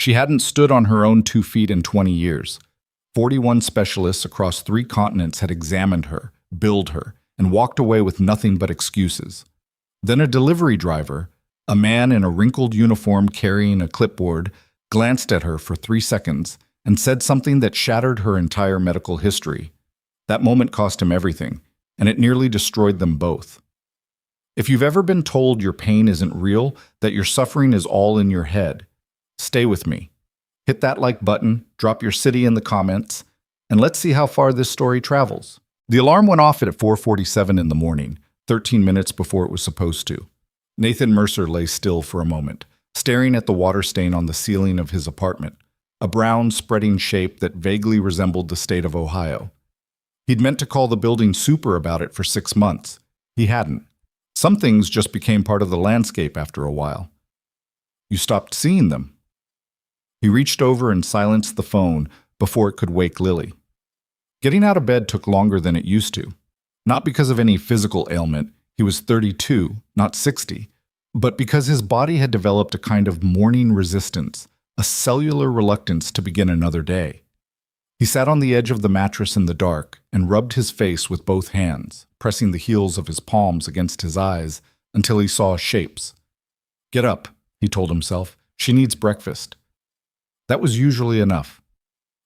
She hadn't stood on her own 2 feet in 20 years. 41 specialists across 3 continents had examined her, billed her, and walked away with nothing but excuses. Then a delivery driver, a man in a wrinkled uniform carrying a clipboard, glanced at her for 3 seconds and said something that shattered her entire medical history. That moment cost him everything, and it nearly destroyed them both. If you've ever been told your pain isn't real, that your suffering is all in your head, stay with me. Hit that like button, drop your city in the comments, and let's see how far this story travels. The alarm went off at 4:47 in the morning, 13 minutes before it was supposed to. Nathan Mercer lay still for a moment, staring at the water stain on the ceiling of his apartment, a brown, spreading shape that vaguely resembled the state of Ohio. He'd meant to call the building super about it for 6 months. He hadn't. Some things just became part of the landscape after a while. You stopped seeing them. He reached over and silenced the phone before it could wake Lily. Getting out of bed took longer than it used to. Not because of any physical ailment, he was 32, not 60, but because his body had developed a kind of morning resistance, a cellular reluctance to begin another day. He sat on the edge of the mattress in the dark and rubbed his face with both hands, pressing the heels of his palms against his eyes until he saw shapes. "Get up," he told himself. "She needs breakfast." That was usually enough.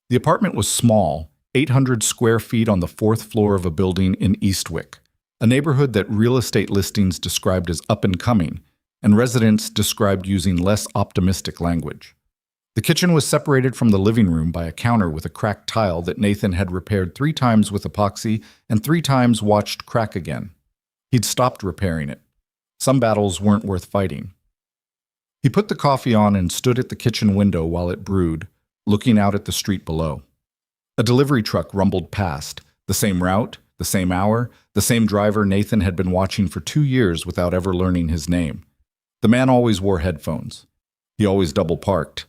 The apartment was small, 800 square feet on the 4th floor of a building in Eastwick, a neighborhood that real estate listings described as up and coming, and residents described using less optimistic language. The kitchen was separated from the living room by a counter with a cracked tile that Nathan had repaired 3 times with epoxy and 3 times watched crack again. He'd stopped repairing it. Some battles weren't worth fighting. He put the coffee on and stood at the kitchen window while it brewed, looking out at the street below. A delivery truck rumbled past, the same route, the same hour, the same driver Nathan had been watching for 2 years without ever learning his name. The man always wore headphones. He always double-parked.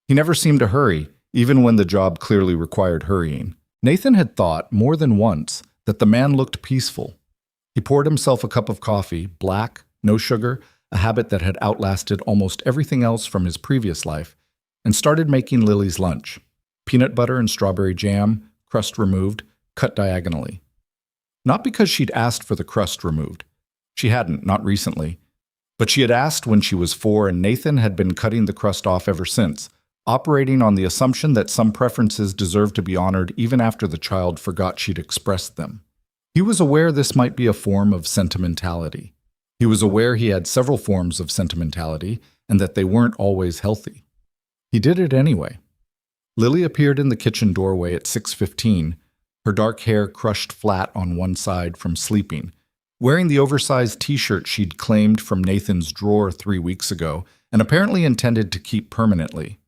He never seemed to hurry, even when the job clearly required hurrying. Nathan had thought, more than once, that the man looked peaceful. He poured himself a cup of coffee, black, no sugar, a habit that had outlasted almost everything else from his previous life, and started making Lily's lunch. Peanut butter and strawberry jam, crust removed, cut diagonally. Not because she'd asked for the crust removed. She hadn't, not recently. But she had asked when she was 4, and Nathan had been cutting the crust off ever since, operating on the assumption that some preferences deserved to be honored even after the child forgot she'd expressed them. He was aware this might be a form of sentimentality. He was aware he had several forms of sentimentality and that they weren't always healthy. He did it anyway. Lily appeared in the kitchen doorway at 6:15, her dark hair crushed flat on one side from sleeping, wearing the oversized t-shirt she'd claimed from Nathan's drawer 3 weeks ago and apparently intended to keep permanently.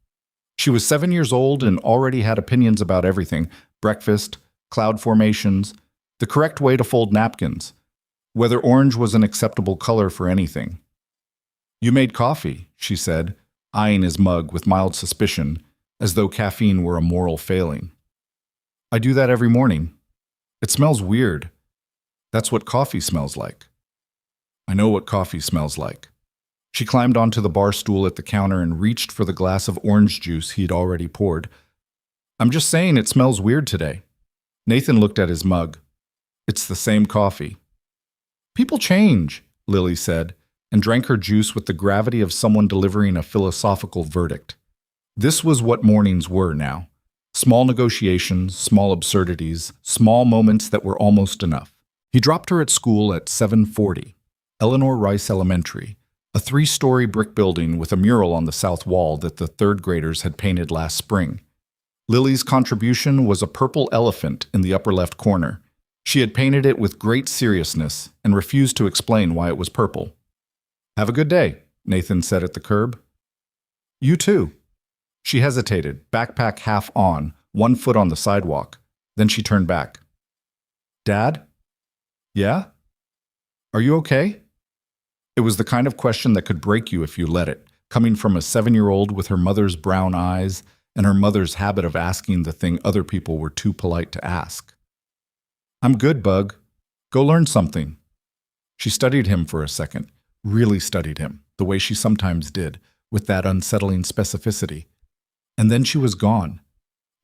She was 7 years old and already had opinions about everything: breakfast, cloud formations, the correct way to fold napkins, whether orange was an acceptable color for anything. "You made coffee," she said, eyeing his mug with mild suspicion, as though caffeine were a moral failing. "I do that every morning. It smells weird. That's what coffee smells like." "I know what coffee smells like." She climbed onto the bar stool at the counter and reached for the glass of orange juice he'd already poured. "I'm just saying it smells weird today." Nathan looked at his mug. "It's the same coffee." "People change," Lily said, and drank her juice with the gravity of someone delivering a philosophical verdict. This was what mornings were now. Small negotiations, small absurdities, small moments that were almost enough. He dropped her at school at 7:40. Eleanor Rice Elementary, a 3-story brick building with a mural on the south wall that the 3rd graders had painted last spring. Lily's contribution was a purple elephant in the upper left corner. She had painted it with great seriousness and refused to explain why it was purple. "Have a good day," Nathan said at the curb. "You too." She hesitated, backpack half on, 1 foot on the sidewalk. Then she turned back. "Dad?" "Yeah? Are you okay?" It was the kind of question that could break you if you let it, coming from a 7-year-old with her mother's brown eyes and her mother's habit of asking the thing other people were too polite to ask. "I'm good, Bug. Go learn something." She studied him for a second, really studied him, the way she sometimes did, with that unsettling specificity. And then she was gone,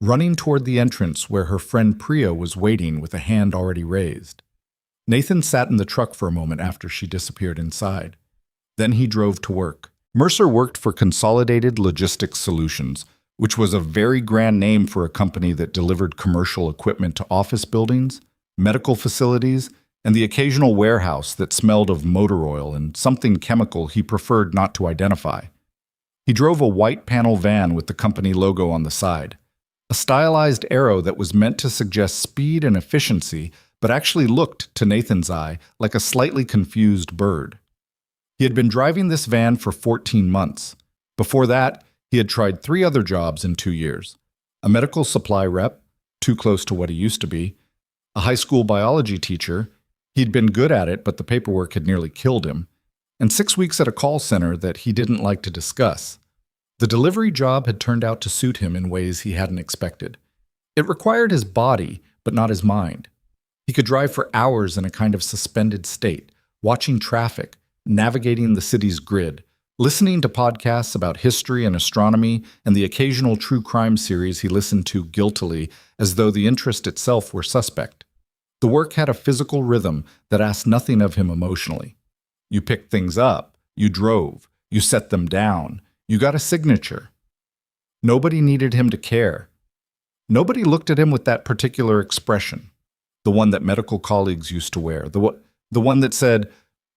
running toward the entrance where her friend Priya was waiting with a hand already raised. Nathan sat in the truck for a moment after she disappeared inside. Then he drove to work. Mercer worked for Consolidated Logistics Solutions, which was a very grand name for a company that delivered commercial equipment to office buildings, medical facilities, and the occasional warehouse that smelled of motor oil and something chemical he preferred not to identify. He drove a white panel van with the company logo on the side, a stylized arrow that was meant to suggest speed and efficiency, but actually looked, to Nathan's eye, like a slightly confused bird. He had been driving this van for 14 months. Before that, he had tried 3 other jobs in 2 years. A medical supply rep, too close to what he used to be, a high school biology teacher, he'd been good at it but the paperwork had nearly killed him, and 6 weeks at a call center that he didn't like to discuss. The delivery job had turned out to suit him in ways he hadn't expected. It required his body, but not his mind. He could drive for hours in a kind of suspended state, watching traffic, navigating the city's grid, listening to podcasts about history and astronomy and the occasional true crime series he listened to guiltily as though the interest itself were suspect. The work had a physical rhythm that asked nothing of him emotionally. You picked things up, you drove, you set them down, you got a signature. Nobody needed him to care. Nobody looked at him with that particular expression, the one that medical colleagues used to wear, the one that said,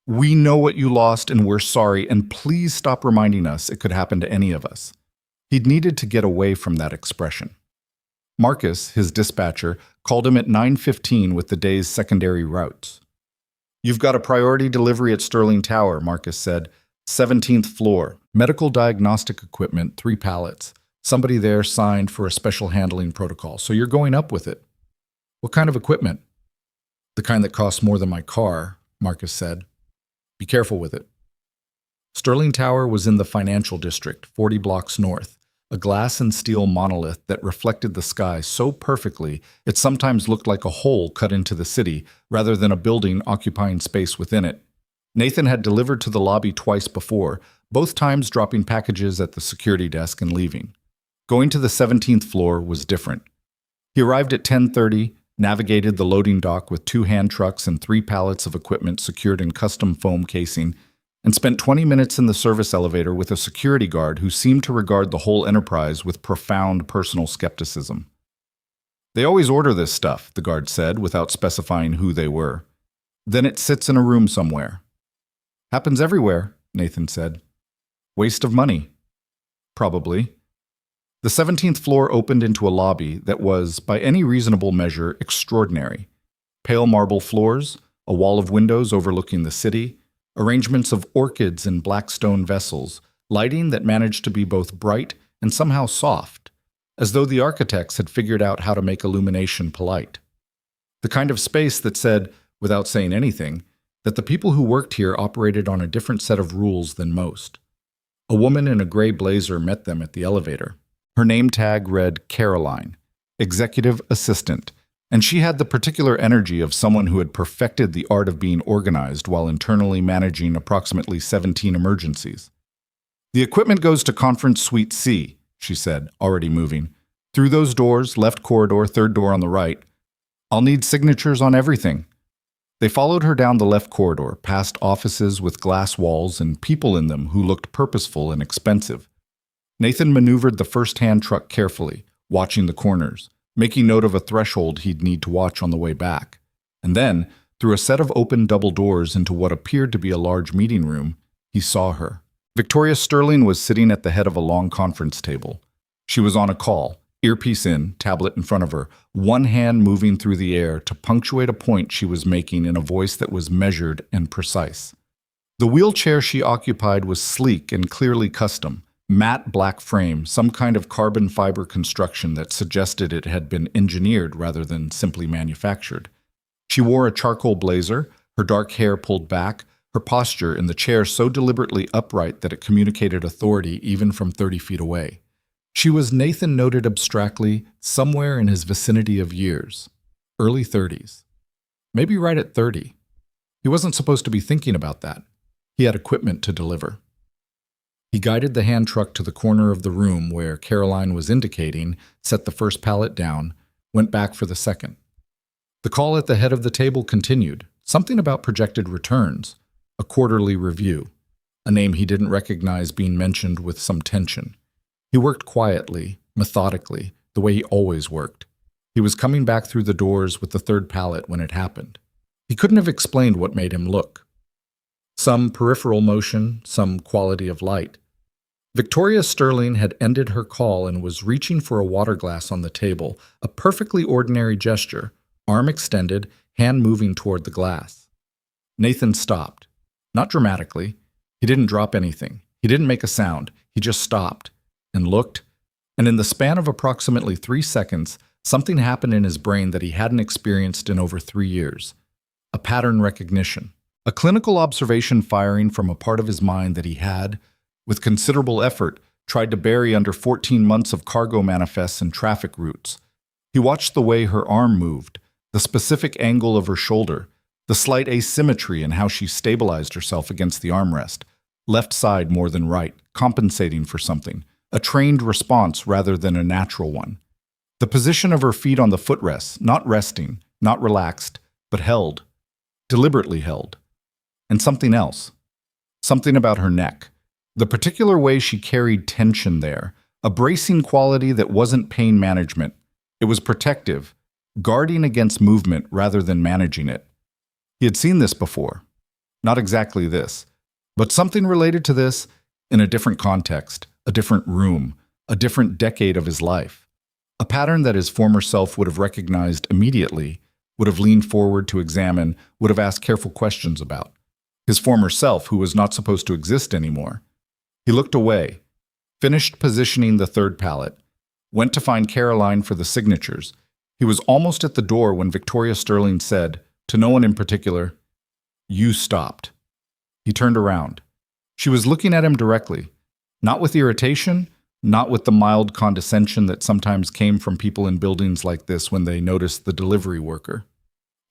"We know what you lost and we're sorry, and please stop reminding us it could happen to any of us." He'd needed to get away from that expression. Marcus, his dispatcher, called him at 9:15 with the day's secondary routes. "You've got a priority delivery at Sterling Tower," Marcus said. 17th floor. Medical diagnostic equipment, 3 pallets. Somebody there signed for a special handling protocol, so you're going up with it. "What kind of equipment?" "The kind that costs more than my car," Marcus said. "Be careful with it." Sterling Tower was in the financial district, 40 blocks north, a glass and steel monolith that reflected the sky so perfectly it sometimes looked like a hole cut into the city rather than a building occupying space within it. Nathan had delivered to the lobby twice before, both times dropping packages at the security desk and leaving. Going to the 17th floor was different. He arrived at 10:30, navigated the loading dock with 2 hand trucks and 3 pallets of equipment secured in custom foam casing, and spent 20 minutes in the service elevator with a security guard who seemed to regard the whole enterprise with profound personal skepticism. "They always order this stuff," the guard said, without specifying who they were. "Then it sits in a room somewhere." "Happens everywhere," Nathan said. "Waste of money." "Probably." The 17th floor opened into a lobby that was, by any reasonable measure, extraordinary. Pale marble floors, a wall of windows overlooking the city, arrangements of orchids in black stone vessels, lighting that managed to be both bright and somehow soft, as though the architects had figured out how to make illumination polite. The kind of space that said, without saying anything, that the people who worked here operated on a different set of rules than most. A woman in a gray blazer met them at the elevator. Her name tag read Caroline, executive assistant, and she had the particular energy of someone who had perfected the art of being organized while internally managing approximately 17 emergencies. "The equipment goes to Conference Suite C," she said, already moving. "Through those doors, left corridor, 3rd door on the right. I'll need signatures on everything." They followed her down the left corridor, past offices with glass walls and people in them who looked purposeful and expensive. Nathan maneuvered the first-hand truck carefully, watching the corners, making note of a threshold he'd need to watch on the way back. And then, through a set of open double doors into what appeared to be a large meeting room, he saw her. Victoria Sterling was sitting at the head of a long conference table. She was on a call, earpiece in, tablet in front of her, one hand moving through the air to punctuate a point she was making in a voice that was measured and precise. The wheelchair she occupied was sleek and clearly custom, matte black frame, some kind of carbon fiber construction that suggested it had been engineered rather than simply manufactured. She wore a charcoal blazer, her dark hair pulled back, her posture in the chair so deliberately upright that it communicated authority even from 30 feet away. She was, Nathan noted abstractly, somewhere in his vicinity of years, early 30s. Maybe right at 30. He wasn't supposed to be thinking about that. He had equipment to deliver. He guided the hand truck to the corner of the room where Caroline was indicating, set the first pallet down, went back for the second. The call at the head of the table continued, something about projected returns, a quarterly review, a name he didn't recognize being mentioned with some tension. He worked quietly, methodically, the way he always worked. He was coming back through the doors with the third pallet when it happened. He couldn't have explained what made him look. Some peripheral motion, some quality of light. Victoria Sterling had ended her call and was reaching for a water glass on the table, a perfectly ordinary gesture, arm extended, hand moving toward the glass. Nathan stopped. Not dramatically. He didn't drop anything. He didn't make a sound. He just stopped and looked, and in the span of approximately 3 seconds, something happened in his brain that he hadn't experienced in over 3 years. A pattern recognition. A clinical observation firing from a part of his mind that he had, with considerable effort, tried to bury under 14 months of cargo manifests and traffic routes. He watched the way her arm moved, the specific angle of her shoulder, the slight asymmetry in how she stabilized herself against the armrest, left side more than right, compensating for something, a trained response rather than a natural one. The position of her feet on the footrest, not resting, not relaxed, but held, deliberately held. And something else. Something about her neck. The particular way she carried tension there, a bracing quality that wasn't pain management. It was protective, guarding against movement rather than managing it. He had seen this before. Not exactly this, but something related to this in a different context, a different room, a different decade of his life. A pattern that his former self would have recognized immediately, would have leaned forward to examine, would have asked careful questions about. His former self, who was not supposed to exist anymore. He looked away, finished positioning the third pallet, went to find Caroline for the signatures. He was almost at the door when Victoria Sterling said, to no one in particular, "You stopped." He turned around. She was looking at him directly, not with irritation, not with the mild condescension that sometimes came from people in buildings like this when they noticed the delivery worker.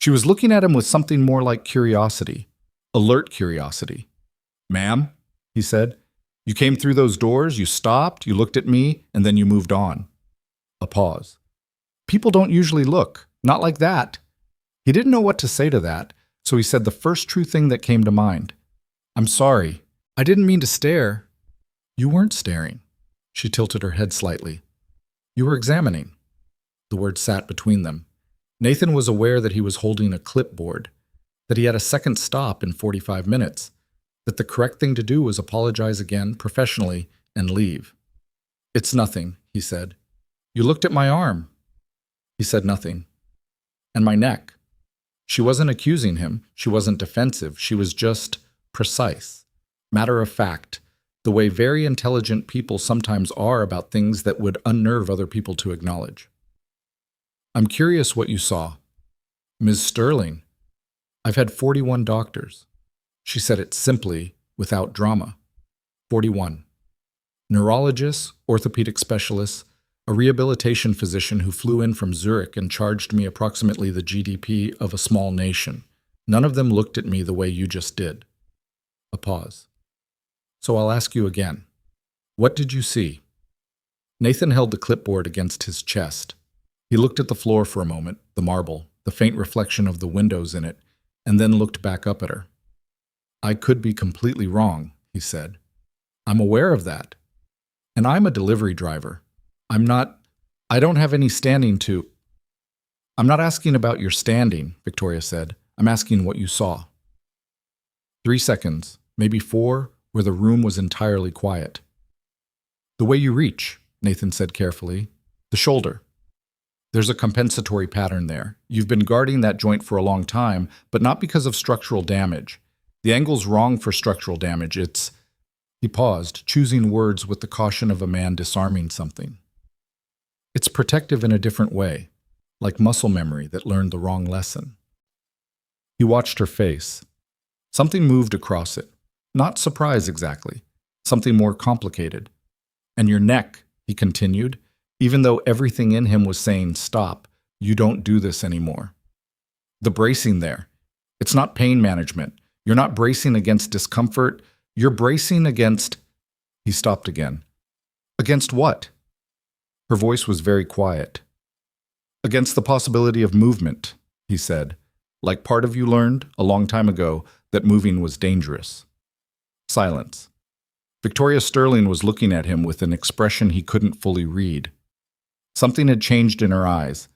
She was looking at him with something more like curiosity, alert curiosity. "Ma'am," he said, "you came through those doors, you stopped, you looked at me, and then you moved on." A pause. People don't usually look, not like that. He didn't know what to say to that, so he said the first true thing that came to mind. "I'm sorry. I didn't mean to stare." "You weren't staring." She tilted her head slightly. "You were examining." The word sat between them. Nathan was aware that he was holding a clipboard, that he had a second stop in 45 minutes, that the correct thing to do was apologize again, professionally, and leave. "It's nothing," he said. "You looked at my arm." He said nothing. "And my neck." She wasn't accusing him. She wasn't defensive. She was just precise, matter of fact, the way very intelligent people sometimes are about things that would unnerve other people to acknowledge. "I'm curious what you saw." "Ms. Sterling, I've had 41 doctors." She said it simply, without drama. 41. Neurologists, orthopedic specialists, a rehabilitation physician who flew in from Zurich and charged me approximately the GDP of a small nation. None of them looked at me the way you just did. A pause. "So I'll ask you again. What did you see?" Nathan held the clipboard against his chest. He looked at the floor for a moment, the marble, the faint reflection of the windows in it, and then looked back up at her. "I could be completely wrong," he said. "I'm aware of that. And I'm a delivery driver. I don't have any standing to—" "I'm not asking about your standing," Victoria said. "I'm asking what you saw." 3 seconds, maybe 4, where the room was entirely quiet. "The way you reach," Nathan said carefully. "The shoulder. There's a compensatory pattern there. You've been guarding that joint for a long time, but not because of structural damage. The angle's wrong for structural damage. It's—" He paused, choosing words with the caution of a man disarming something. "It's protective in a different way, like muscle memory that learned the wrong lesson." He watched her face. Something moved across it. Not surprise exactly. Something more complicated. "And your neck," he continued, even though everything in him was saying, "Stop, you don't do this anymore." The bracing there. It's not pain management. You're not bracing against discomfort. You're bracing against— He stopped again. Against what? Her voice was very quiet. Against the possibility of movement, he said, like part of you learned, a long time ago, that moving was dangerous. Silence. Victoria Sterling was looking at him with an expression he couldn't fully read. Something had changed in her eyes.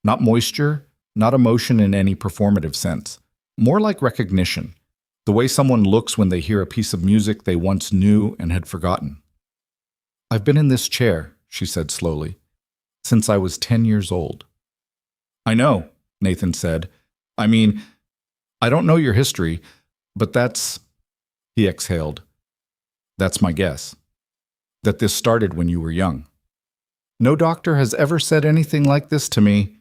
Not moisture, not emotion in any performative sense. More like recognition. The way someone looks when they hear a piece of music they once knew and had forgotten. I've been in this chair, she said slowly, since I was 10 years old. I know, Nathan said. I mean, I don't know your history, but that's, he exhaled. That's my guess. That this started when you were young. No doctor has ever said anything like this to me.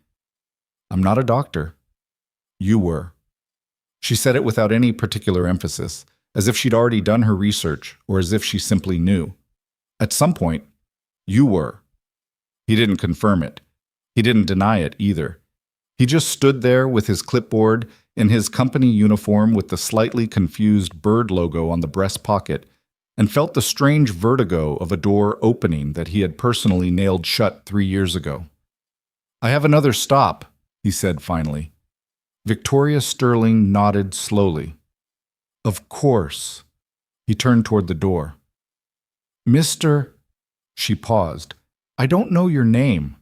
I'm not a doctor. You were. She said it without any particular emphasis, as if she'd already done her research or as if she simply knew. At some point, you were. He didn't confirm it. He didn't deny it either. He just stood there with his clipboard in his company uniform with the slightly confused bird logo on the breast pocket and felt the strange vertigo of a door opening that he had personally nailed shut 3 years ago. I have another stop, he said finally. Victoria Sterling nodded slowly. Of course. He turned toward the door. Mr. She paused. I don't know your name.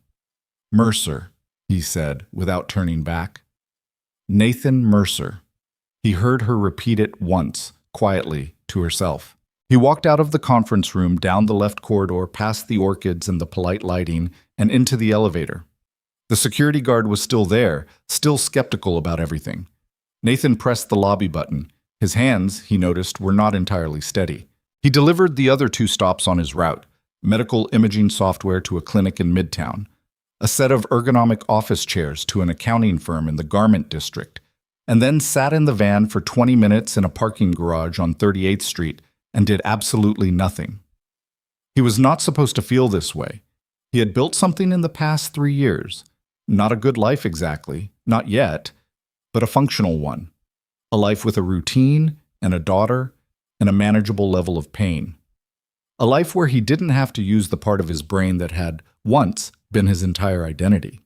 Mercer, he said, without turning back. Nathan Mercer. He heard her repeat it once, quietly, to herself. He walked out of the conference room, down the left corridor, past the orchids and the polite lighting, and into the elevator. The security guard was still there, still skeptical about everything. Nathan pressed the lobby button. His hands, he noticed, were not entirely steady. He delivered the other 2 stops on his route, medical imaging software to a clinic in Midtown, a set of ergonomic office chairs to an accounting firm in the garment district, and then sat in the van for 20 minutes in a parking garage on 38th Street and did absolutely nothing. He was not supposed to feel this way. He had built something in the past 3 years. Not a good life exactly, not yet, but a functional one. A life with a routine and a daughter and a manageable level of pain. A life where he didn't have to use the part of his brain that had, once, been his entire identity.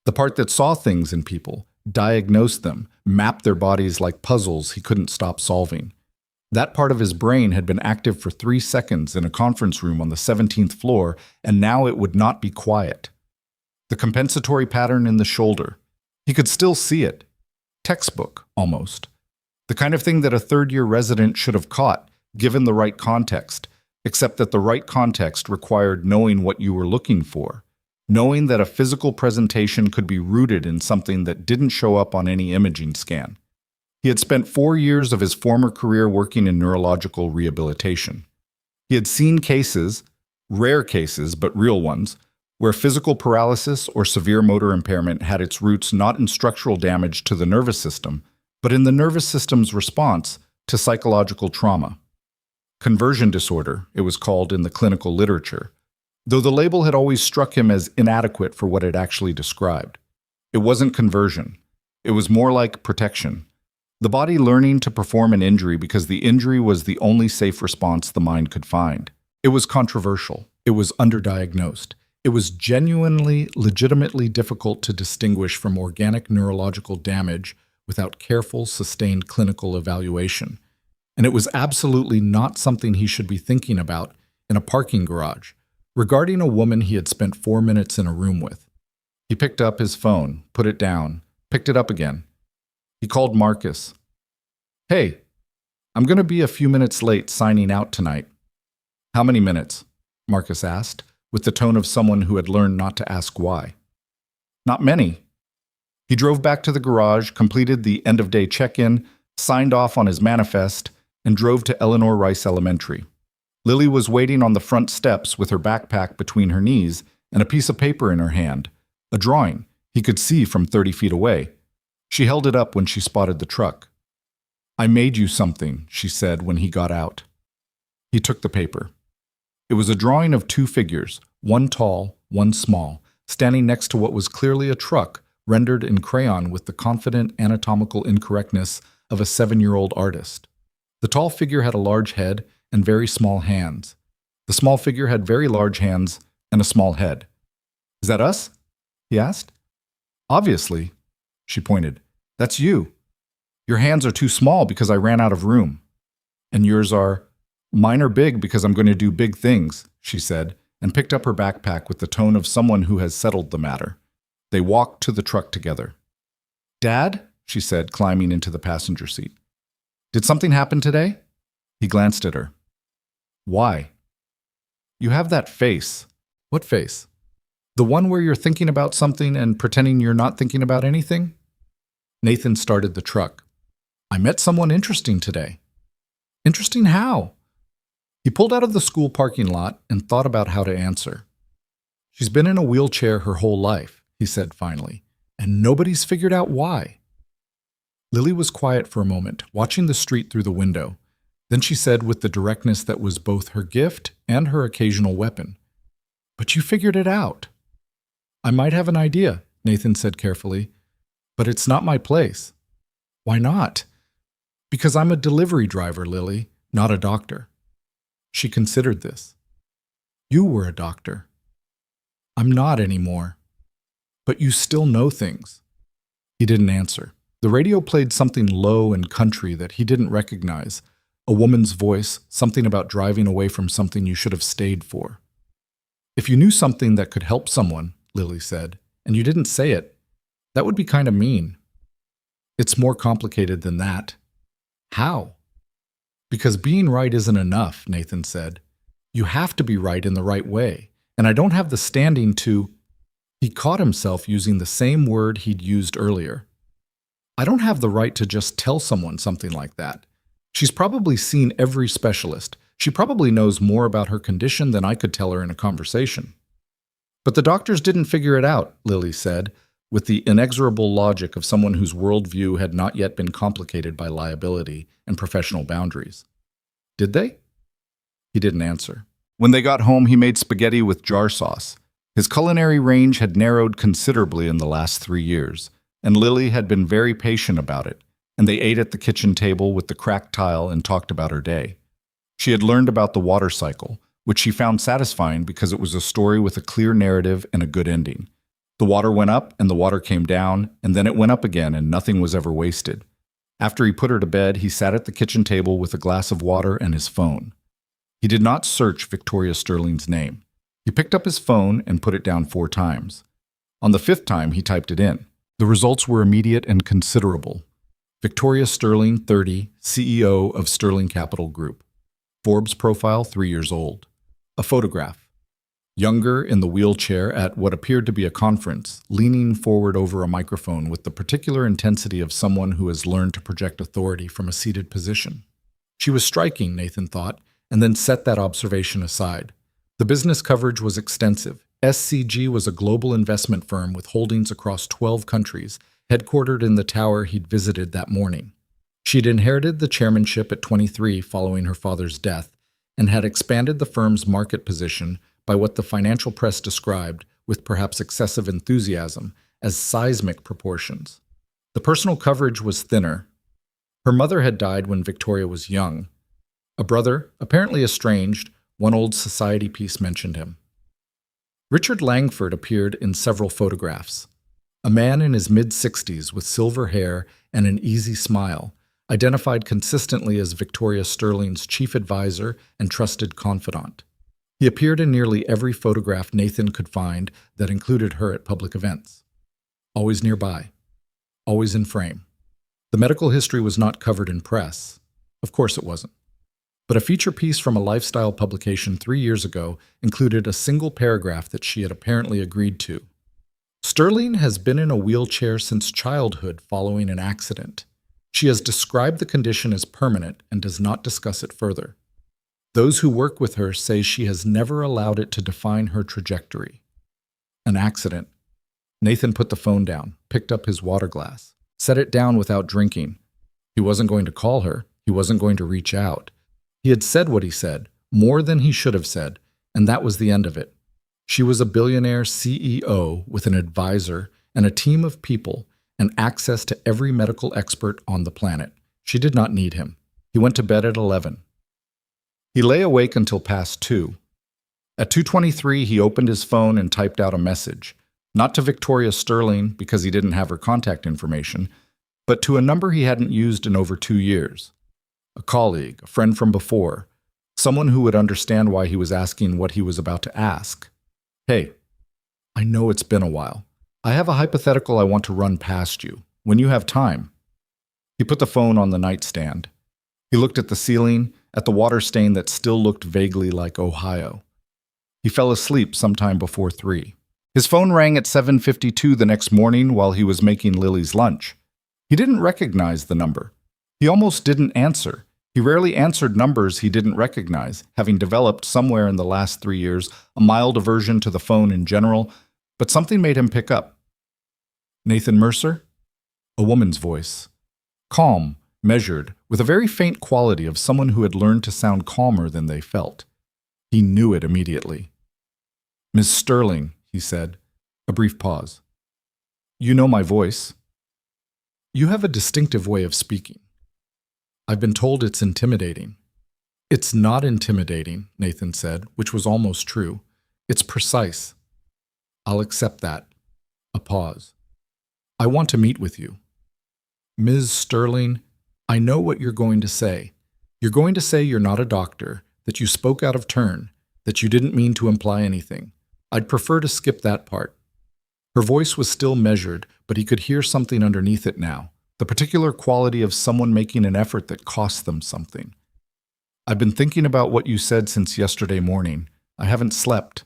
The part that saw things in people, diagnosed them, mapped their bodies like puzzles he couldn't stop solving. That part of his brain had been active for 3 seconds in a conference room on the 17th floor, and now it would not be quiet. The compensatory pattern in the shoulder. He could still see it. Textbook, almost. The kind of thing that a third-year resident should have caught, given the right context, except that the right context required knowing what you were looking for, knowing that a physical presentation could be rooted in something that didn't show up on any imaging scan. He had spent 4 years of his former career working in neurological rehabilitation. He had seen cases, rare cases but real ones, where physical paralysis or severe motor impairment had its roots not in structural damage to the nervous system, but in the nervous system's response to psychological trauma. Conversion disorder, it was called in the clinical literature, though the label had always struck him as inadequate for what it actually described. It wasn't conversion. It was more like protection. The body learning to perform an injury because the injury was the only safe response the mind could find. It was controversial. It was underdiagnosed. It was genuinely, legitimately difficult to distinguish from organic neurological damage without careful, sustained clinical evaluation. And it was absolutely not something he should be thinking about in a parking garage, regarding a woman he had spent 4 minutes in a room with. He picked up his phone, put it down, picked it up again. He called Marcus. Hey, I'm going to be a few minutes late signing out tonight. How many minutes? Marcus asked, with the tone of someone who had learned not to ask why. Not many. He drove back to the garage, completed the end-of-day check-in, signed off on his manifest, and drove to Eleanor Rice Elementary. Lily was waiting on the front steps with her backpack between her knees and a piece of paper in her hand, a drawing he could see from 30 feet away. She held it up when she spotted the truck. I made you something, she said when he got out. He took the paper. It was a drawing of 2 figures, one tall, one small, standing next to what was clearly a truck rendered in crayon with the confident anatomical incorrectness of a 7-year-old artist. The tall figure had a large head and very small hands. The small figure had very large hands and a small head. Is that us? He asked. Obviously, she pointed. That's you. Your hands are too small because I ran out of room. And yours are? Mine are big because I'm going to do big things, she said, and picked up her backpack with the tone of someone who has settled the matter. They walked to the truck together. Dad, she said, climbing into the passenger seat. Did something happen today? He glanced at her. Why? You have that face. What face? The one where you're thinking about something and pretending you're not thinking about anything? Nathan started the truck. I met someone interesting today. Interesting how? He pulled out of the school parking lot and thought about how to answer. She's been in a wheelchair her whole life, he said finally, and nobody's figured out why. Lily was quiet for a moment, watching the street through the window. Then she said with the directness that was both her gift and her occasional weapon, But you figured it out. I might have an idea, Nathan said carefully, but it's not my place. Why not? Because I'm a delivery driver, Lily, not a doctor. She considered this. You were a doctor. I'm not anymore. But you still know things. He didn't answer. The radio played something low and country that he didn't recognize. A woman's voice, something about driving away from something you should have stayed for. If you knew something that could help someone, Lily said, and you didn't say it, that would be kind of mean. It's more complicated than that. How? Because being right isn't enough, Nathan said. You have to be right in the right way, and I don't have the standing to... He caught himself using the same word he'd used earlier. I don't have the right to just tell someone something like that. She's probably seen every specialist. She probably knows more about her condition than I could tell her in a conversation. But the doctors didn't figure it out, Lily said, with the inexorable logic of someone whose worldview had not yet been complicated by liability and professional boundaries. Did they? He didn't answer. When they got home, he made spaghetti with jar sauce. His culinary range had narrowed considerably in the last 3 years, and Lily had been very patient about it, and they ate at the kitchen table with the cracked tile and talked about her day. She had learned about the water cycle, which she found satisfying because it was a story with a clear narrative and a good ending. The water went up and the water came down, and then it went up again and nothing was ever wasted. After he put her to bed, he sat at the kitchen table with a glass of water and his phone. He did not search Victoria Sterling's name. He picked up his phone and put it down 4 times. On the 5th time, he typed it in. The results were immediate and considerable. Victoria Sterling, 30, CEO of Sterling Capital Group. Forbes profile, 3 years old. A photograph. Younger in the wheelchair at what appeared to be a conference, leaning forward over a microphone with the particular intensity of someone who has learned to project authority from a seated position. She was striking, Nathan thought, and then set that observation aside. The business coverage was extensive. SCG was a global investment firm with holdings across 12 countries, headquartered in the tower he'd visited that morning. She'd inherited the chairmanship at 23 following her father's death, and had expanded the firm's market position by what the financial press described, with perhaps excessive enthusiasm, as seismic proportions. The personal coverage was thinner. Her mother had died when Victoria was young. A brother, apparently estranged, one old society piece mentioned him. Richard Langford appeared in several photographs. A man in his mid-60s with silver hair and an easy smile, identified consistently as Victoria Sterling's chief advisor and trusted confidant. He appeared in nearly every photograph Nathan could find that included her at public events. Always nearby. Always in frame. The medical history was not covered in press. Of course it wasn't. But a feature piece from a lifestyle publication 3 years ago included a single paragraph that she had apparently agreed to. Sterling has been in a wheelchair since childhood following an accident. She has described the condition as permanent and does not discuss it further. Those who work with her say she has never allowed it to define her trajectory. An accident. Nathan put the phone down, picked up his water glass, set it down without drinking. He wasn't going to call her. He wasn't going to reach out. He had said what he said, more than he should have said, and that was the end of it. She was a billionaire CEO with an advisor and a team of people and access to every medical expert on the planet. She did not need him. He went to bed at 11. He lay awake until past 2, At 2:23, he opened his phone and typed out a message, not to Victoria Sterling because he didn't have her contact information, but to a number he hadn't used in over 2 years. A colleague, a friend from before, someone who would understand why he was asking what he was about to ask. Hey, I know it's been a while. I have a hypothetical I want to run past you, when you have time. He put the phone on the nightstand. He looked at the ceiling, at the water stain that still looked vaguely like Ohio. He fell asleep sometime before 3. His phone rang at 7:52 the next morning while he was making Lily's lunch. He didn't recognize the number. He almost didn't answer. He rarely answered numbers he didn't recognize, having developed somewhere in the last 3 years a mild aversion to the phone in general, but something made him pick up. Nathan Mercer? A woman's voice. Calm, measured, with a very faint quality of someone who had learned to sound calmer than they felt. He knew it immediately. Miss Sterling, he said. A brief pause. You know my voice. You have a distinctive way of speaking. I've been told it's intimidating. It's not intimidating, Nathan said, which was almost true. It's precise. I'll accept that. A pause. I want to meet with you. Ms. Sterling, I know what you're going to say. You're going to say you're not a doctor, that you spoke out of turn, that you didn't mean to imply anything. I'd prefer to skip that part. Her voice was still measured, but he could hear something underneath it now, the particular quality of someone making an effort that costs them something. I've been thinking about what you said since yesterday morning. I haven't slept.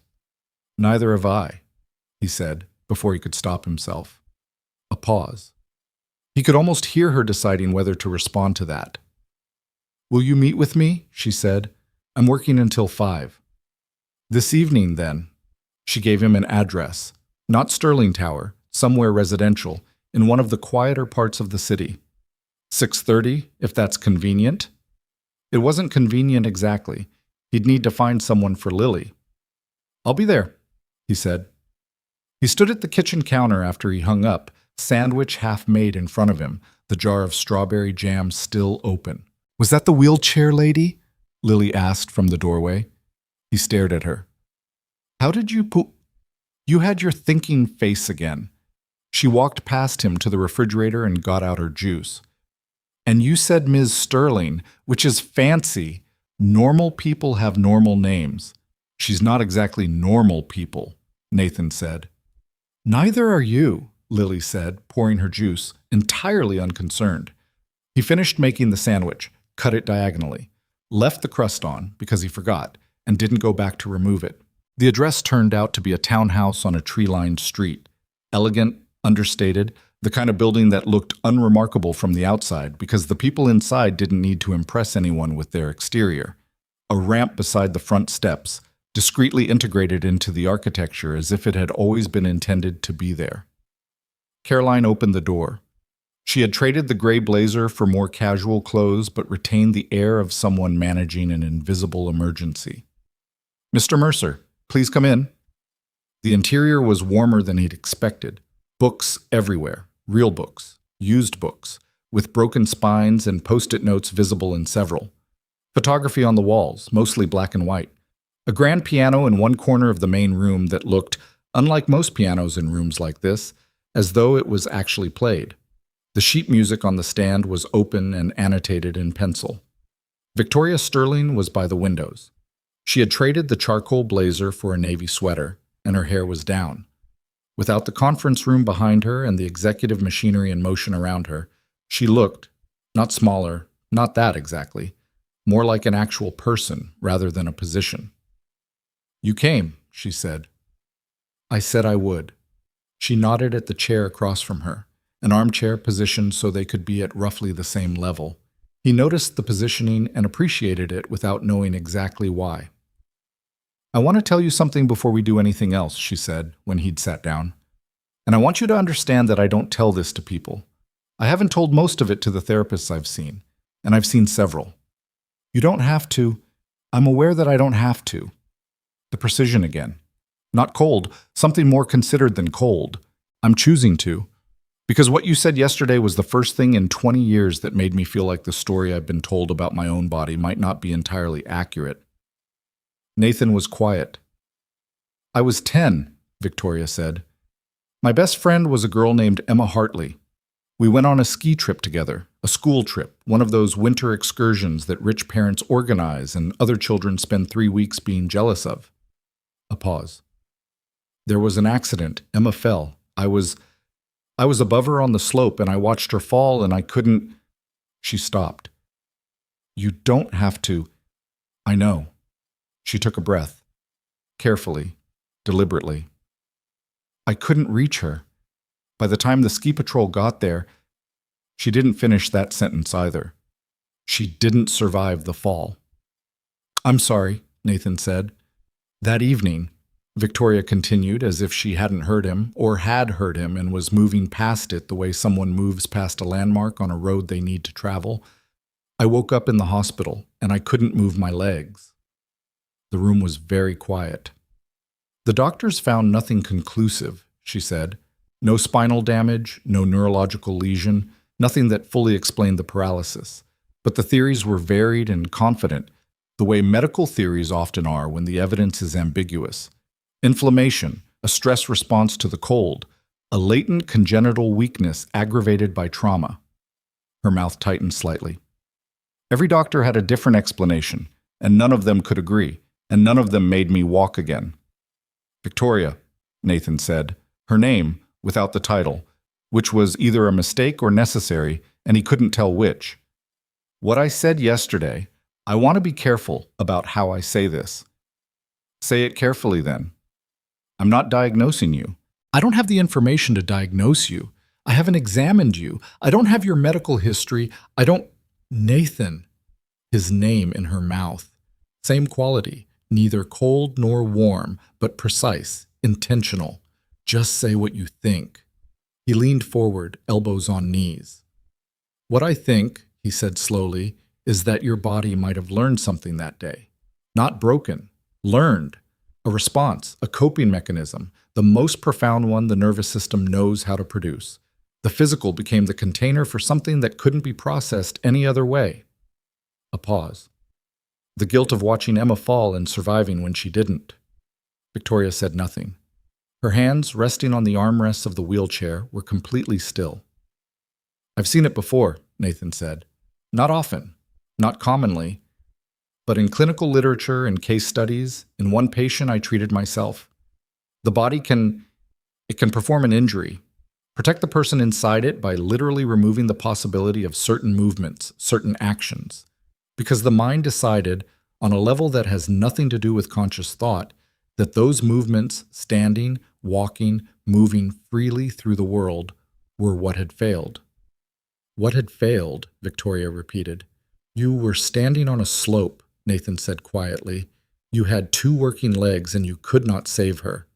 Neither have I, he said, before he could stop himself. A pause. He could almost hear her deciding whether to respond to that. Will you meet with me? She said. I'm working until 5. This evening, then. She gave him an address. Not Sterling Tower, somewhere residential, in one of the quieter parts of the city. 6:30, if that's convenient. It wasn't convenient exactly. He'd need to find someone for Lily. I'll be there, he said. He stood at the kitchen counter after he hung up, sandwich half made in front of him, the jar of strawberry jam still open. Was that the wheelchair lady? Lily asked from the doorway. He stared at her. How did you You had your thinking face again. She walked past him to the refrigerator and got out her juice. And you said Ms. Sterling, which is fancy. Normal people have normal names. She's not exactly normal people, Nathan said. Neither are you, Lily said, pouring her juice, entirely unconcerned. He finished making the sandwich, cut it diagonally, left the crust on because he forgot, and didn't go back to remove it. The address turned out to be a townhouse on a tree-lined street. Elegant, understated, the kind of building that looked unremarkable from the outside because the people inside didn't need to impress anyone with their exterior. A ramp beside the front steps, discreetly integrated into the architecture as if it had always been intended to be there. Caroline opened the door. She had traded the gray blazer for more casual clothes but retained the air of someone managing an invisible emergency. Mr. Mercer, please come in. The interior was warmer than he'd expected. Books everywhere, real books, used books, with broken spines and post-it notes visible in several. Photography on the walls, mostly black and white. A grand piano in one corner of the main room that looked, unlike most pianos in rooms like this, as though it was actually played. The sheet music on the stand was open and annotated in pencil. Victoria Sterling was by the windows. She had traded the charcoal blazer for a navy sweater, and her hair was down. Without the conference room behind her and the executive machinery in motion around her, she looked, not smaller, not that exactly, more like an actual person rather than a position. You came, she said. I said I would. She nodded at the chair across from her, an armchair positioned so they could be at roughly the same level. He noticed the positioning and appreciated it without knowing exactly why. I want to tell you something before we do anything else, she said when he'd sat down. And I want you to understand that I don't tell this to people. I haven't told most of it to the therapists I've seen, and I've seen several. You don't have to. I'm aware that I don't have to. The precision again. Not cold, something more considered than cold. I'm choosing to. Because what you said yesterday was the first thing in 20 years that made me feel like the story I've been told about my own body might not be entirely accurate. Nathan was quiet. I was 10, Victoria said. My best friend was a girl named Emma Hartley. We went on a ski trip together, a school trip, one of those winter excursions that rich parents organize and other children spend 3 weeks being jealous of. A pause. There was an accident. Emma fell. I was above her on the slope and I watched her fall and I couldn't. She stopped. You don't have to. I know. She took a breath. Carefully, deliberately. I couldn't reach her. By the time the ski patrol got there, she didn't finish that sentence either. She didn't survive the fall. I'm sorry, Nathan said. That evening, Victoria continued as if she hadn't heard him or had heard him and was moving past it the way someone moves past a landmark on a road they need to travel. I woke up in the hospital and I couldn't move my legs. The room was very quiet. The doctors found nothing conclusive, she said. No spinal damage, no neurological lesion, nothing that fully explained the paralysis. But the theories were varied and confident, the way medical theories often are when the evidence is ambiguous. Inflammation, a stress response to the cold, a latent congenital weakness aggravated by trauma. Her mouth tightened slightly. Every doctor had a different explanation, and none of them could agree, and none of them made me walk again. Victoria, Nathan said, her name, without the title, which was either a mistake or necessary, and he couldn't tell which. What I said yesterday, I want to be careful about how I say this. Say it carefully then. I'm not diagnosing you. I don't have the information to diagnose you. I haven't examined you. I don't have your medical history. Nathan, his name in her mouth. Same quality, neither cold nor warm, but precise, intentional. Just say what you think. He leaned forward, elbows on knees. What I think, he said slowly, is that your body might have learned something that day. Not broken, learned. A response, a coping mechanism, the most profound one the nervous system knows how to produce. The physical became the container for something that couldn't be processed any other way. A pause. The guilt of watching Emma fall and surviving when she didn't. Victoria said nothing. Her hands, resting on the armrests of the wheelchair, were completely still. I've seen it before, Nathan said. Not often, not commonly, but in clinical literature and case studies, in one patient I treated myself. The body can perform an injury, protect the person inside it by literally removing the possibility of certain movements, certain actions. Because the mind decided, on a level that has nothing to do with conscious thought, that those movements, standing, walking, moving freely through the world, were what had failed. What had failed, Victoria repeated. You were standing on a slope, Nathan said quietly. You had 2 working legs and you could not save her.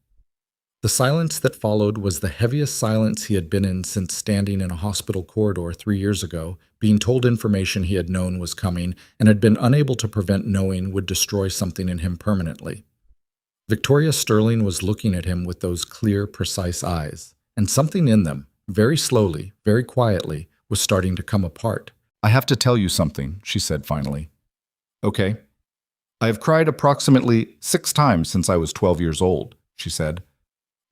The silence that followed was the heaviest silence he had been in since standing in a hospital corridor 3 years ago, being told information he had known was coming and had been unable to prevent knowing would destroy something in him permanently. Victoria Sterling was looking at him with those clear, precise eyes, and something in them, very slowly, very quietly, was starting to come apart. I have to tell you something, she said finally. Okay. I have cried approximately 6 times since I was 12 years old, she said.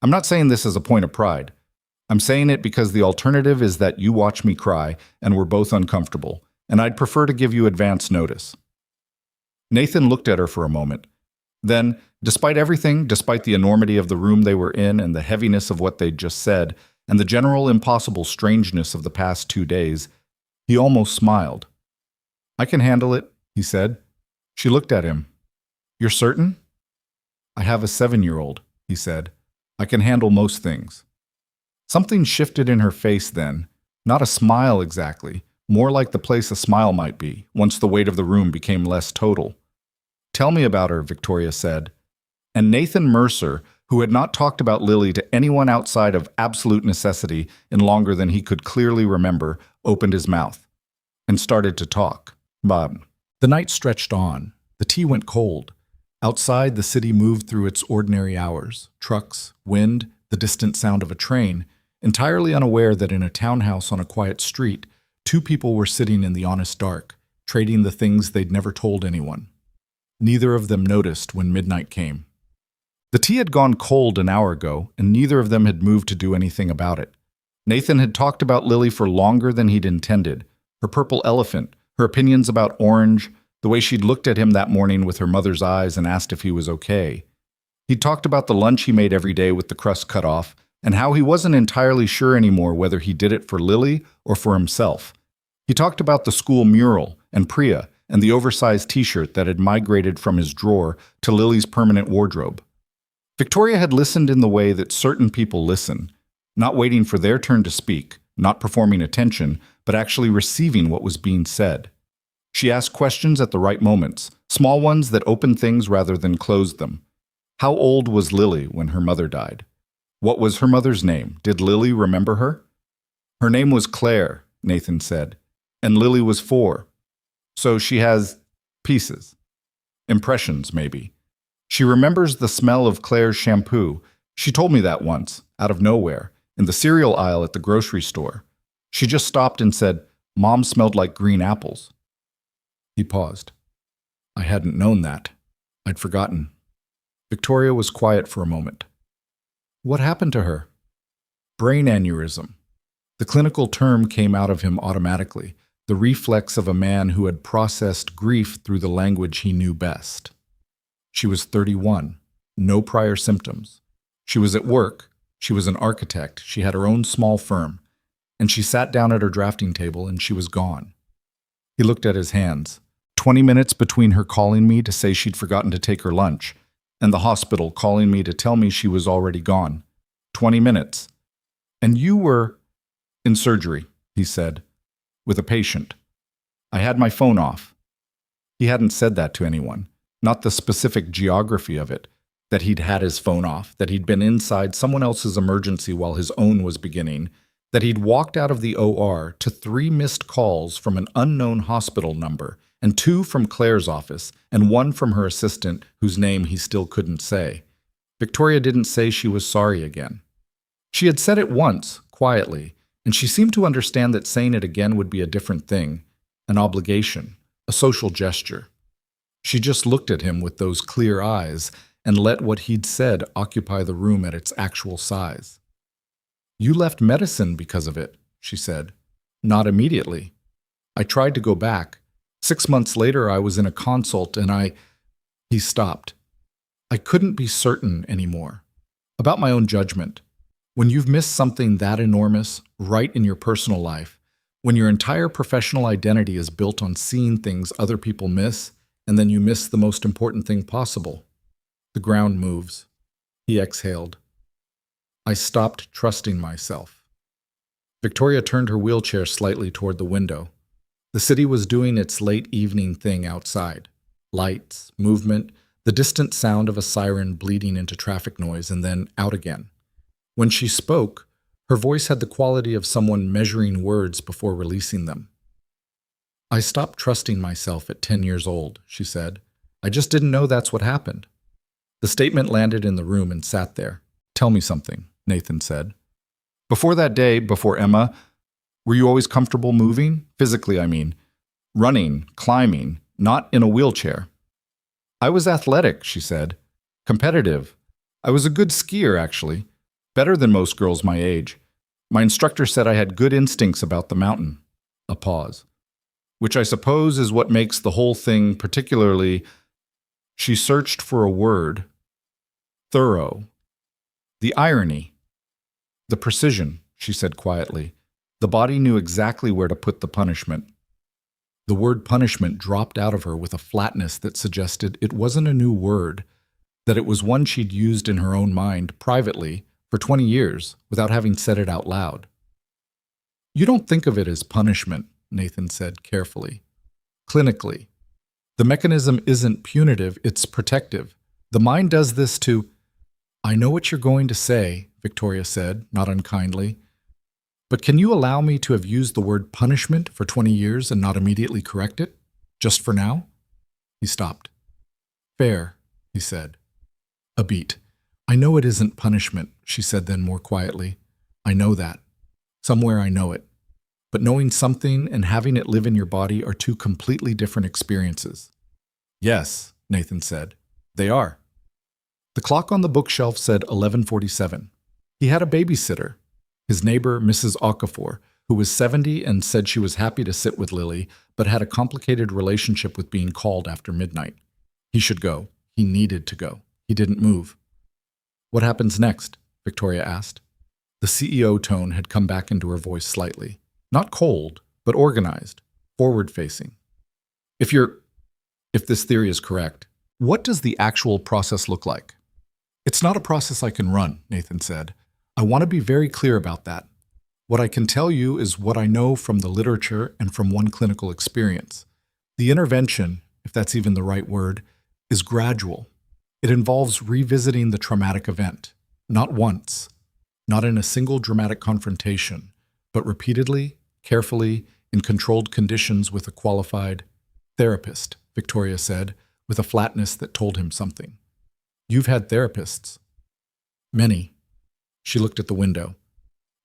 I'm not saying this as a point of pride. I'm saying it because the alternative is that you watch me cry and we're both uncomfortable, and I'd prefer to give you advance notice. Nathan looked at her for a moment. Then, despite everything, despite the enormity of the room they were in and the heaviness of what they'd just said, and the general impossible strangeness of the past 2 days, he almost smiled. I can handle it, he said. She looked at him. You're certain? I have a 7-year-old, he said. I can handle most things. Something shifted in her face then, not a smile exactly, more like the place a smile might be, once the weight of the room became less total. Tell me about her, Victoria said. And Nathan Mercer, who had not talked about Lily to anyone outside of absolute necessity in longer than he could clearly remember, opened his mouth and started to talk. Bob. The night stretched on. The tea went cold. Outside, the city moved through its ordinary hours. Trucks, wind, the distant sound of a train, entirely unaware that in a townhouse on a quiet street, 2 people were sitting in the honest dark, trading the things they'd never told anyone. Neither of them noticed when midnight came. The tea had gone cold an hour ago, and neither of them had moved to do anything about it. Nathan had talked about Lily for longer than he'd intended. Her purple elephant, her opinions about Orange, the way she'd looked at him that morning with her mother's eyes and asked if he was okay. He'd talked about the lunch he made every day with the crust cut off, and how he wasn't entirely sure anymore whether he did it for Lily or for himself. He talked about the school mural and Priya and the oversized t-shirt that had migrated from his drawer to Lily's permanent wardrobe. Victoria had listened in the way that certain people listen, not waiting for their turn to speak, not performing attention, but actually receiving what was being said. She asked questions at the right moments, small ones that opened things rather than closed them. How old was Lily when her mother died? What was her mother's name? Did Lily remember her? Her name was Claire, Nathan said, and Lily was 4. So she has pieces. Impressions, maybe. She remembers the smell of Claire's shampoo. She told me that once, out of nowhere, in the cereal aisle at the grocery store. She just stopped and said, "Mom smelled like green apples." He paused. I hadn't known that. I'd forgotten. Victoria was quiet for a moment. What happened to her? Brain aneurysm. The clinical term came out of him automatically, the reflex of a man who had processed grief through the language he knew best. She was 31, no prior symptoms. She was at work, she was an architect, she had her own small firm, and she sat down at her drafting table and she was gone. He looked at his hands. 20 minutes between her calling me to say she'd forgotten to take her lunch, and the hospital calling me to tell me she was already gone. 20 minutes. And you were in surgery, he said, with a patient. I had my phone off. He hadn't said that to anyone, not the specific geography of it, that he'd had his phone off, that he'd been inside someone else's emergency while his own was beginning, that he'd walked out of the OR to 3 missed calls from an unknown hospital number, and 2 from Claire's office, and 1 from her assistant, whose name he still couldn't say. Victoria didn't say she was sorry again. She had said it once, quietly, and she seemed to understand that saying it again would be a different thing, an obligation, a social gesture. She just looked at him with those clear eyes and let what he'd said occupy the room at its actual size. You left medicine because of it, she said. Not immediately. I tried to go back. 6 months later, I was in a consult and He stopped. I couldn't be certain anymore. About my own judgment. When you've missed something that enormous, right in your personal life, when your entire professional identity is built on seeing things other people miss, and then you miss the most important thing possible. The ground moves. He exhaled. I stopped trusting myself. Victoria turned her wheelchair slightly toward the window. The city was doing its late evening thing outside. Lights, movement, the distant sound of a siren bleeding into traffic noise and then out again. When she spoke, her voice had the quality of someone measuring words before releasing them. I stopped trusting myself at 10 years old, she said. I just didn't know that's what happened. The statement landed in the room and sat there. Tell me something, Nathan said. Before that day, before Emma, were you always comfortable moving? Physically, I mean. Running, climbing, not in a wheelchair. I was athletic, she said. Competitive. I was a good skier, actually. Better than most girls my age. My instructor said I had good instincts about the mountain. A pause. Which I suppose is what makes the whole thing particularly... She searched for a word. Thorough. The irony. The precision, she said quietly. The body knew exactly where to put the punishment. The word punishment dropped out of her with a flatness that suggested it wasn't a new word, that it was one she'd used in her own mind, privately, for 20 years, without having said it out loud. You don't think of it as punishment, Nathan said carefully. Clinically. The mechanism isn't punitive, it's protective. The mind does this to... I know what you're going to say, Victoria said, not unkindly. But can you allow me to have used the word punishment for 20 years and not immediately correct it? Just for now? He stopped. Fair, he said. A beat. I know it isn't punishment, she said then more quietly. I know that. Somewhere I know it. But knowing something and having it live in your body are 2 completely different experiences. Yes, Nathan said. They are. The clock on the bookshelf said 11:47. He had a babysitter, his neighbor, Mrs. Okafor, who was 70 and said she was happy to sit with Lily, but had a complicated relationship with being called after midnight. He should go. He needed to go. He didn't move. "What happens next?" Victoria asked. The CEO tone had come back into her voice slightly. Not cold, but organized, forward-facing. If this theory is correct, what does the actual process look like? "It's not a process I can run," Nathan said. "I want to be very clear about that. What I can tell you is what I know from the literature and from one clinical experience. The intervention, if that's even the right word, is gradual. It involves revisiting the traumatic event, not once, not in a single dramatic confrontation, but repeatedly, carefully, in controlled conditions with a qualified therapist," Victoria said, with a flatness that told him something. "You've had therapists." "Many." She looked at the window.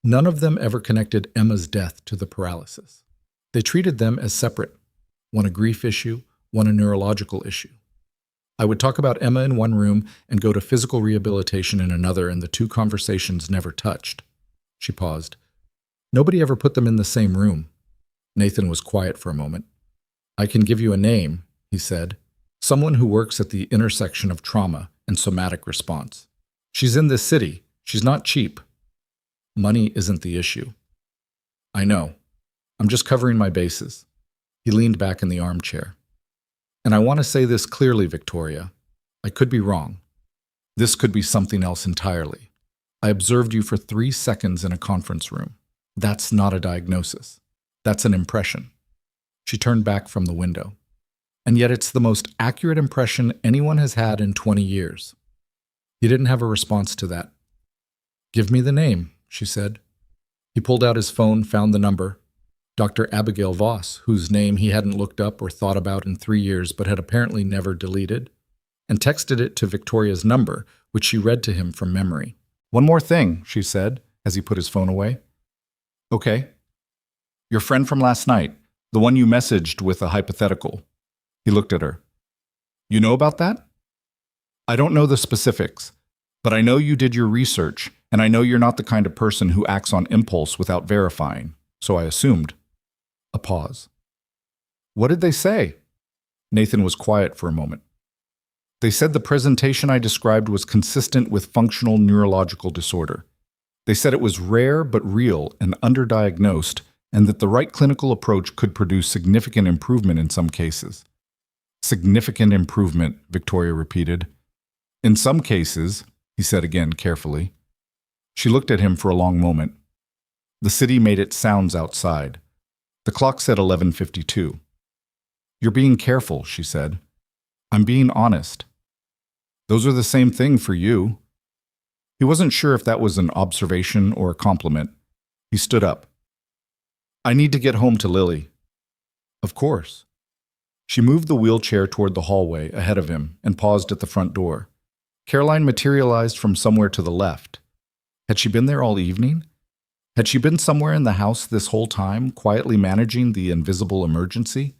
None of them ever connected Emma's death to the paralysis. They treated them as separate, one a grief issue, one a neurological issue. "I would talk about Emma in one room and go to physical rehabilitation in another, and the two conversations never touched." She paused. "Nobody ever put them in the same room." Nathan was quiet for a moment. "I can give you a name," he said. "Someone who works at the intersection of trauma and somatic response. She's in this city. She's not cheap. Money isn't the issue." "I know. I'm just covering my bases." He leaned back in the armchair. "And I want to say this clearly, Victoria. I could be wrong. This could be something else entirely. I observed you for 3 seconds in a conference room. That's not a diagnosis. That's an impression." She turned back from the window. "And yet it's the most accurate impression anyone has had in 20 years. He didn't have a response to that. "Give me the name," she said. He pulled out his phone, found the number. Dr. Abigail Voss, whose name he hadn't looked up or thought about in 3 years but had apparently never deleted, and texted it to Victoria's number, which she read to him from memory. "One more thing," she said, as he put his phone away. "Okay. Your friend from last night, the one you messaged with a hypothetical." He looked at her. "You know about that?" "I don't know the specifics, but I know you did your research, and I know you're not the kind of person who acts on impulse without verifying, so I assumed." A pause. "What did they say?" Nathan was quiet for a moment. "They said the presentation I described was consistent with functional neurological disorder. They said it was rare but real and underdiagnosed, and that the right clinical approach could produce significant improvement in some cases." "Significant improvement," Victoria repeated. "In some cases," he said again carefully. She looked at him for a long moment. The city made its sounds outside. The clock said 11:52. "You're being careful," she said. "I'm being honest. Those are the same thing for you." He wasn't sure if that was an observation or a compliment. He stood up. "I need to get home to Lily." "Of course." She moved the wheelchair toward the hallway ahead of him and paused at the front door. Caroline materialized from somewhere to the left. Had she been there all evening? Had she been somewhere in the house this whole time, quietly managing the invisible emergency?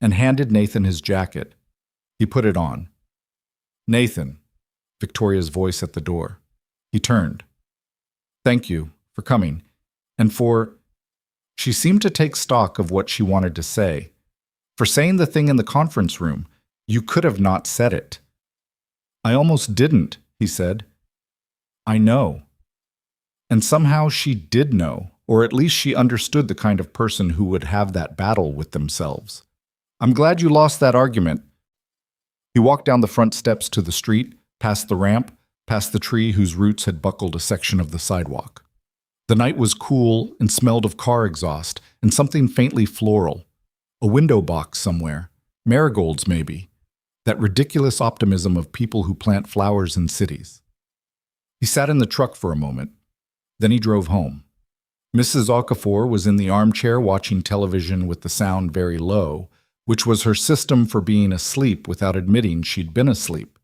And handed Nathan his jacket. He put it on. "Nathan," Victoria's voice at the door. He turned. "Thank you for coming, and for..." She seemed to take stock of what she wanted to say. "For saying the thing in the conference room. You could have not said it." "I almost didn't," he said. "I know." And somehow she did know, or at least she understood the kind of person who would have that battle with themselves. "I'm glad you lost that argument." He walked down the front steps to the street, past the ramp, past the tree whose roots had buckled a section of the sidewalk. The night was cool and smelled of car exhaust and something faintly floral. A window box somewhere, marigolds maybe, that ridiculous optimism of people who plant flowers in cities. He sat in the truck for a moment. Then he drove home. Mrs. Okafor was in the armchair watching television with the sound very low, which was her system for being asleep without admitting she'd been asleep.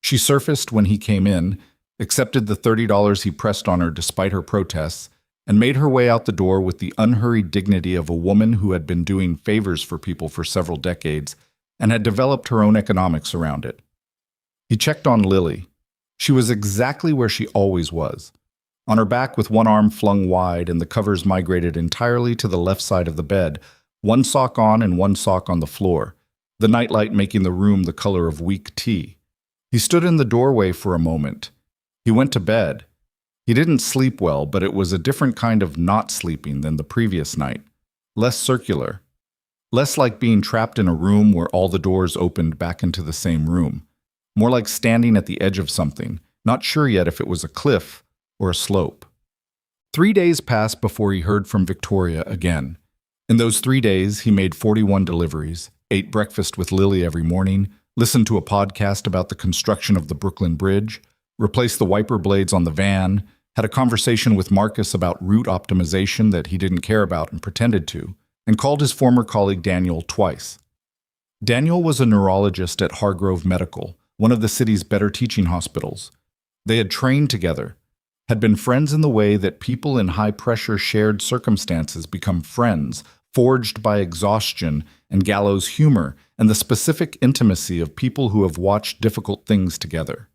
She surfaced when he came in, accepted the $30 he pressed on her despite her protests, and made her way out the door with the unhurried dignity of a woman who had been doing favors for people for several decades and had developed her own economics around it. He checked on Lily. She was exactly where she always was. On her back with one arm flung wide and the covers migrated entirely to the left side of the bed, one sock on and one sock on the floor, the nightlight making the room the color of weak tea. He stood in the doorway for a moment. He went to bed. He didn't sleep well, but it was a different kind of not sleeping than the previous night. Less circular. Less like being trapped in a room where all the doors opened back into the same room. More like standing at the edge of something, not sure yet if it was a cliff or a slope. 3 days passed before he heard from Victoria again. In those 3 days, he made 41 deliveries, ate breakfast with Lily every morning, listened to a podcast about the construction of the Brooklyn Bridge, replaced the wiper blades on the van, had a conversation with Marcus about route optimization that he didn't care about and pretended to, and called his former colleague Daniel twice. Daniel was a neurologist at Hargrove Medical, one of the city's better teaching hospitals. They had trained together, had been friends in the way that people in high-pressure shared circumstances become friends, forged by exhaustion and gallows humor and the specific intimacy of people who have watched difficult things together.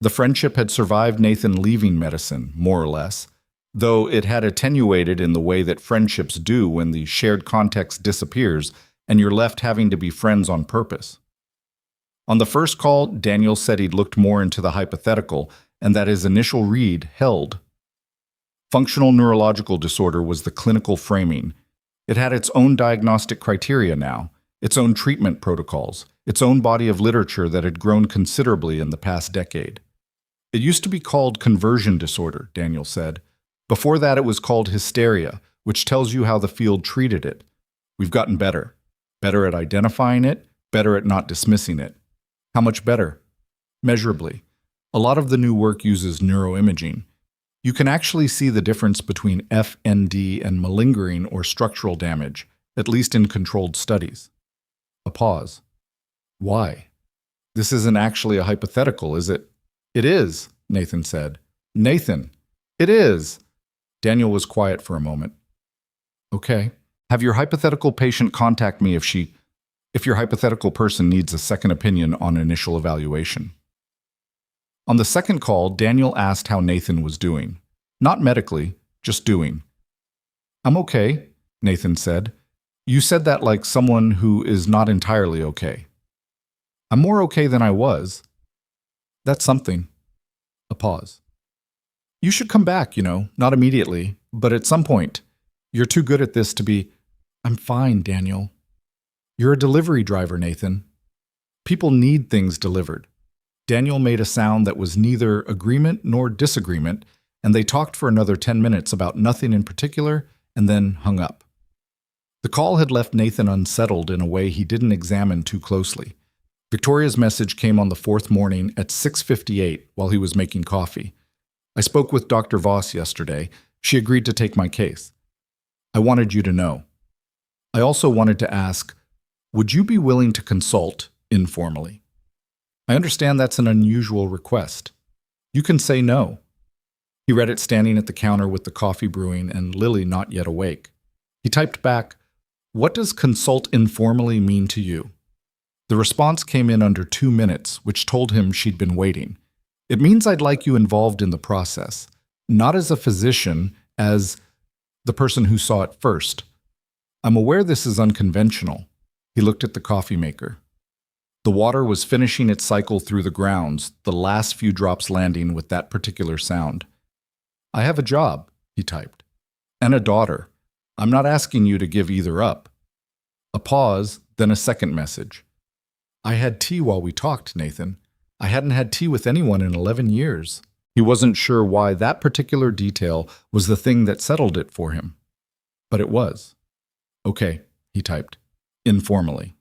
The friendship had survived Nathan leaving medicine, more or less, though it had attenuated in the way that friendships do when the shared context disappears and you're left having to be friends on purpose. On the first call, Daniel said he'd looked more into the hypothetical and that his initial read held. Functional neurological disorder was the clinical framing. It had its own diagnostic criteria now, its own treatment protocols, its own body of literature that had grown considerably in the past decade. It used to be called conversion disorder, Daniel said. Before that, it was called hysteria, which tells you how the field treated it. We've gotten better. Better at identifying it, better at not dismissing it. How much better? Measurably. A lot of the new work uses neuroimaging. You can actually see the difference between FND and malingering or structural damage, at least in controlled studies. A pause. Why? This isn't actually a hypothetical, is it? It is, Nathan said. Nathan, it is. Daniel was quiet for a moment. Okay. Have your hypothetical patient contact me if your hypothetical person needs a second opinion on initial evaluation. On the second call, Daniel asked how Nathan was doing. Not medically, just doing. I'm okay, Nathan said. You said that like someone who is not entirely okay. I'm more okay than I was. That's something. A pause. You should come back, not immediately, but at some point. You're too good at this to be, I'm fine, Daniel. You're a delivery driver, Nathan. People need things delivered. Daniel made a sound that was neither agreement nor disagreement, and they talked for another 10 minutes about nothing in particular, and then hung up. The call had left Nathan unsettled in a way he didn't examine too closely. Victoria's message came on the fourth morning at 6:58 while he was making coffee. I spoke with Dr. Voss yesterday. She agreed to take my case. I wanted you to know. I also wanted to ask, would you be willing to consult informally? I understand that's an unusual request. You can say no. He read it standing at the counter with the coffee brewing and Lily not yet awake. He typed back, what does consult informally mean to you? The response came in under 2 minutes, which told him she'd been waiting. It means I'd like you involved in the process, not as a physician, as the person who saw it first. I'm aware this is unconventional. He looked at the coffee maker. The water was finishing its cycle through the grounds, the last few drops landing with that particular sound. I have a job, he typed, and a daughter. I'm not asking you to give either up. A pause, then a second message. I had tea while we talked, Nathan. I hadn't had tea with anyone in 11 years. He wasn't sure why that particular detail was the thing that settled it for him. But it was. Okay, he typed, informally.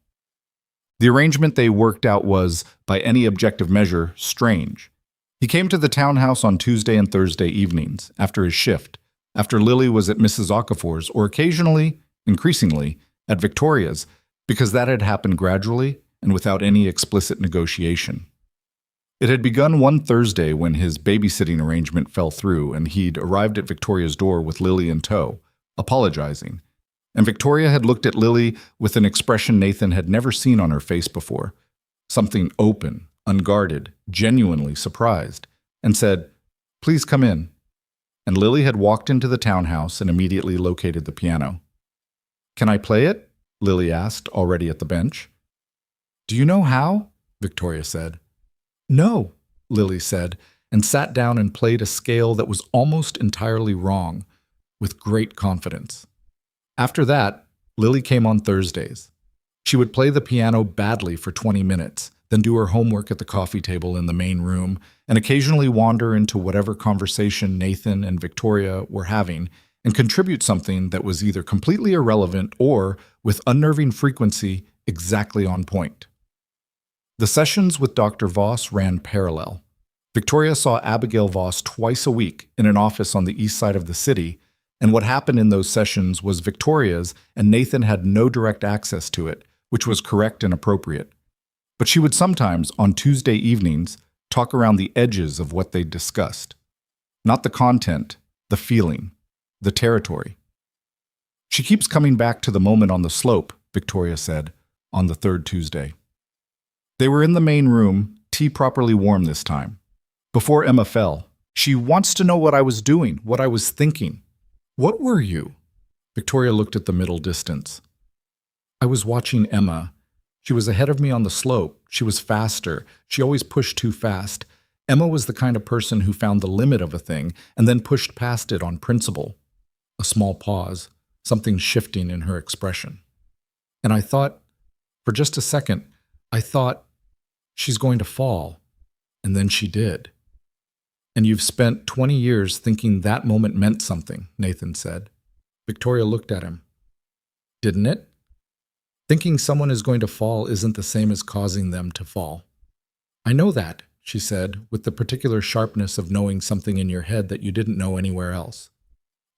The arrangement they worked out was, by any objective measure, strange. He came to the townhouse on Tuesday and Thursday evenings, after his shift, after Lily was at Mrs. Okafor's, or occasionally, increasingly, at Victoria's, because that had happened gradually and without any explicit negotiation. It had begun one Thursday when his babysitting arrangement fell through and he'd arrived at Victoria's door with Lily in tow, apologizing. And Victoria had looked at Lily with an expression Nathan had never seen on her face before. Something open, unguarded, genuinely surprised, and said, "Please come in." And Lily had walked into the townhouse and immediately located the piano. "Can I play it?" Lily asked, already at the bench. "Do you know how?" Victoria said. "No," Lily said, and sat down and played a scale that was almost entirely wrong, with great confidence. After that, Lily came on Thursdays. She would play the piano badly for 20 minutes, then do her homework at the coffee table in the main room, and occasionally wander into whatever conversation Nathan and Victoria were having and contribute something that was either completely irrelevant or, with unnerving frequency, exactly on point. The sessions with Dr. Voss ran parallel. Victoria saw Abigail Voss twice a week in an office on the east side of the city, and what happened in those sessions was Victoria's, and Nathan had no direct access to it, which was correct and appropriate. But she would sometimes, on Tuesday evenings, talk around the edges of what they'd discussed. Not the content, the feeling, the territory. "She keeps coming back to the moment on the slope," Victoria said, on the third Tuesday. They were in the main room, tea properly warm this time. Before Emma fell, "She wants to know what I was doing, what I was thinking." "What were you?" Victoria looked at the middle distance. "I was watching Emma. She was ahead of me on the slope. She was faster. She always pushed too fast. Emma was the kind of person who found the limit of a thing and then pushed past it on principle." A small pause, something shifting in her expression. "And I thought, for just a second, I thought, she's going to fall. And then she did." "And you've spent 20 years thinking that moment meant something," Nathan said. Victoria looked at him. "Didn't it? Thinking someone is going to fall isn't the same as causing them to fall." "I know that," she said, with the particular sharpness of knowing something in your head that you didn't know anywhere else.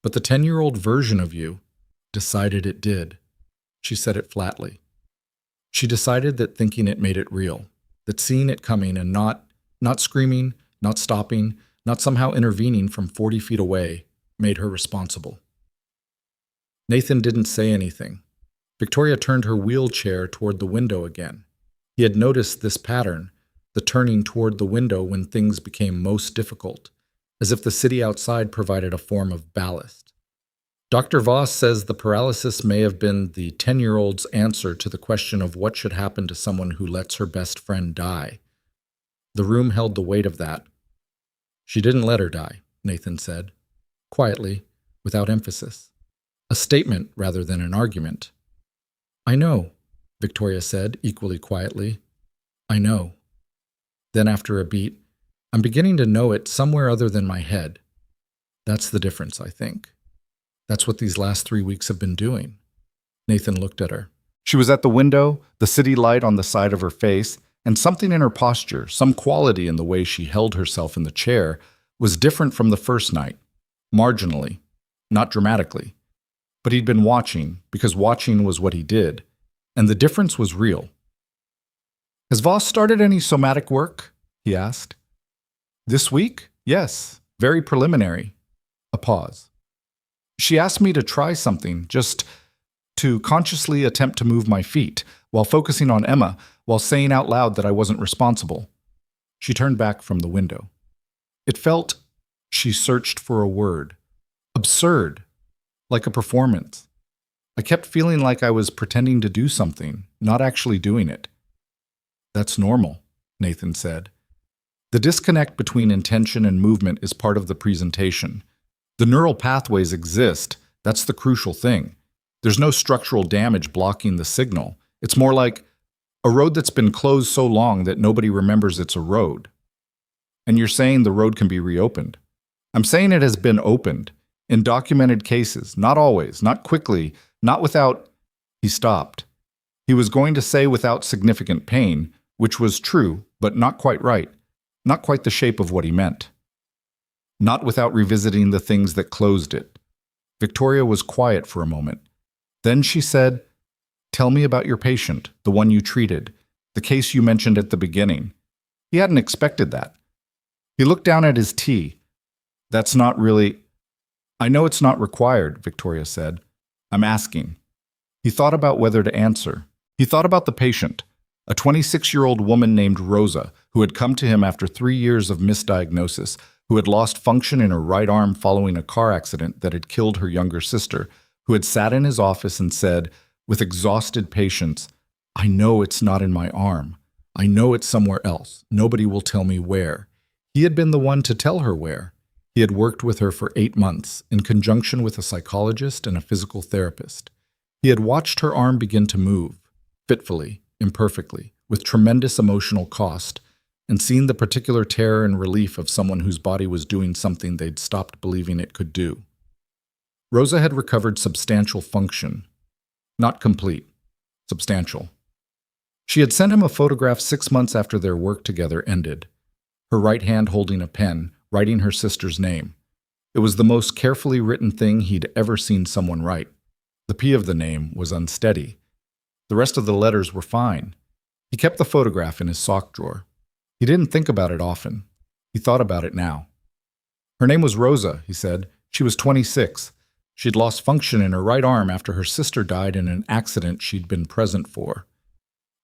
"But the 10-year-old version of you decided it did." She said it flatly. She decided that thinking it made it real, that seeing it coming and not screaming, not stopping, not somehow intervening from 40 feet away, made her responsible. Nathan didn't say anything. Victoria turned her wheelchair toward the window again. He had noticed this pattern, the turning toward the window when things became most difficult, as if the city outside provided a form of ballast. Dr. Voss says the paralysis may have been the 10-year-old's answer to the question of what should happen to someone who lets her best friend die. The room held the weight of that. "She didn't let her die," Nathan said, quietly, without emphasis. A statement rather than an argument. "I know," Victoria said, equally quietly. "I know." Then after a beat, "I'm beginning to know it somewhere other than my head. That's the difference, I think. That's what these last 3 weeks have been doing." Nathan looked at her. She was at the window, the city light on the side of her face, and something in her posture, some quality in the way she held herself in the chair, was different from the first night. Marginally, not dramatically. But he'd been watching, because watching was what he did, and the difference was real. "Has Voss started any somatic work?" he asked. "This week? Yes, very preliminary." A pause. "She asked me to try something, just to consciously attempt to move my feet, while focusing on Emma, while saying out loud that I wasn't responsible." She turned back from the window. It felt, she searched for a word, absurd, like a performance. I kept feeling like I was pretending to do something, not actually doing it. "That's normal," Nathan said. "The disconnect between intention and movement is part of the presentation. The neural pathways exist, that's the crucial thing. There's no structural damage blocking the signal. It's more like a road that's been closed so long that nobody remembers it's a road. And you're saying the road can be reopened. I'm saying it has been opened, in documented cases, not always, not quickly, not without..." He stopped. He was going to say without significant pain, which was true, but not quite right, not quite the shape of what he meant. Not without revisiting the things that closed it. Victoria was quiet for a moment. Then she said, "Tell me about your patient, the one you treated, the case you mentioned at the beginning." He hadn't expected that. He looked down at his tea. "That's not really..." "I know it's not required," Victoria said. "I'm asking." He thought about whether to answer. He thought about the patient. A 26-year-old woman named Rosa, who had come to him after 3 years of misdiagnosis, who had lost function in her right arm following a car accident that had killed her younger sister, who had sat in his office and said, with exhausted patience, "I know it's not in my arm. I know it's somewhere else. Nobody will tell me where." He had been the one to tell her where. He had worked with her for 8 months, in conjunction with a psychologist and a physical therapist. He had watched her arm begin to move, fitfully, imperfectly, with tremendous emotional cost, and seen the particular terror and relief of someone whose body was doing something they'd stopped believing it could do. Rosa had recovered substantial function. Not complete. Substantial. She had sent him a photograph 6 months after their work together ended, her right hand holding a pen, writing her sister's name. It was the most carefully written thing he'd ever seen someone write. The P of the name was unsteady. The rest of the letters were fine. He kept the photograph in his sock drawer. He didn't think about it often. He thought about it now. Her name was Rosa, he said. She was 26. She'd lost function in her right arm after her sister died in an accident she'd been present for.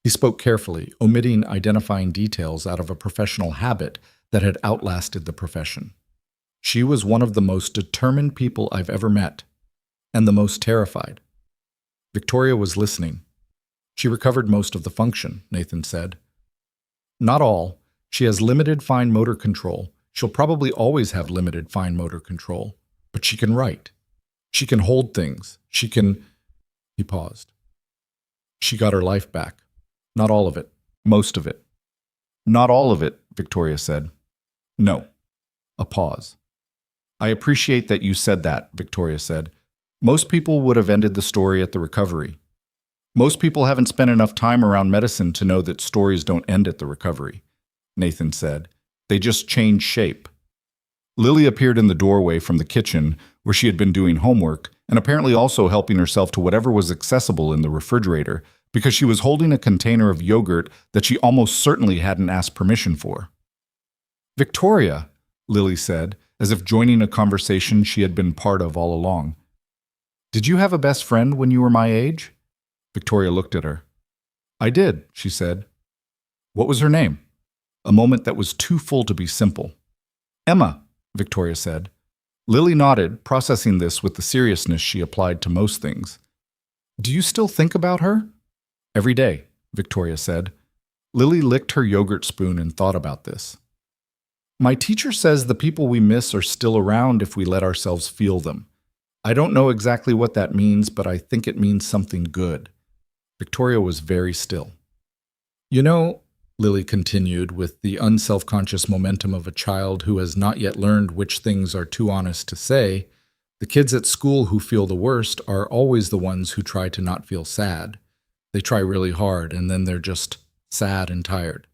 He spoke carefully, omitting identifying details out of a professional habit that had outlasted the profession. She was one of the most determined people I've ever met, and the most terrified. Victoria was listening. She recovered most of the function, Nathan said. Not all. She has limited fine motor control. She'll probably always have limited fine motor control, but she can write. She can hold things. She can... He paused. She got her life back. Not all of it. Most of it. Not all of it, Victoria said. No. A pause. I appreciate that you said that, Victoria said. Most people would have ended the story at the recovery. Most people haven't spent enough time around medicine to know that stories don't end at the recovery, Nathan said. They just change shape. Lily appeared in the doorway from the kitchen, where she had been doing homework, and apparently also helping herself to whatever was accessible in the refrigerator, because she was holding a container of yogurt that she almost certainly hadn't asked permission for. Victoria, Lily said, as if joining a conversation she had been part of all along. Did you have a best friend when you were my age? Victoria looked at her. I did, she said. What was her name? A moment that was too full to be simple. Emma, Victoria said. Lily nodded, processing this with the seriousness she applied to most things. Do you still think about her? Every day, Victoria said. Lily licked her yogurt spoon and thought about this. My teacher says the people we miss are still around if we let ourselves feel them. I don't know exactly what that means, but I think it means something good. Victoria was very still. You know, Lily continued with the unselfconscious momentum of a child who has not yet learned which things are too honest to say, the kids at school who feel the worst are always the ones who try to not feel sad. They try really hard, and then they're just sad and tired.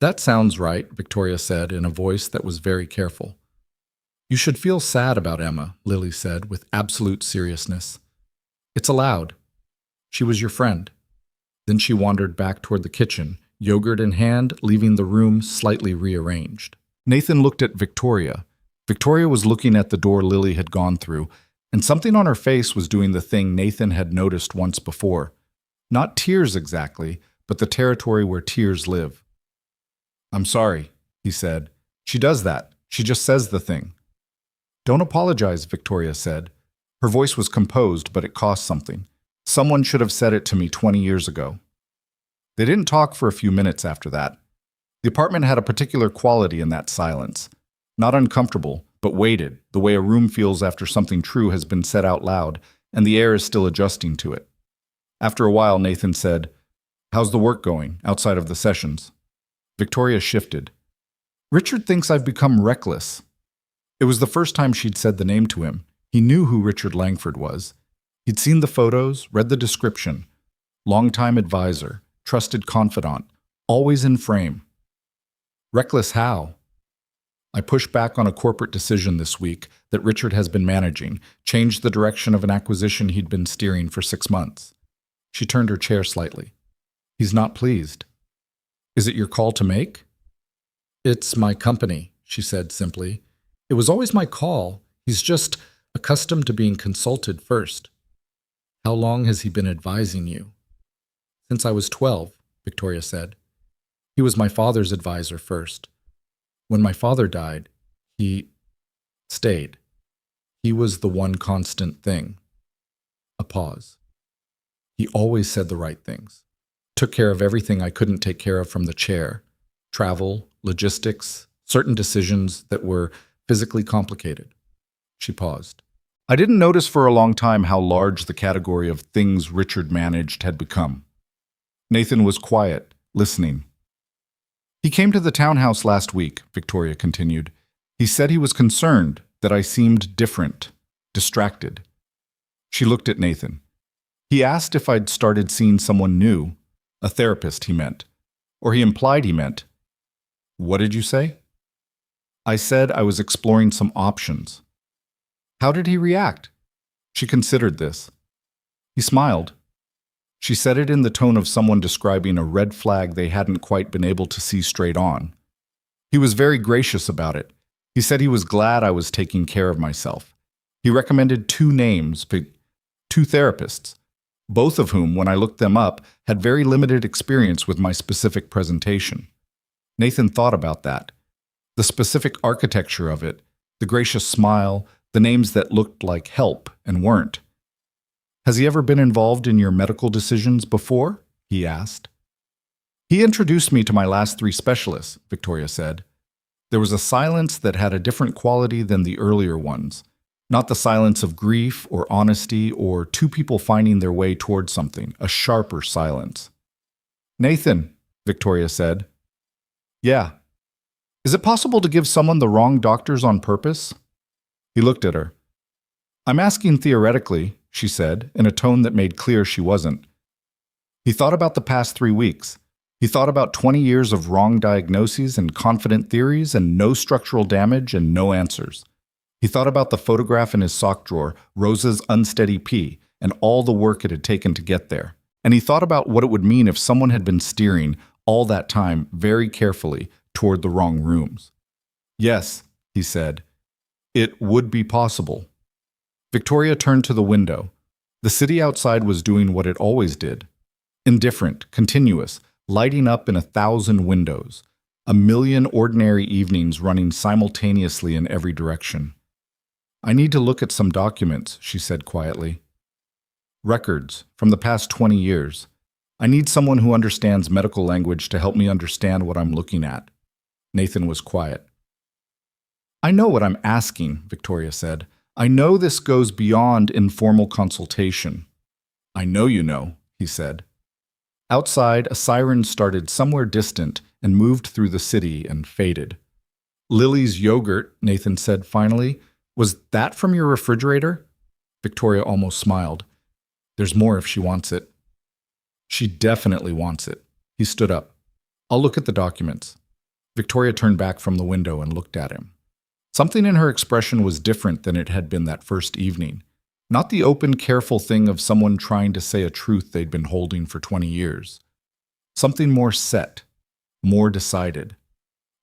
That sounds right, Victoria said in a voice that was very careful. You should feel sad about Emma, Lily said with absolute seriousness. It's allowed. She was your friend. Then she wandered back toward the kitchen, yogurt in hand, leaving the room slightly rearranged. Nathan looked at Victoria. Victoria was looking at the door Lily had gone through, and something on her face was doing the thing Nathan had noticed once before. Not tears exactly, but the territory where tears live. I'm sorry, he said. She does that. She just says the thing. Don't apologize, Victoria said. Her voice was composed, but it cost something. Someone should have said it to me 20 years ago. They didn't talk for a few minutes after that. The apartment had a particular quality in that silence. Not uncomfortable, but weighted, the way a room feels after something true has been said out loud, and the air is still adjusting to it. After a while, Nathan said, How's the work going, outside of the sessions? Victoria shifted. Richard thinks I've become reckless. It was the first time she'd said the name to him. He knew who Richard Langford was. He'd seen the photos, read the description. Longtime advisor, trusted confidant, always in frame. Reckless how? I pushed back on a corporate decision this week that Richard has been managing, changed the direction of an acquisition he'd been steering for 6 months. She turned her chair slightly. He's not pleased. Is it your call to make? It's my company, she said simply. It was always my call. He's just accustomed to being consulted first. How long has he been advising you? Since I was 12, Victoria said. He was my father's advisor first. When my father died, he stayed. He was the one constant thing. A pause. He always said the right things. Took care of everything I couldn't take care of from the chair. Travel, logistics, certain decisions that were physically complicated. She paused. I didn't notice for a long time how large the category of things Richard managed had become. Nathan was quiet, listening. He came to the townhouse last week, Victoria continued. He said he was concerned that I seemed different, distracted. She looked at Nathan. He asked if I'd started seeing someone new, a therapist, he meant. Or he implied he meant. What did you say? I said I was exploring some options. How did he react? She considered this. He smiled. She said it in the tone of someone describing a red flag they hadn't quite been able to see straight on. He was very gracious about it. He said he was glad I was taking care of myself. He recommended two names, two therapists, both of whom, when I looked them up, had very limited experience with my specific presentation. Nathan thought about that. The specific architecture of it, the gracious smile, the names that looked like help and weren't. Has he ever been involved in your medical decisions before? He asked. He introduced me to my last three specialists, Victoria said. There was a silence that had a different quality than the earlier ones. Not the silence of grief or honesty or two people finding their way towards something, a sharper silence. Nathan, Victoria said. Yeah. Is it possible to give someone the wrong doctors on purpose? He looked at her. I'm asking theoretically, she said, in a tone that made clear she wasn't. He thought about the past 3 weeks. He thought about 20 years of wrong diagnoses and confident theories and no structural damage and no answers. He thought about the photograph in his sock drawer, Rosa's unsteady pee, and all the work it had taken to get there. And he thought about what it would mean if someone had been steering all that time very carefully toward the wrong rooms. Yes, he said. It would be possible. Victoria turned to the window. The city outside was doing what it always did. Indifferent, continuous, lighting up in 1,000 windows. 1,000,000 ordinary evenings running simultaneously in every direction. I need to look at some documents, she said quietly. Records from the past 20 years. I need someone who understands medical language to help me understand what I'm looking at. Nathan was quiet. I know what I'm asking, Victoria said. I know this goes beyond informal consultation. I know you know, he said. Outside, a siren started somewhere distant and moved through the city and faded. Lily's yogurt, Nathan said finally. Was that from your refrigerator? Victoria almost smiled. There's more if she wants it. She definitely wants it. He stood up. I'll look at the documents. Victoria turned back from the window and looked at him. Something in her expression was different than it had been that first evening. Not the open, careful thing of someone trying to say a truth they'd been holding for 20 years. Something more set, more decided.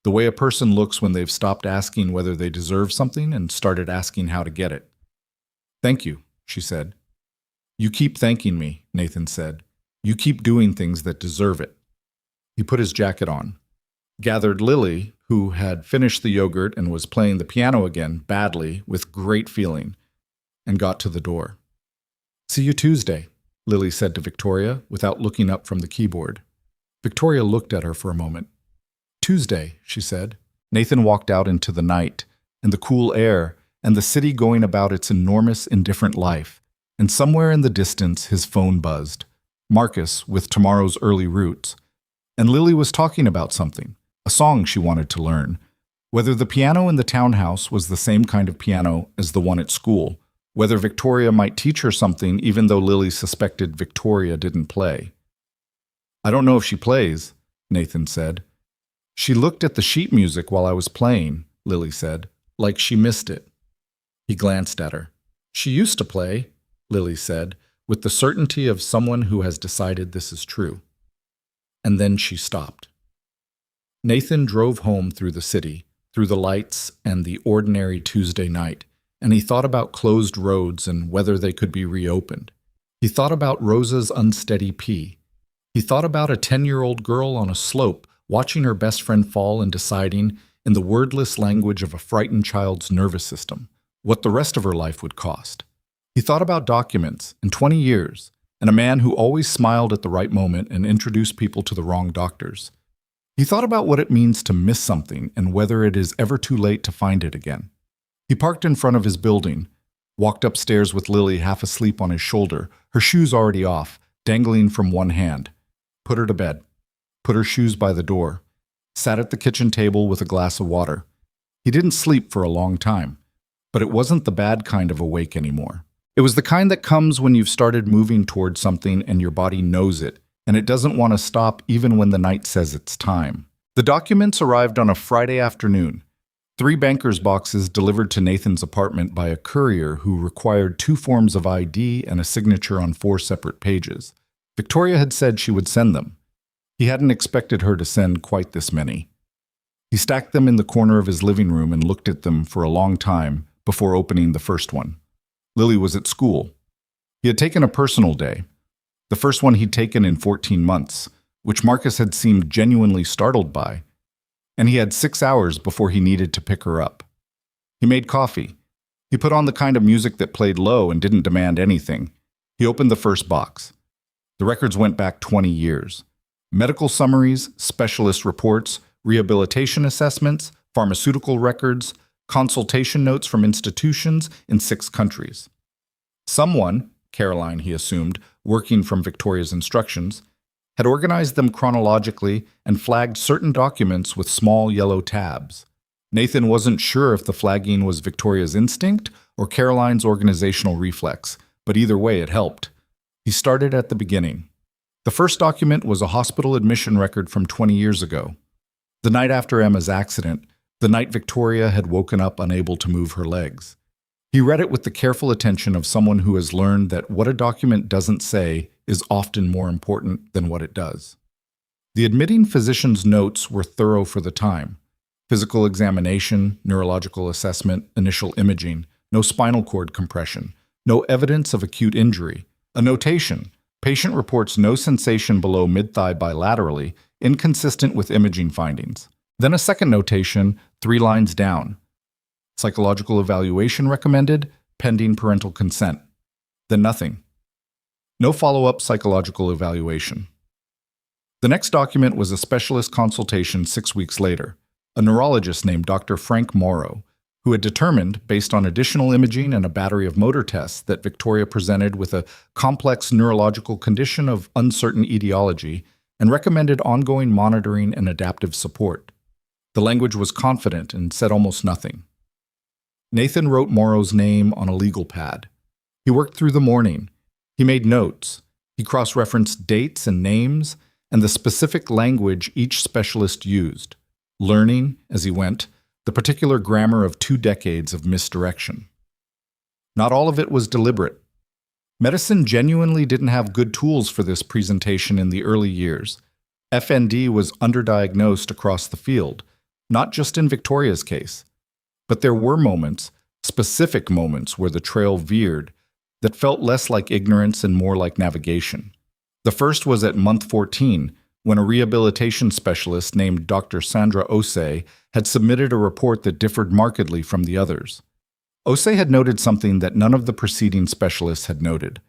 The way a person looks when they've stopped asking whether they deserve something and started asking how to get it. Thank you, she said. You keep thanking me, Nathan said. You keep doing things that deserve it. He put his jacket on, gathered Lily, who had finished the yogurt and was playing the piano again, badly, with great feeling, and got to the door. See you Tuesday, Lily said to Victoria, without looking up from the keyboard. Victoria looked at her for a moment. Tuesday, she said. Nathan walked out into the night, and the cool air, and the city going about its enormous, indifferent life, and somewhere in the distance his phone buzzed. Marcus, with Tomorrow's Early Roots. And Lily was talking about something, a song she wanted to learn. Whether the piano in the townhouse was the same kind of piano as the one at school, whether Victoria might teach her something even though Lily suspected Victoria didn't play. I don't know if she plays, Nathan said. She looked at the sheet music while I was playing, Lily said, like she missed it. He glanced at her. She used to play, Lily said, with the certainty of someone who has decided this is true. And then she stopped. Nathan drove home through the city, through the lights and the ordinary Tuesday night, and he thought about closed roads and whether they could be reopened. He thought about Rosa's unsteady pee. He thought about a 10-year-old girl on a slope, watching her best friend fall and deciding, in the wordless language of a frightened child's nervous system, what the rest of her life would cost. He thought about documents in 20 years, and a man who always smiled at the right moment and introduced people to the wrong doctors. He thought about what it means to miss something and whether it is ever too late to find it again. He parked in front of his building, walked upstairs with Lily half asleep on his shoulder, her shoes already off, dangling from one hand. Put her to bed, put her shoes by the door, sat at the kitchen table with a glass of water. He didn't sleep for a long time, but it wasn't the bad kind of awake anymore. It was the kind that comes when you've started moving towards something and your body knows it, and it doesn't want to stop even when the night says it's time. The documents arrived on a Friday afternoon. 3 banker's boxes delivered to Nathan's apartment by a courier who required 2 forms of ID and a signature on 4 separate pages. Victoria had said she would send them. He hadn't expected her to send quite this many. He stacked them in the corner of his living room and looked at them for a long time before opening the first one. Lily was at school. He had taken a personal day, the first one he'd taken in 14 months, which Marcus had seemed genuinely startled by, and he had 6 hours before he needed to pick her up. He made coffee. He put on the kind of music that played low and didn't demand anything. He opened the first box. The records went back 20 years. Medical summaries, specialist reports, rehabilitation assessments, pharmaceutical records, consultation notes from institutions in 6 countries. Someone, Caroline he assumed, working from Victoria's instructions, had organized them chronologically and flagged certain documents with small yellow tabs. Nathan wasn't sure if the flagging was Victoria's instinct or Caroline's organizational reflex, but either way it helped. He started at the beginning. The first document was a hospital admission record from 20 years ago. The night after Emma's accident, the night Victoria had woken up unable to move her legs. He read it with the careful attention of someone who has learned that what a document doesn't say is often more important than what it does. The admitting physician's notes were thorough for the time. Physical examination, neurological assessment, initial imaging, no spinal cord compression, no evidence of acute injury. A notation: patient reports no sensation below mid-thigh bilaterally, inconsistent with imaging findings. Then a second notation, 3 lines down. Psychological evaluation recommended, pending parental consent. Then nothing. No follow-up psychological evaluation. The next document was a specialist consultation 6 weeks later. A neurologist named Dr. Frank Morrow, who had determined, based on additional imaging and a battery of motor tests, that Victoria presented with a complex neurological condition of uncertain etiology and recommended ongoing monitoring and adaptive support. The language was confident and said almost nothing. Nathan wrote Morrow's name on a legal pad. He worked through the morning. He made notes. He cross-referenced dates and names and the specific language each specialist used, learning, as he went, the particular grammar of 2 decades of misdirection. Not all of it was deliberate. Medicine genuinely didn't have good tools for this presentation in the early years. FND was underdiagnosed across the field, not just in Victoria's case. But there were moments, specific moments, where the trail veered that felt less like ignorance and more like navigation. The first was at month 14, when a rehabilitation specialist named Dr. Sandra Osei had submitted a report that differed markedly from the others. Osei had noted something that none of the preceding specialists had noted.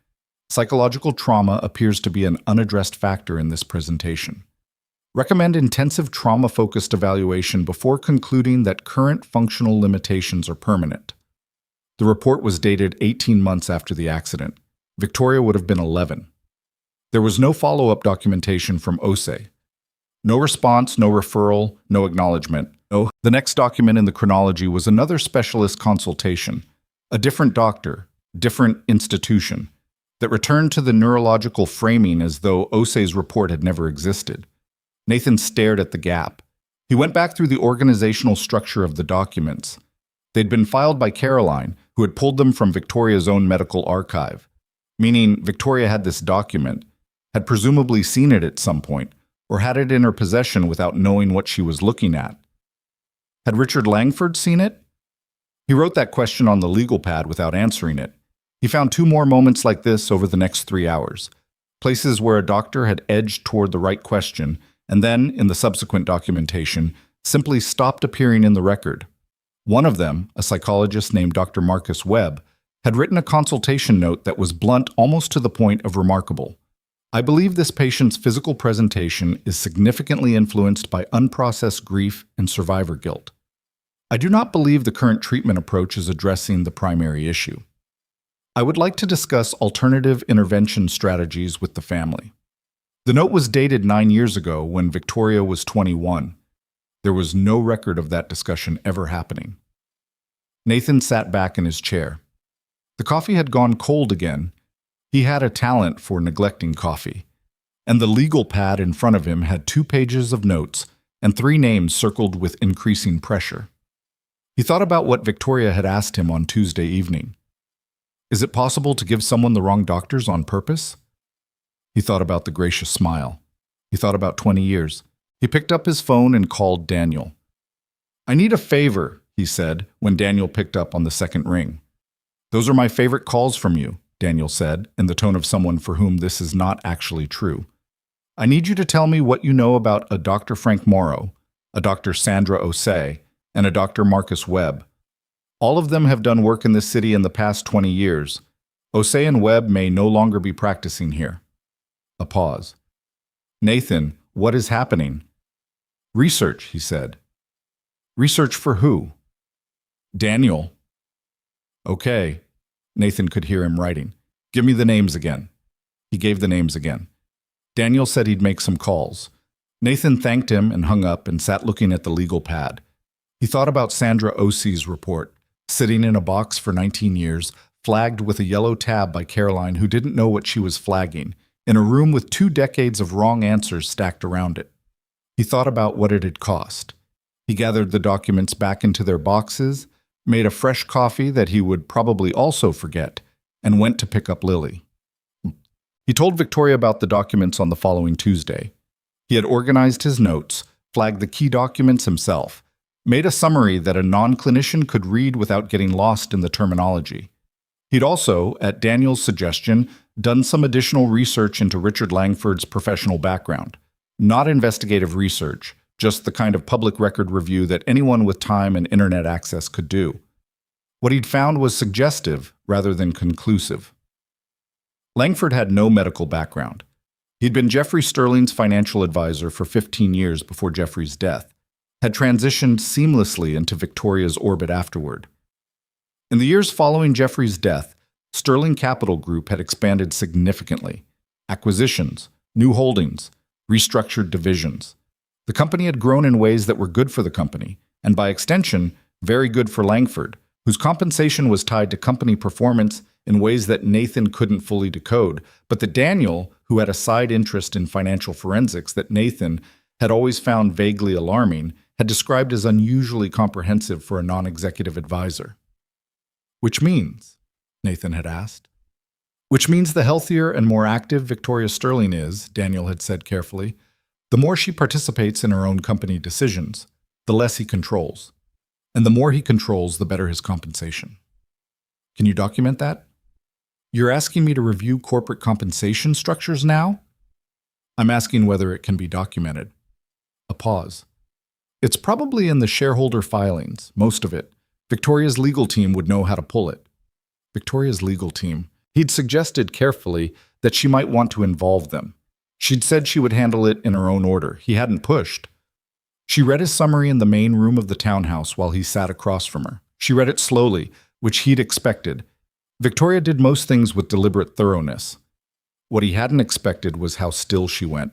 Psychological trauma appears to be an unaddressed factor in this presentation. Recommend intensive trauma-focused evaluation before concluding that current functional limitations are permanent. The report was dated 18 months after the accident. Victoria would have been 11. There was no follow-up documentation from Osei. No response, no referral, no acknowledgement. The next document in the chronology was another specialist consultation, a different doctor, different institution, that returned to the neurological framing as though Osei's report had never existed. Nathan stared at the gap. He went back through the organizational structure of the documents. They'd been filed by Caroline, who had pulled them from Victoria's own medical archive, meaning Victoria had this document, had presumably seen it at some point, or had it in her possession without knowing what she was looking at. Had Richard Langford seen it? He wrote that question on the legal pad without answering it. He found 2 more moments like this over the next 3 hours. places where a doctor had edged toward the right question and then, in the subsequent documentation, simply stopped appearing in the record. One of them, a psychologist named Dr. Marcus Webb, had written a consultation note that was blunt almost to the point of remarkable. I believe this patient's physical presentation is significantly influenced by unprocessed grief and survivor guilt. I do not believe the current treatment approach is addressing the primary issue. I would like to discuss alternative intervention strategies with the family. The note was dated 9 years ago when Victoria was 21. There was no record of that discussion ever happening. Nathan sat back in his chair. The coffee had gone cold again. He had a talent for neglecting coffee. And the legal pad in front of him had 2 pages of notes and 3 names circled with increasing pressure. He thought about what Victoria had asked him on Tuesday evening. Is it possible to give someone the wrong doctors on purpose? He thought about the gracious smile. He thought about 20 years. He picked up his phone and called Daniel. "I need a favor," he said when Daniel picked up on the second ring. "Those are my favorite calls from you," Daniel said, in the tone of someone for whom this is not actually true. "I need you to tell me what you know about a Dr. Frank Morrow, a Dr. Sandra Osei, and a Dr. Marcus Webb. All of them have done work in this city in the past 20 years. Osei and Webb may no longer be practicing here." A pause. "Nathan, what is happening?" "Research," he said. "Research for who?" "Daniel." "Okay." Nathan could hear him writing. "Give me the names again." He gave the names again. Daniel said he'd make some calls. Nathan thanked him and hung up and sat looking at the legal pad. He thought about Sandra Osei's report, sitting in a box for 19 years, flagged with a yellow tab by Caroline who didn't know what she was flagging, in a room with 2 decades of wrong answers stacked around it. He thought about what it had cost. He gathered the documents back into their boxes, made a fresh coffee that he would probably also forget, and went to pick up Lily. He told Victoria about the documents on the following Tuesday. He had organized his notes, flagged the key documents himself, made a summary that a non-clinician could read without getting lost in the terminology. He'd also, at Daniel's suggestion, done some additional research into Richard Langford's professional background. Not investigative research, just the kind of public record review that anyone with time and internet access could do. What he'd found was suggestive rather than conclusive. Langford had no medical background. He'd been Jeffrey Sterling's financial advisor for 15 years before Jeffrey's death, had transitioned seamlessly into Victoria's orbit afterward. In the years following Jeffrey's death, Sterling Capital Group had expanded significantly. Acquisitions, new holdings, restructured divisions. The company had grown in ways that were good for the company, and by extension, very good for Langford, whose compensation was tied to company performance in ways that Nathan couldn't fully decode, but that Daniel, who had a side interest in financial forensics that Nathan had always found vaguely alarming, had described as unusually comprehensive for a non-executive advisor. "Which means?" Nathan had asked. "Which means the healthier and more active Victoria Sterling is," Daniel had said carefully, "the more she participates in her own company decisions, the less he controls. And the more he controls, the better his compensation." "Can you document that?" "You're asking me to review corporate compensation structures now?" "I'm asking whether it can be documented." A pause. "It's probably in the shareholder filings, most of it. Victoria's legal team would know how to pull it." Victoria's legal team. He'd suggested carefully that she might want to involve them. She'd said she would handle it in her own order. He hadn't pushed. She read his summary in the main room of the townhouse while he sat across from her. She read it slowly, which he'd expected. Victoria did most things with deliberate thoroughness. What he hadn't expected was how still she went.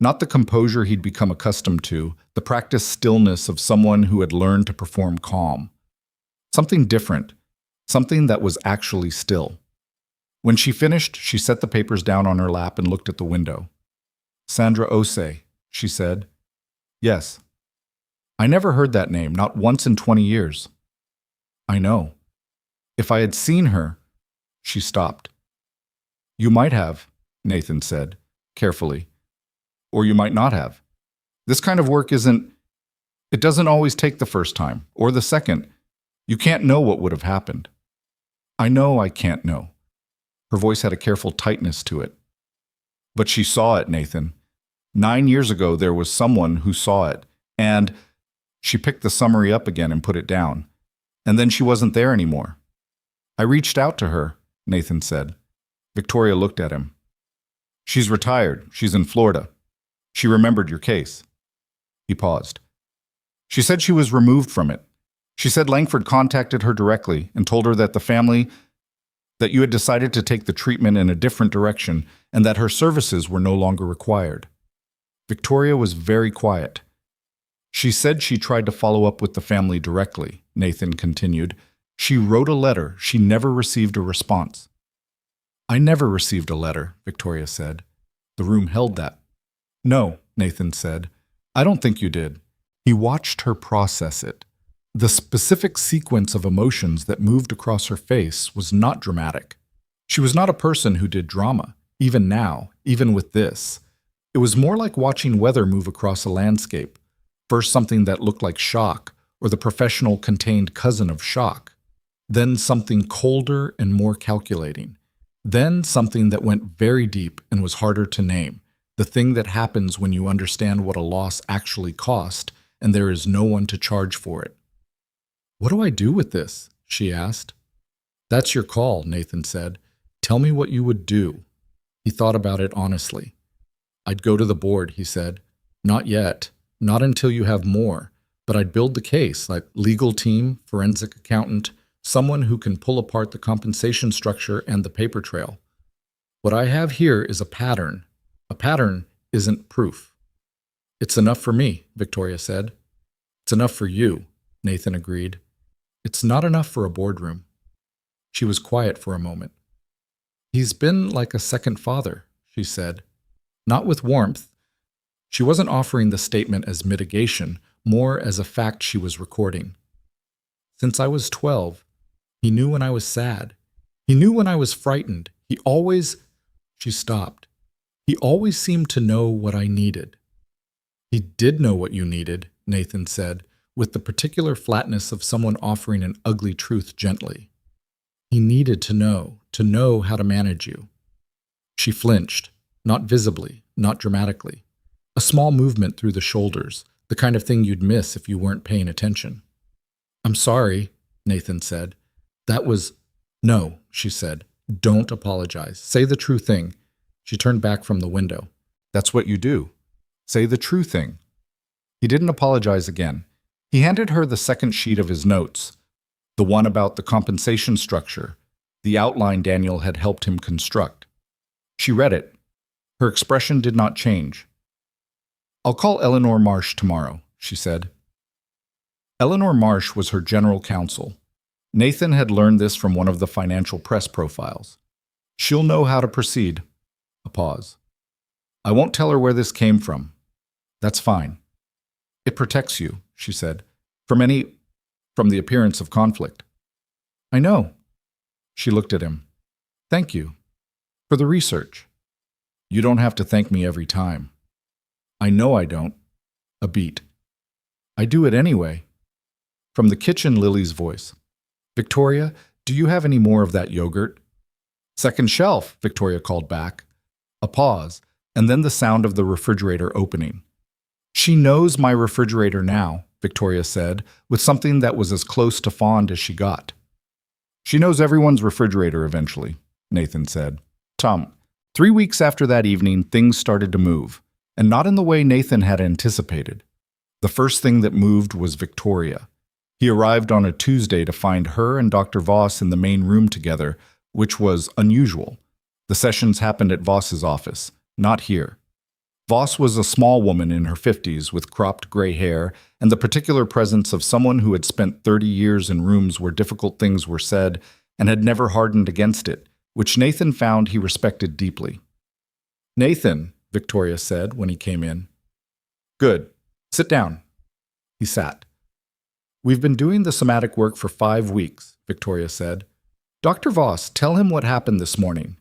Not the composure he'd become accustomed to, the practiced stillness of someone who had learned to perform calm. Something different, something that was actually still. When she finished, she set the papers down on her lap and looked at the window. "Sandra Osei," she said. "Yes." "I never heard that name, not once in 20 years. "I know. If I had seen her—" She stopped. "You might have," Nathan said, carefully. "Or you might not have. This kind of work it doesn't always take the first time, or the second. You can't know what would have happened." "I know I can't know." Her voice had a careful tightness to it. But she saw it, Nathan. 9 years ago, there was someone who saw it, and she picked the summary up again and put it down. And then she wasn't there anymore. I reached out to her, Nathan said. Victoria looked at him. She's retired. She's in Florida. She remembered your case. He paused. She said she was removed from it. She said Langford contacted her directly and told her that that you had decided to take the treatment in a different direction and that her services were no longer required. Victoria was very quiet. She said she tried to follow up with the family directly, Nathan continued. She wrote a letter. She never received a response. I never received a letter, Victoria said. The room held that. No, Nathan said. I don't think you did. He watched her process it. The specific sequence of emotions that moved across her face was not dramatic. She was not a person who did drama, even now, even with this. It was more like watching weather move across a landscape. First something that looked like shock, or the professional contained cousin of shock. Then something colder and more calculating. Then something that went very deep and was harder to name. The thing that happens when you understand what a loss actually cost and there is no one to charge for it. What do I do with this? She asked. That's your call, Nathan said. Tell me what you would do. He thought about it honestly. I'd go to the board, he said. Not yet. Not until you have more. But I'd build the case, like legal team, forensic accountant, someone who can pull apart the compensation structure and the paper trail. What I have here is a pattern. A pattern isn't proof. It's enough for me, Victoria said. It's enough for you, Nathan agreed. It's not enough for a boardroom. She was quiet for a moment. He's been like a second father, she said. Not with warmth. She wasn't offering the statement as mitigation, more as a fact she was recording. Since I was 12, he knew when I was sad. He knew when I was frightened. She stopped. He always seemed to know what I needed. He did know what you needed, Nathan said, with the particular flatness of someone offering an ugly truth gently. He needed to know how to manage you. She flinched, not visibly, not dramatically. A small movement through the shoulders, the kind of thing you'd miss if you weren't paying attention. I'm sorry, Nathan said. No, she said. Don't apologize. Say the true thing. She turned back from the window. That's what you do. Say the true thing. He didn't apologize again. He handed her the second sheet of his notes, the one about the compensation structure, the outline Daniel had helped him construct. She read it. Her expression did not change. I'll call Eleanor Marsh tomorrow, she said. Eleanor Marsh was her general counsel. Nathan had learned this from one of the financial press profiles. She'll know how to proceed. A pause. I won't tell her where this came from. That's fine. It protects you, she said, from the appearance of conflict. I know. She looked at him. Thank you. For the research. You don't have to thank me every time. I know I don't. A beat. I do it anyway. From the kitchen, Lily's voice. Victoria, do you have any more of that yogurt? Second shelf, Victoria called back. A pause, and then the sound of the refrigerator opening. She knows my refrigerator now, Victoria said, with something that was as close to fond as she got. She knows everyone's refrigerator eventually, Nathan said. 3 weeks after that evening, things started to move, and not in the way Nathan had anticipated. The first thing that moved was Victoria. He arrived on a Tuesday to find her and Dr. Voss in the main room together, which was unusual. The sessions happened at Voss's office, not here. Voss was a small woman in her 50s with cropped gray hair and the particular presence of someone who had spent 30 years in rooms where difficult things were said and had never hardened against it, which Nathan found he respected deeply. Nathan, Victoria said when he came in. Good. Sit down. He sat. We've been doing the somatic work for 5 weeks, Victoria said. Dr. Voss, tell him what happened this morning.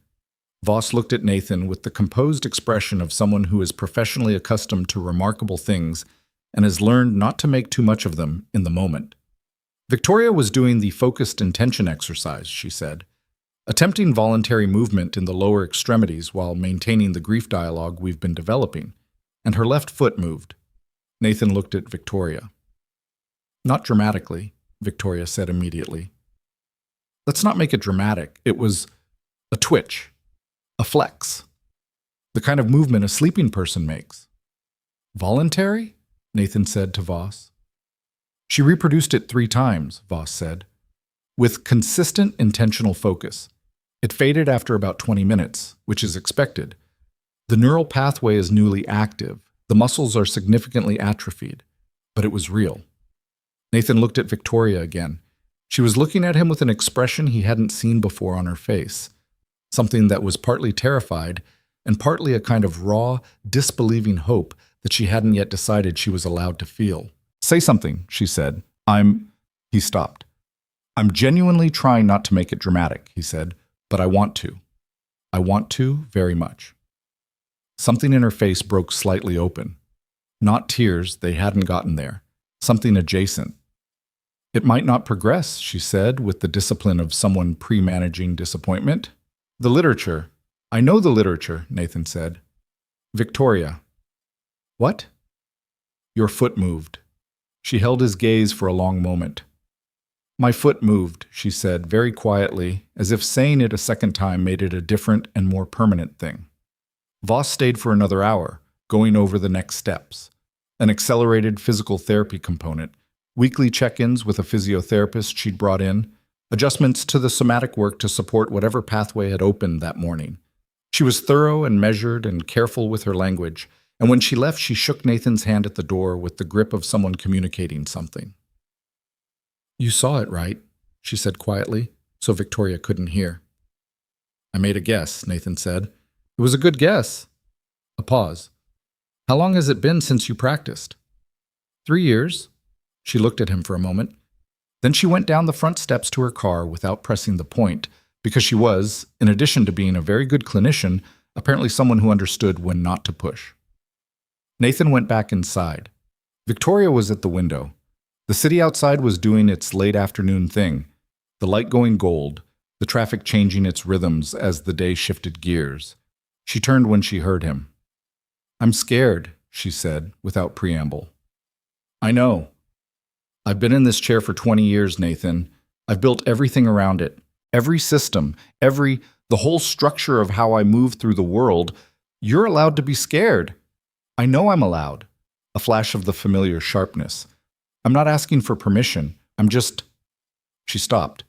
Voss looked at Nathan with the composed expression of someone who is professionally accustomed to remarkable things and has learned not to make too much of them in the moment. Victoria was doing the focused intention exercise, she said. attempting voluntary movement in the lower extremities while maintaining the grief dialogue we've been developing, and her left foot moved. Nathan looked at Victoria. Not dramatically, Victoria said immediately. Let's not make it dramatic. It was a twitch, a flex, the kind of movement a sleeping person makes. Voluntary? Nathan said to Voss. She reproduced it 3 times, Voss said, with consistent intentional focus. It faded after about 20 minutes, which is expected. The neural pathway is newly active. The muscles are significantly atrophied, but it was real. Nathan looked at Victoria again. She was looking at him with an expression he hadn't seen before on her face, something that was partly terrified and partly a kind of raw, disbelieving hope that she hadn't yet decided she was allowed to feel. Say something, she said. He stopped. I'm genuinely trying not to make it dramatic, he said, but I want to. I want to very much. Something in her face broke slightly open. Not tears, they hadn't gotten there. Something adjacent. It might not progress, she said, with the discipline of someone pre-managing disappointment. The literature. I know the literature, Nathan said. Victoria. What? Your foot moved. She held his gaze for a long moment. My foot moved, she said, very quietly, as if saying it a second time made it a different and more permanent thing. Voss stayed for another hour, going over the next steps. An accelerated physical therapy component, weekly check-ins with a physiotherapist she'd brought in, adjustments to the somatic work to support whatever pathway had opened that morning. She was thorough and measured and careful with her language, and when she left, she shook Nathan's hand at the door with the grip of someone communicating something. You saw it, right? She said quietly, so Victoria couldn't hear. I made a guess, Nathan said. It was a good guess. A pause. How long has it been since you practiced? 3 years. She looked at him for a moment. Then she went down the front steps to her car without pressing the point, because she was, in addition to being a very good clinician, apparently someone who understood when not to push. Nathan went back inside. Victoria was at the window. The city outside was doing its late afternoon thing, the light going gold, the traffic changing its rhythms as the day shifted gears. She turned when she heard him. I'm scared, she said, without preamble. I know. I've been in this chair for 20 years, Nathan. I've built everything around it. Every system, the whole structure of how I move through the world. You're allowed to be scared. I know I'm allowed. A flash of the familiar sharpness. I'm not asking for permission. I'm just... She stopped.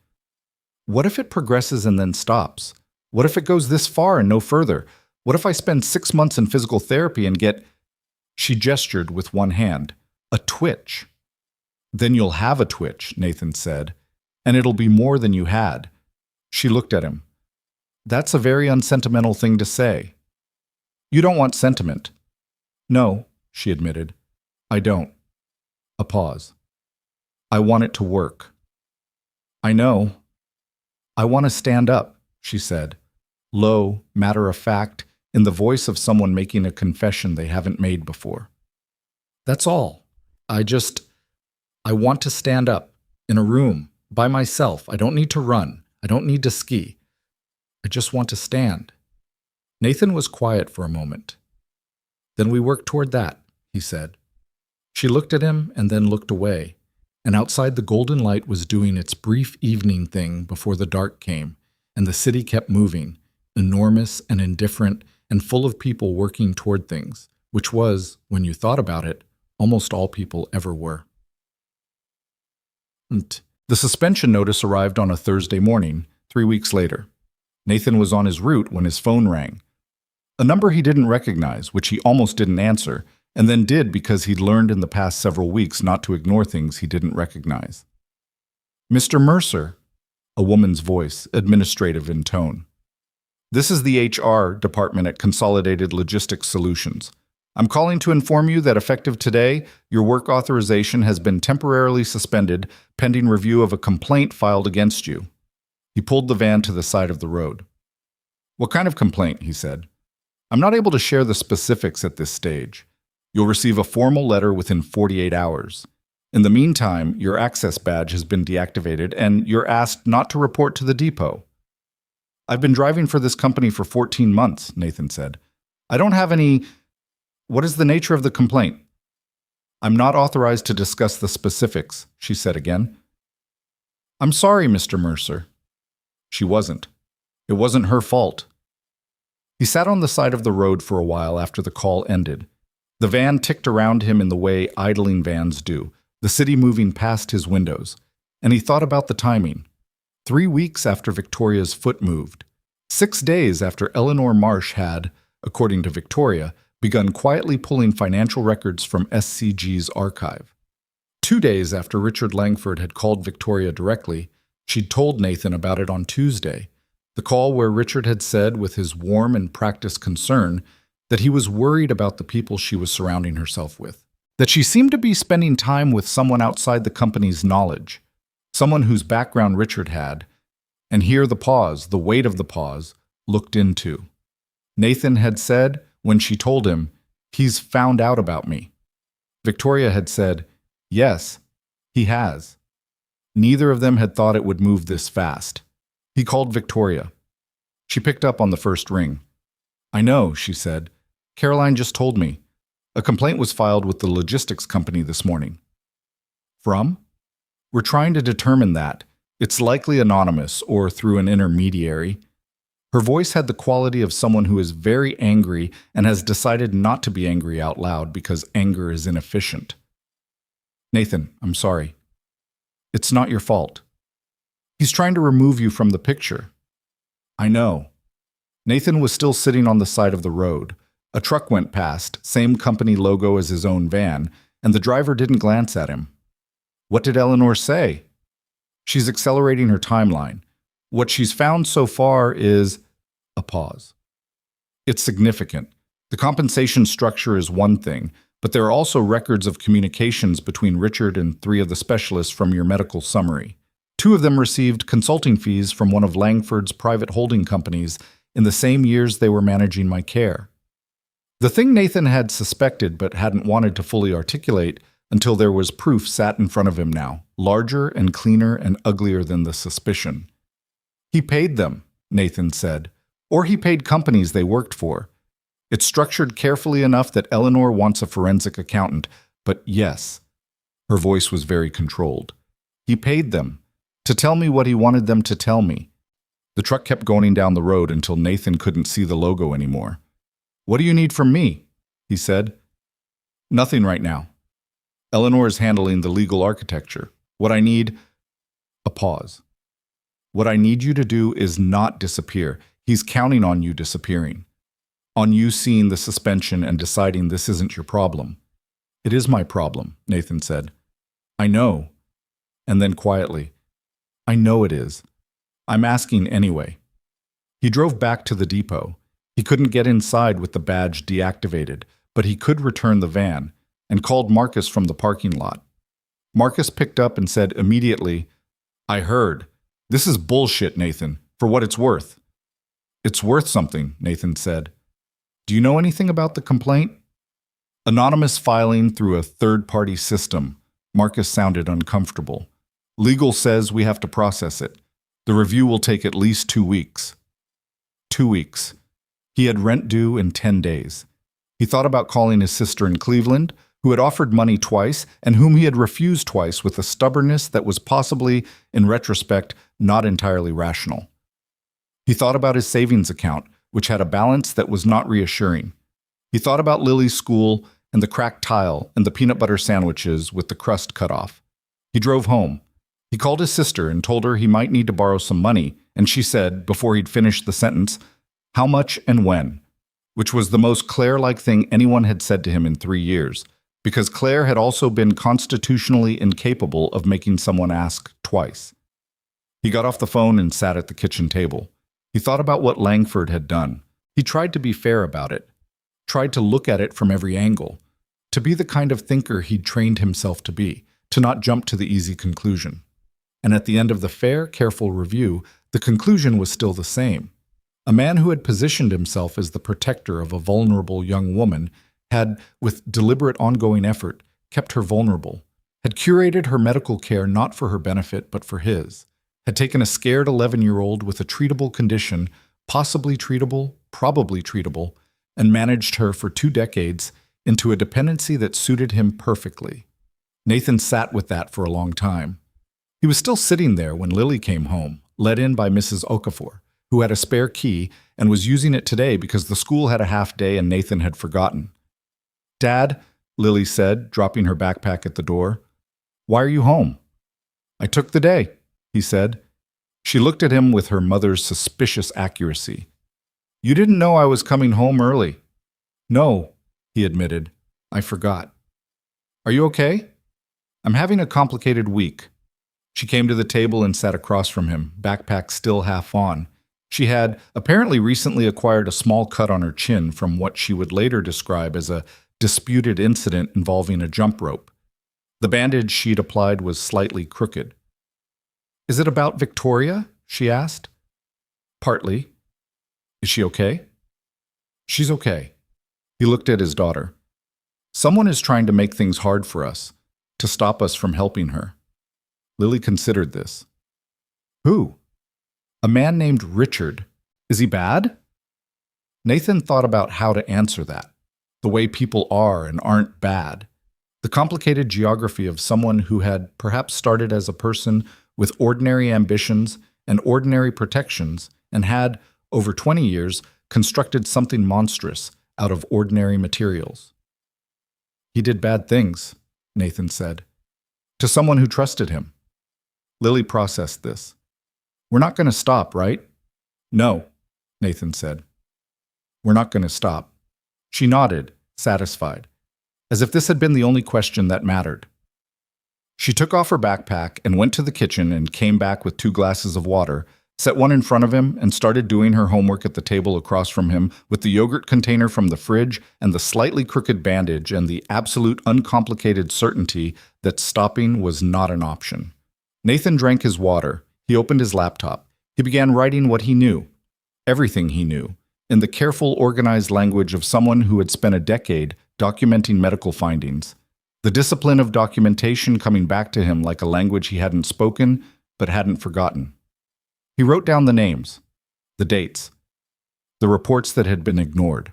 What if it progresses and then stops? What if it goes this far and no further? What if I spend 6 months in physical therapy and get... She gestured with one hand. A twitch. Then you'll have a twitch, Nathan said, and it'll be more than you had. She looked at him. That's a very unsentimental thing to say. You don't want sentiment. No, she admitted. I don't. A pause. I want it to work. I know. I want to stand up, she said, low, matter-of-fact, in the voice of someone making a confession they haven't made before. That's all. I want to stand up, in a room, by myself. I don't need to run. I don't need to ski. I just want to stand. Nathan was quiet for a moment. Then we work toward that, he said. She looked at him and then looked away, and outside the golden light was doing its brief evening thing before the dark came, and the city kept moving, enormous and indifferent and full of people working toward things, which was, when you thought about it, almost all people ever were. The suspension notice arrived on a Thursday morning, 3 weeks later. Nathan was on his route when his phone rang. A number he didn't recognize, which he almost didn't answer, and then did because he'd learned in the past several weeks not to ignore things he didn't recognize. Mr. Mercer, a woman's voice, administrative in tone. This is the HR department at Consolidated Logistics Solutions. I'm calling to inform you that effective today, your work authorization has been temporarily suspended pending review of a complaint filed against you. He pulled the van to the side of the road. What kind of complaint? He said. I'm not able to share the specifics at this stage. You'll receive a formal letter within 48 hours. In the meantime, your access badge has been deactivated and you're asked not to report to the depot. I've been driving for this company for 14 months, Nathan said. I don't have any... What is the nature of the complaint? I'm not authorized to discuss the specifics, she said again. I'm sorry, Mr. Mercer. She wasn't. It wasn't her fault. He sat on the side of the road for a while after the call ended. The van ticked around him in the way idling vans do, the city moving past his windows, and he thought about the timing. 3 weeks after Victoria's foot moved. 6 days after Eleanor Marsh had, according to Victoria, begun quietly pulling financial records from SCG's archive. 2 days after Richard Langford had called Victoria directly, she'd told Nathan about it on Tuesday, the call where Richard had said, with his warm and practiced concern, that he was worried about the people she was surrounding herself with, that she seemed to be spending time with someone outside the company's knowledge, someone whose background Richard had, and here the pause, the weight of the pause, looked into. Nathan had said, when she told him, "He's found out about me." Victoria had said, "Yes, he has." Neither of them had thought it would move this fast. He called Victoria. She picked up on the first ring. "I know," she said. "Caroline just told me. A complaint was filed with the logistics company this morning." "From?" "We're trying to determine that. It's likely anonymous or through an intermediary." Her voice had the quality of someone who is very angry and has decided not to be angry out loud because anger is inefficient. "Nathan, I'm sorry. It's not your fault. He's trying to remove you from the picture." "I know." Nathan was still sitting on the side of the road. A truck went past, same company logo as his own van, and the driver didn't glance at him. "What did Eleanor say?" "She's accelerating her timeline. What she's found so far is..." A pause. "It's significant. The compensation structure is one thing, but there are also records of communications between Richard and 3 of the specialists from your medical summary. 2 of them received consulting fees from one of Langford's private holding companies in the same years they were managing my care." The thing Nathan had suspected but hadn't wanted to fully articulate until there was proof sat in front of him now, larger and cleaner and uglier than the suspicion. "He paid them," Nathan said, "or he paid companies they worked for. It's structured carefully enough that Eleanor wants a forensic accountant, but yes." Her voice was very controlled. "He paid them to tell me what he wanted them to tell me." The truck kept going down the road until Nathan couldn't see the logo anymore. "What do you need from me?" he said. "Nothing right now. Eleanor is handling the legal architecture. What I need..." A pause. "What I need you to do is not disappear. He's counting on you disappearing. On you seeing the suspension and deciding this isn't your problem." "It is my problem," Nathan said. "I know." And then quietly, "I know it is. I'm asking anyway." He drove back to the depot. He couldn't get inside with the badge deactivated, but he could return the van, and called Marcus from the parking lot. Marcus picked up and said immediately, "I heard. This is bullshit, Nathan, for what it's worth." "It's worth something," Nathan said. "Do you know anything about the complaint?" "Anonymous filing through a third-party system." Marcus sounded uncomfortable. "Legal says we have to process it. The review will take at least 2 weeks." 2 weeks. He had rent due in 10 days. He thought about calling his sister in Cleveland, who had offered money twice and whom he had refused twice with a stubbornness that was possibly, in retrospect, not entirely rational. He thought about his savings account, which had a balance that was not reassuring. He thought about Lily's school and the cracked tile and the peanut butter sandwiches with the crust cut off. He drove home. He called his sister and told her he might need to borrow some money, and she said, before he'd finished the sentence, "How much and when?" which was the most Claire-like thing anyone had said to him in 3 years, because Claire had also been constitutionally incapable of making someone ask twice. He got off the phone and sat at the kitchen table. He thought about what Langford had done. He tried to be fair about it, tried to look at it from every angle, to be the kind of thinker he'd trained himself to be, to not jump to the easy conclusion. And at the end of the fair, careful review, the conclusion was still the same. A man who had positioned himself as the protector of a vulnerable young woman had, with deliberate ongoing effort, kept her vulnerable, had curated her medical care not for her benefit but for his, had taken a scared 11-year-old with a treatable condition, possibly treatable, probably treatable, and managed her for 2 decades into a dependency that suited him perfectly. Nathan sat with that for a long time. He was still sitting there when Lily came home, let in by Mrs. Okafor, who had a spare key and was using it today because the school had a half day and Nathan had forgotten. "Dad," Lily said, dropping her backpack at the door, "why are you home?" "I took the day," he said. She looked at him with her mother's suspicious accuracy. "You didn't know I was coming home early." "No," he admitted. "I forgot." "Are you okay?" "I'm having a complicated week." She came to the table and sat across from him, backpack still half on. She had apparently recently acquired a small cut on her chin from what she would later describe as a disputed incident involving a jump rope. The bandage she'd applied was slightly crooked. "Is it about Victoria?" she asked. "Partly." "Is she okay?" "She's okay." He looked at his daughter. "Someone is trying to make things hard for us, to stop us from helping her." Lily considered this. "Who?" "A man named Richard. Is he bad?" Nathan thought about how to answer that, the way people are and aren't bad. The complicated geography of someone who had perhaps started as a person with ordinary ambitions and ordinary protections and had, over 20 years, constructed something monstrous out of ordinary materials. "He did bad things," Nathan said, "to someone who trusted him." Lily processed this. "We're not going to stop, right?" "No," Nathan said. "We're not going to stop." She nodded, satisfied, as if this had been the only question that mattered. She took off her backpack and went to the kitchen and came back with 2 glasses of water, set one in front of him, and started doing her homework at the table across from him with the yogurt container from the fridge and the slightly crooked bandage and the absolute uncomplicated certainty that stopping was not an option. Nathan drank his water. He opened his laptop. He began writing what he knew, everything he knew, in the careful, organized language of someone who had spent a decade documenting medical findings. The discipline of documentation coming back to him like a language he hadn't spoken but hadn't forgotten. He wrote down the names, the dates, the reports that had been ignored.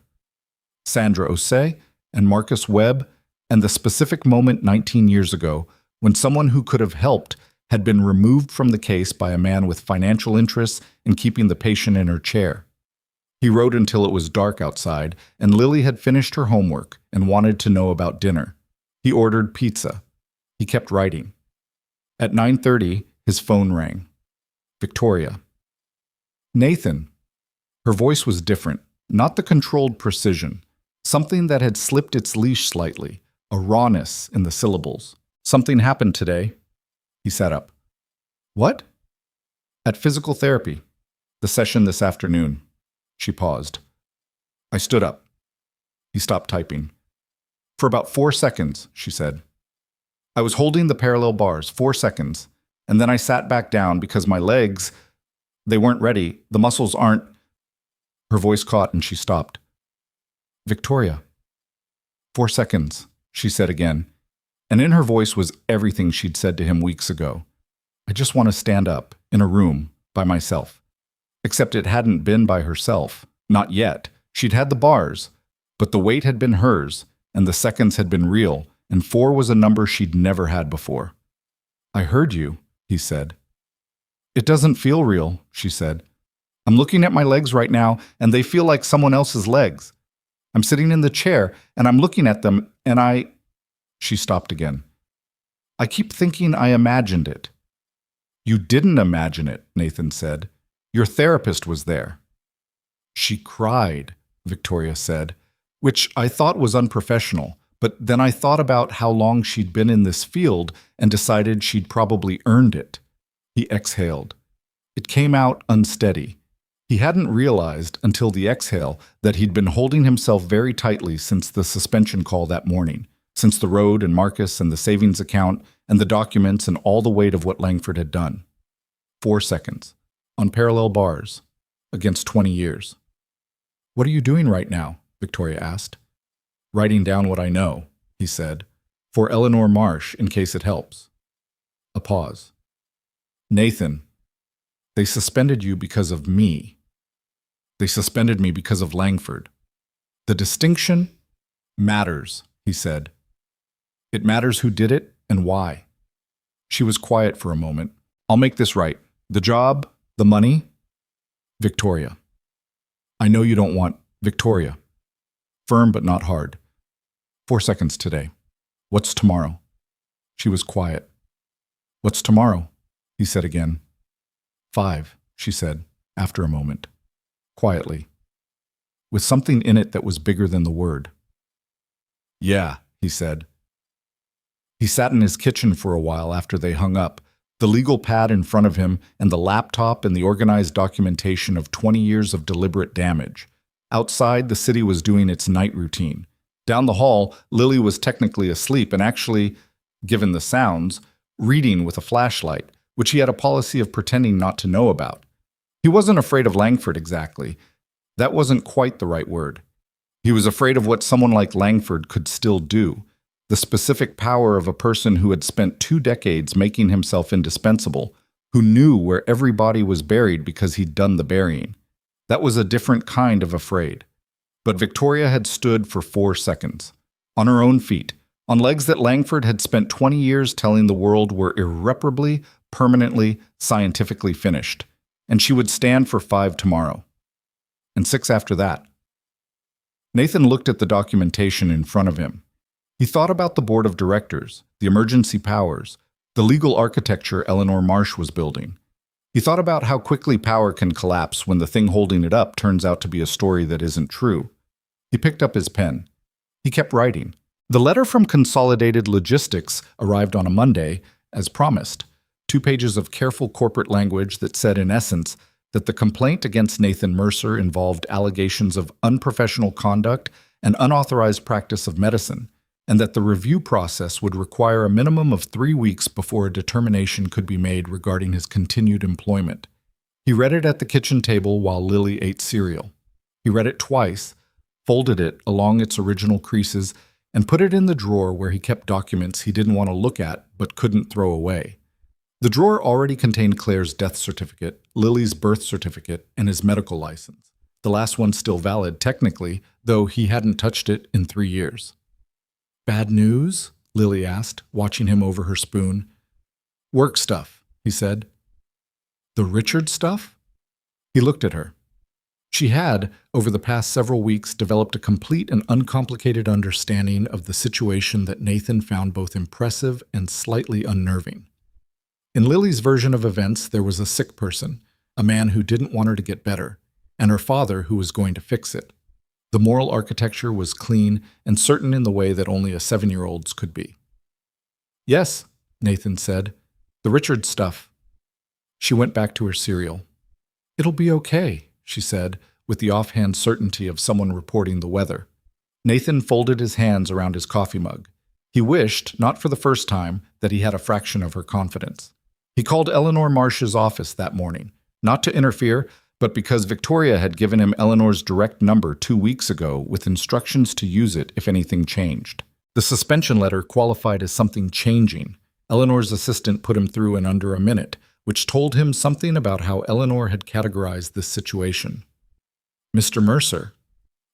Sandra Osei and Marcus Webb, and the specific moment 19 years ago when someone who could have helped had been removed from the case by a man with financial interests in keeping the patient in her chair. He wrote until it was dark outside, and Lily had finished her homework and wanted to know about dinner. He ordered pizza. He kept writing. At 9:30, his phone rang. Victoria. "Nathan." Her voice was different, not the controlled precision, something that had slipped its leash slightly, a rawness in the syllables. "Something happened today." He sat up. "What?" "At physical therapy. The session this afternoon." She paused. I stood up. He stopped typing. "For about 4 seconds," she said. "I was holding the parallel bars, 4 seconds, and then I sat back down because my legs, they weren't ready. The muscles aren't..." Her voice caught and she stopped. "Victoria." 4 seconds, she said again, and in her voice was everything she'd said to him weeks ago. "I just want to stand up, in a room, by myself." Except it hadn't been by herself. Not yet. She'd had the bars, but the weight had been hers, and the seconds had been real, and 4 was a number she'd never had before. "I heard you," he said. "It doesn't feel real," she said. "I'm looking at my legs right now, and they feel like someone else's legs. I'm sitting in the chair, and I'm looking at them, and I..." She stopped again. "I keep thinking I imagined it." "You didn't imagine it," Nathan said. "Your therapist was there." "She cried," Victoria said, which I thought was unprofessional, but then I thought about how long she'd been in this field and decided she'd probably earned it. He exhaled. It came out unsteady. He hadn't realized until the exhale that he'd been holding himself very tightly since the suspension call that morning, since the road and Marcus and the savings account and the documents and all the weight of what Langford had done. 4 seconds. On parallel bars, against 20 years. "What are you doing right now?" Victoria asked. "Writing down what I know," he said, "for Eleanor Marsh in case it helps." A pause. "Nathan," They suspended you because of me. They suspended me because of Langford. The distinction matters, he said. It matters who did it and why. She was quiet for a moment. I'll make this right. The job, the money, Victoria. I know you don't want Victoria. Firm but not hard. 4 seconds today. What's tomorrow? She was quiet. What's tomorrow? He said again. 5, she said, after a moment. Quietly. With something in it that was bigger than the word. Yeah, he said. He sat in his kitchen for a while after they hung up, the legal pad in front of him and the laptop and the organized documentation of 20 years of deliberate damage. Outside, the city was doing its night routine. Down the hall, Lily was technically asleep and actually, given the sounds, reading with a flashlight, which he had a policy of pretending not to know about. He wasn't afraid of Langford exactly. That wasn't quite the right word. He was afraid of what someone like Langford could still do, the specific power of a person who had spent 2 decades making himself indispensable, who knew where every body was buried because he'd done the burying. That was a different kind of afraid. But Victoria had stood for 4 seconds, on her own feet, on legs that Langford had spent 20 years telling the world were irreparably, permanently, scientifically finished. And she would stand for 5 tomorrow. And 6 after that. Nathan looked at the documentation in front of him. He thought about the board of directors, the emergency powers, the legal architecture Eleanor Marsh was building. He thought about how quickly power can collapse when the thing holding it up turns out to be a story that isn't true. He picked up his pen. He kept writing. The letter from Consolidated Logistics arrived on a Monday, as promised. 2 pages of careful corporate language that said, in essence, that the complaint against Nathan Mercer involved allegations of unprofessional conduct and unauthorized practice of medicine, and that the review process would require a minimum of 3 weeks before a determination could be made regarding his continued employment. He read it at the kitchen table while Lily ate cereal. He read it twice, folded it along its original creases, and put it in the drawer where he kept documents he didn't want to look at but couldn't throw away. The drawer already contained Claire's death certificate, Lily's birth certificate, and his medical license. The last one still valid, technically, though he hadn't touched it in 3 years. Bad news? Lily asked, watching him over her spoon. Work stuff, he said. The Richard stuff? He looked at her. She had, over the past several weeks, developed a complete and uncomplicated understanding of the situation that Nathan found both impressive and slightly unnerving. In Lily's version of events, there was a sick person, a man who didn't want her to get better, and her father who was going to fix it. The moral architecture was clean and certain in the way that only a 7-year-old's could be. Yes, Nathan said. The Richard stuff. She went back to her cereal. It'll be okay, she said, with the offhand certainty of someone reporting the weather. Nathan folded his hands around his coffee mug. He wished, not for the first time, that he had a fraction of her confidence. He called Eleanor Marsh's office that morning, not to interfere, but because Victoria had given him Eleanor's direct number 2 weeks ago with instructions to use it if anything changed. The suspension letter qualified as something changing. Eleanor's assistant put him through in under a minute, which told him something about how Eleanor had categorized this situation. Mr. Mercer.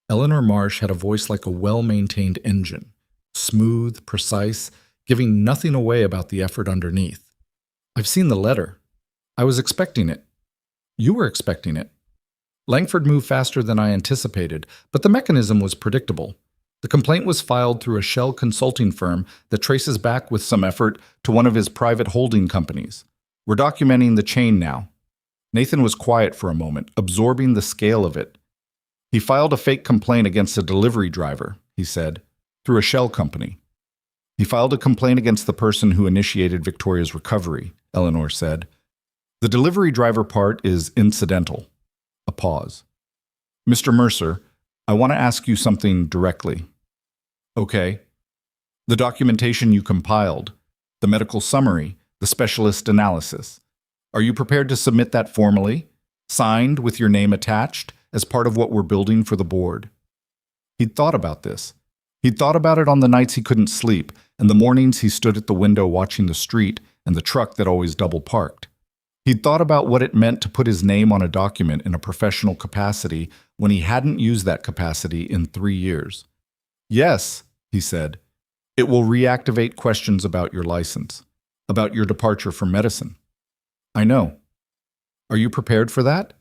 Eleanor Marsh had a voice like a well-maintained engine, smooth, precise, giving nothing away about the effort underneath. I've seen the letter. I was expecting it. You were expecting it. Langford moved faster than I anticipated, but the mechanism was predictable. The complaint was filed through a shell consulting firm that traces back with some effort to one of his private holding companies. We're documenting the chain now. Nathan was quiet for a moment, absorbing the scale of it. He filed a fake complaint against a delivery driver, he said, through a shell company. He filed a complaint against the person who initiated Victoria's recovery, Eleanor said. The delivery driver part is incidental. A pause. Mr. Mercer, I want to ask you something directly. Okay. The documentation you compiled, the medical summary, the specialist analysis. Are you prepared to submit that formally, signed with your name attached, as part of what we're building for the board? He'd thought about this. He'd thought about it on the nights he couldn't sleep, and the mornings he stood at the window watching the street and the truck that always double parked. He'd thought about what it meant to put his name on a document in a professional capacity when he hadn't used that capacity in 3 years. Yes, he said, it will reactivate questions about your license, about your departure from medicine. I know. Are you prepared for that?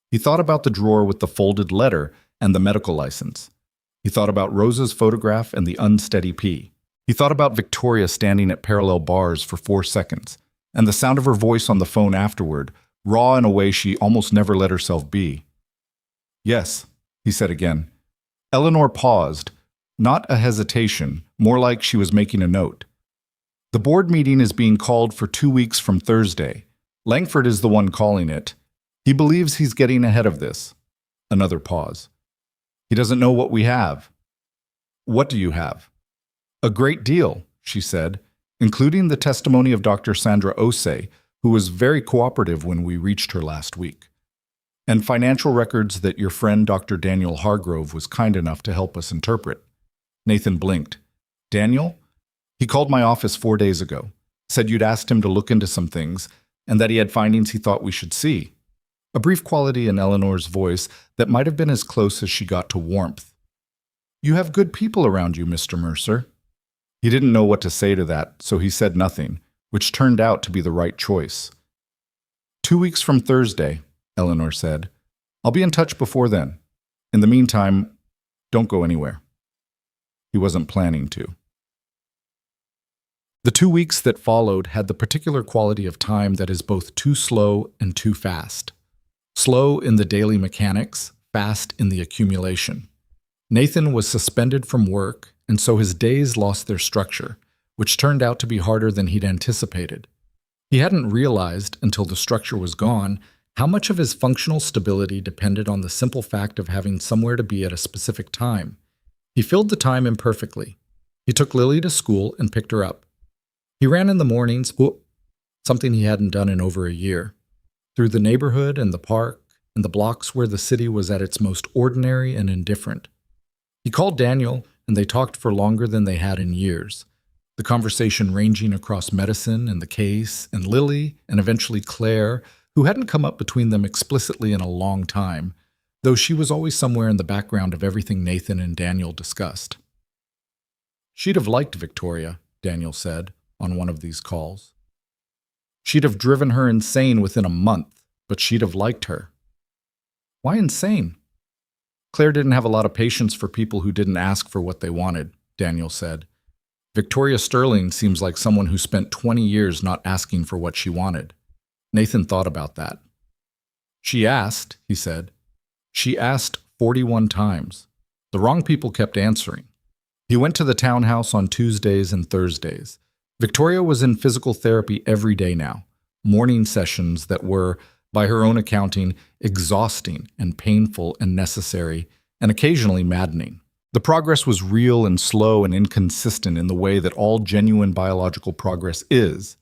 He thought about the drawer with the folded letter and the medical license. He thought about Rosa's photograph and the unsteady pee. He thought about Victoria standing at parallel bars for 4 seconds, and the sound of her voice on the phone afterward, raw in a way she almost never let herself be. Yes, he said again. Eleanor paused, not a hesitation, more like she was making a note. The board meeting is being called for 2 weeks from Thursday. Langford is the one calling it. He believes he's getting ahead of this. Another pause. He doesn't know what we have. What do you have? A great deal, she said, including the testimony of Dr. Sandra Osei, who was very cooperative when we reached her last week, and financial records that your friend Dr. Daniel Hargrove was kind enough to help us interpret. Nathan blinked. Daniel? He called my office 4 days ago, said you'd asked him to look into some things, and that he had findings he thought we should see. A brief quality in Eleanor's voice that might have been as close as she got to warmth. You have good people around you, Mr. Mercer. He didn't know what to say to that, so he said nothing, which turned out to be the right choice. 2 weeks from Thursday, Eleanor said. I'll be in touch before then. In the meantime, don't go anywhere. He wasn't planning to. The 2 weeks that followed had the particular quality of time that is both too slow and too fast. Slow in the daily mechanics, fast in the accumulation. Nathan was suspended from work, and so his days lost their structure, which turned out to be harder than he'd anticipated. He hadn't realized, until the structure was gone, how much of his functional stability depended on the simple fact of having somewhere to be at a specific time. He filled the time imperfectly. He took Lily to school and picked her up. He ran in the mornings, something he hadn't done in over a year, through the neighborhood and the park and the blocks where the city was at its most ordinary and indifferent. He called Daniel, and they talked for longer than they had in years, the conversation ranging across medicine and the case and Lily and eventually Claire, who hadn't come up between them explicitly in a long time, though she was always somewhere in the background of everything Nathan and Daniel discussed. She'd have liked Victoria, Daniel said, on one of these calls. She'd have driven her insane within a month, but she'd have liked her. Why insane? Claire didn't have a lot of patience for people who didn't ask for what they wanted, Daniel said. Victoria Sterling seems like someone who spent 20 years not asking for what she wanted. Nathan thought about that. She asked, he said. She asked 41 times. The wrong people kept answering. He went to the townhouse on Tuesdays and Thursdays. Victoria was in physical therapy every day now, morning sessions that were, by her own accounting, exhausting and painful and necessary, and occasionally maddening. The progress was real and slow and inconsistent in the way that all genuine biological progress is.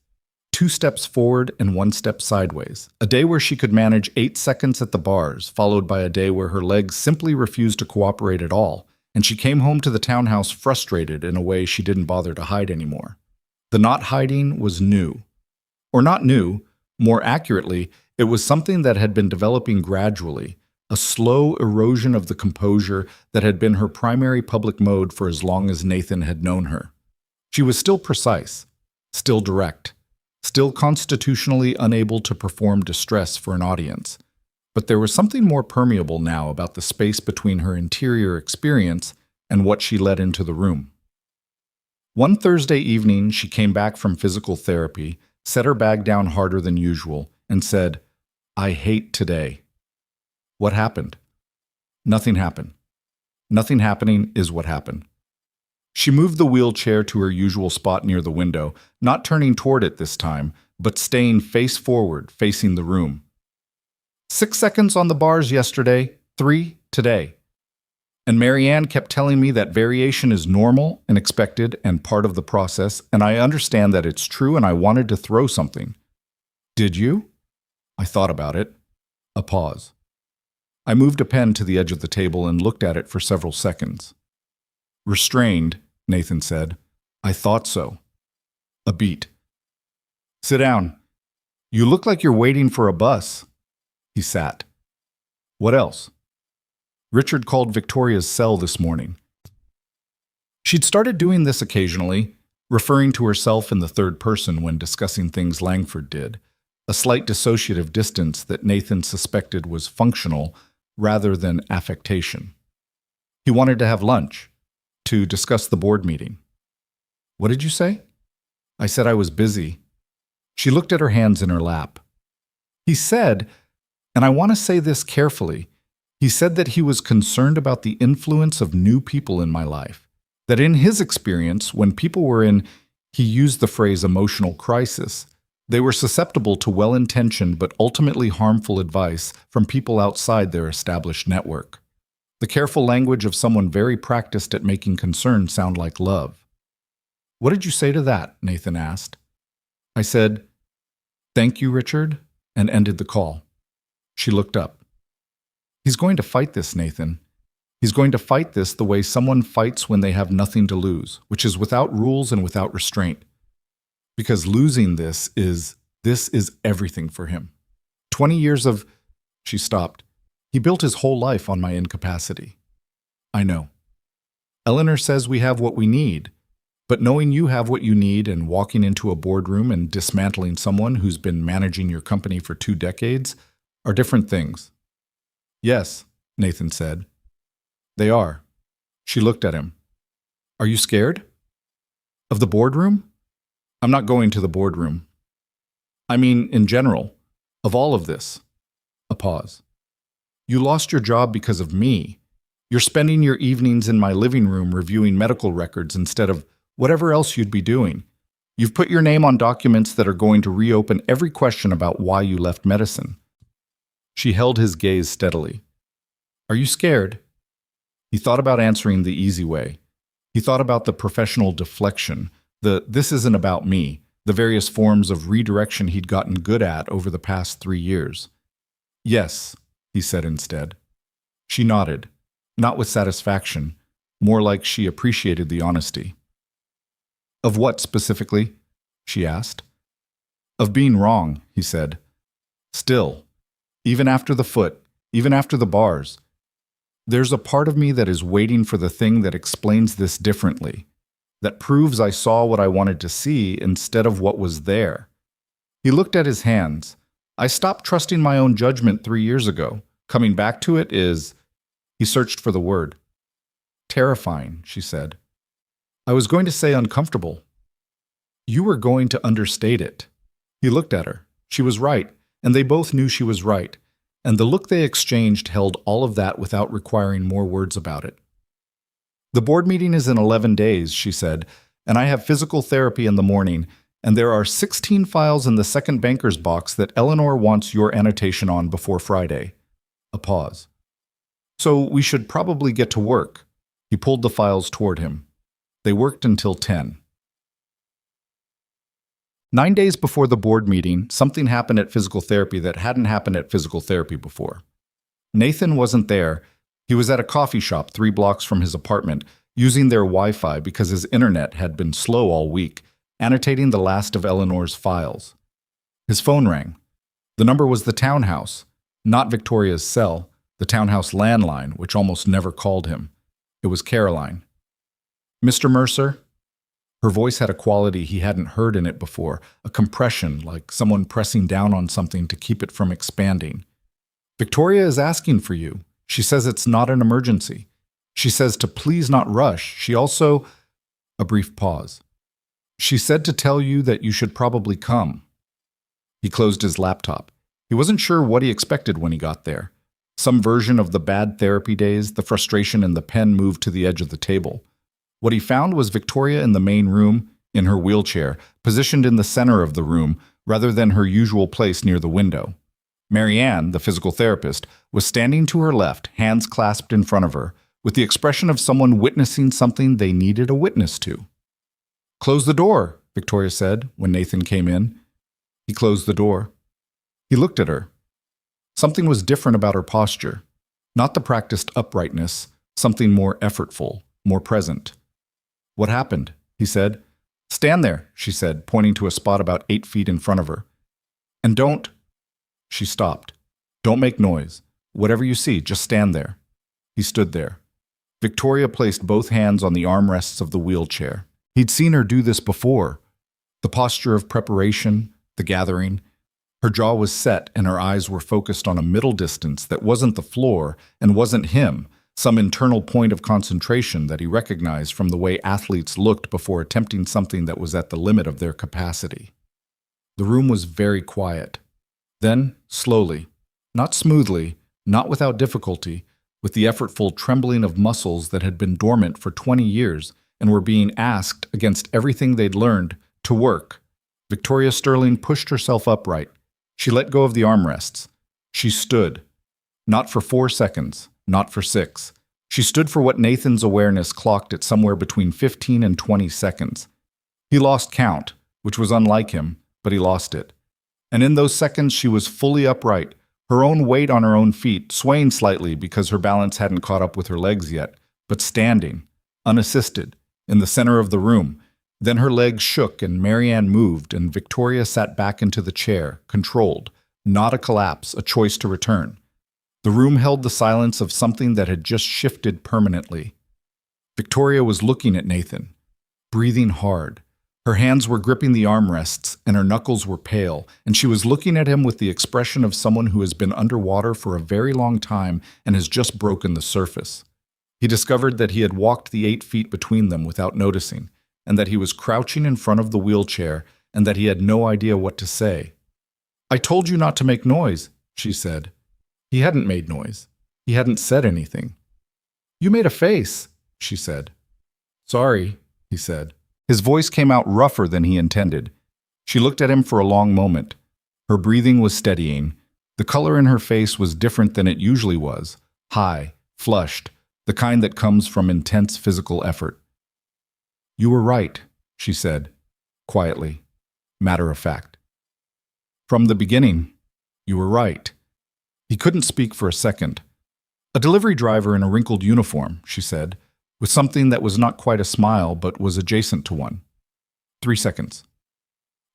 2 steps forward and 1 step sideways. A day where she could manage 8 seconds at the bars, followed by a day where her legs simply refused to cooperate at all, and she came home to the townhouse frustrated in a way she didn't bother to hide anymore. The not hiding was new. Or not new, more accurately, it was something that had been developing gradually, a slow erosion of the composure that had been her primary public mode for as long as Nathan had known her. She was still precise, still direct, still constitutionally unable to perform distress for an audience, but there was something more permeable now about the space between her interior experience and what she let into the room. One Thursday evening, she came back from physical therapy, set her bag down harder than usual, and said, "I hate today." What happened? Nothing happened. Nothing happening is what happened. She moved the wheelchair to her usual spot near the window, not turning toward it this time, but staying face forward, facing the room. 6 seconds on the bars yesterday, 3 today. And Marianne kept telling me that variation is normal and expected and part of the process, and I understand that it's true, and I wanted to throw something. Did you? I thought about it. A pause. I moved a pen to the edge of the table and looked at it for several seconds. Restrained, Nathan said. I thought so. A beat. Sit down. You look like you're waiting for a bus. He sat. What else? Richard called Victoria's cell this morning. She'd started doing this occasionally, referring to herself in the third person when discussing things Langford did, a slight dissociative distance that Nathan suspected was functional rather than affectation. He wanted to have lunch, to discuss the board meeting. What did you say? I said I was busy. She looked at her hands in her lap. He said, and I want to say this carefully, he said that he was concerned about the influence of new people in my life, that in his experience, when people were in, he used the phrase emotional crisis, they were susceptible to well-intentioned but ultimately harmful advice from people outside their established network. The careful language of someone very practiced at making concern sound like love. What did you say to that? Nathan asked. I said, thank you, Richard, and ended the call. She looked up. He's going to fight this, Nathan. He's going to fight this the way someone fights when they have nothing to lose, which is without rules and without restraint. Because losing this is everything for him. 20 years of... She stopped. He built his whole life on my incapacity. I know. Eleanor says we have what we need, but knowing you have what you need and walking into a boardroom and dismantling someone who's been managing your company for 2 decades are different things. Yes, Nathan said. They are. She looked at him. Are you scared? Of the boardroom? I'm not going to the boardroom. I mean, in general, of all of this. A pause. You lost your job because of me. You're spending your evenings in my living room reviewing medical records instead of whatever else you'd be doing. You've put your name on documents that are going to reopen every question about why you left medicine. She held his gaze steadily. Are you scared? He thought about answering the easy way. He thought about the professional deflection, the this isn't about me, the various forms of redirection he'd gotten good at over the past 3 years. Yes, he said instead. She nodded, not with satisfaction, more like she appreciated the honesty. Of what specifically? She asked. Of being wrong, he said. Still, even after the foot, even after the bars, there's a part of me that is waiting for the thing that explains this differently, that proves I saw what I wanted to see instead of what was there. He looked at his hands. I stopped trusting my own judgment 3 years ago. Coming back to it is... He searched for the word. Terrifying, she said. I was going to say uncomfortable. You were going to understate it. He looked at her. She was right, and they both knew she was right, and the look they exchanged held all of that without requiring more words about it. The board meeting is in 11 days, she said, and I have physical therapy in the morning, and there are 16 files in the second banker's box that Eleanor wants your annotation on before Friday. A pause. So we should probably get to work. He pulled the files toward him. They worked until 10. 9 days before the board meeting, something happened at physical therapy that hadn't happened at physical therapy before. Nathan wasn't there. He was at a coffee shop 3 blocks from his apartment, using their Wi-Fi because his internet had been slow all week, annotating the last of Eleanor's files. His phone rang. The number was the townhouse, not Victoria's cell, the townhouse landline, which almost never called him. It was Caroline. Mr. Mercer? Her voice had a quality he hadn't heard in it before, a compression, like someone pressing down on something to keep it from expanding. Victoria is asking for you. She says it's not an emergency. She says to please not rush. She also... A brief pause. She said to tell you that you should probably come. He closed his laptop. He wasn't sure what he expected when he got there. Some version of the bad therapy days, the frustration and the pen moved to the edge of the table. What he found was Victoria in the main room, in her wheelchair, positioned in the center of the room, rather than her usual place near the window. Marianne, the physical therapist, was standing to her left, hands clasped in front of her, with the expression of someone witnessing something they needed a witness to. Close the door, Victoria said when Nathan came in. He closed the door. He looked at her. Something was different about her posture. Not the practiced uprightness, something more effortful, more present. What happened? He said. Stand there, she said, pointing to a spot about 8 feet in front of her. And don't, she stopped. Don't make noise. Whatever you see, just stand there. He stood there. Victoria placed both hands on the armrests of the wheelchair. He'd seen her do this before. The posture of preparation, the gathering. Her jaw was set and her eyes were focused on a middle distance that wasn't the floor and wasn't him, some internal point of concentration that he recognized from the way athletes looked before attempting something that was at the limit of their capacity. The room was very quiet. Then, slowly, not smoothly, not without difficulty, with the effortful trembling of muscles that had been dormant for 20 years and were being asked, against everything they'd learned, to work, Victoria Sterling pushed herself upright. She let go of the armrests. She stood. Not for 4 seconds, not for 6. She stood for what Nathan's awareness clocked at somewhere between 15 and 20 seconds. He lost count, which was unlike him, but he lost it. And in those seconds she was fully upright, her own weight on her own feet, swaying slightly because her balance hadn't caught up with her legs yet, but standing, unassisted, in the center of the room. Then her legs shook and Marianne moved and Victoria sat back into the chair, controlled, not a collapse, a choice to return. The room held the silence of something that had just shifted permanently. Victoria was looking at Nathan, breathing hard. Her hands were gripping the armrests and her knuckles were pale, and she was looking at him with the expression of someone who has been underwater for a very long time and has just broken the surface. He discovered that he had walked the 8 feet between them without noticing, and that he was crouching in front of the wheelchair, and that he had no idea what to say. "I told you not to make noise," she said. He hadn't made noise. He hadn't said anything. "You made a face," she said. "Sorry," he said. His voice came out rougher than he intended. She looked at him for a long moment. Her breathing was steadying. The color in her face was different than it usually was, high, flushed, the kind that comes from intense physical effort. "You were right," she said, quietly, matter of fact. "From the beginning, you were right." He couldn't speak for a second. "A delivery driver in a wrinkled uniform," she said, with something that was not quite a smile but was adjacent to one. 3 seconds.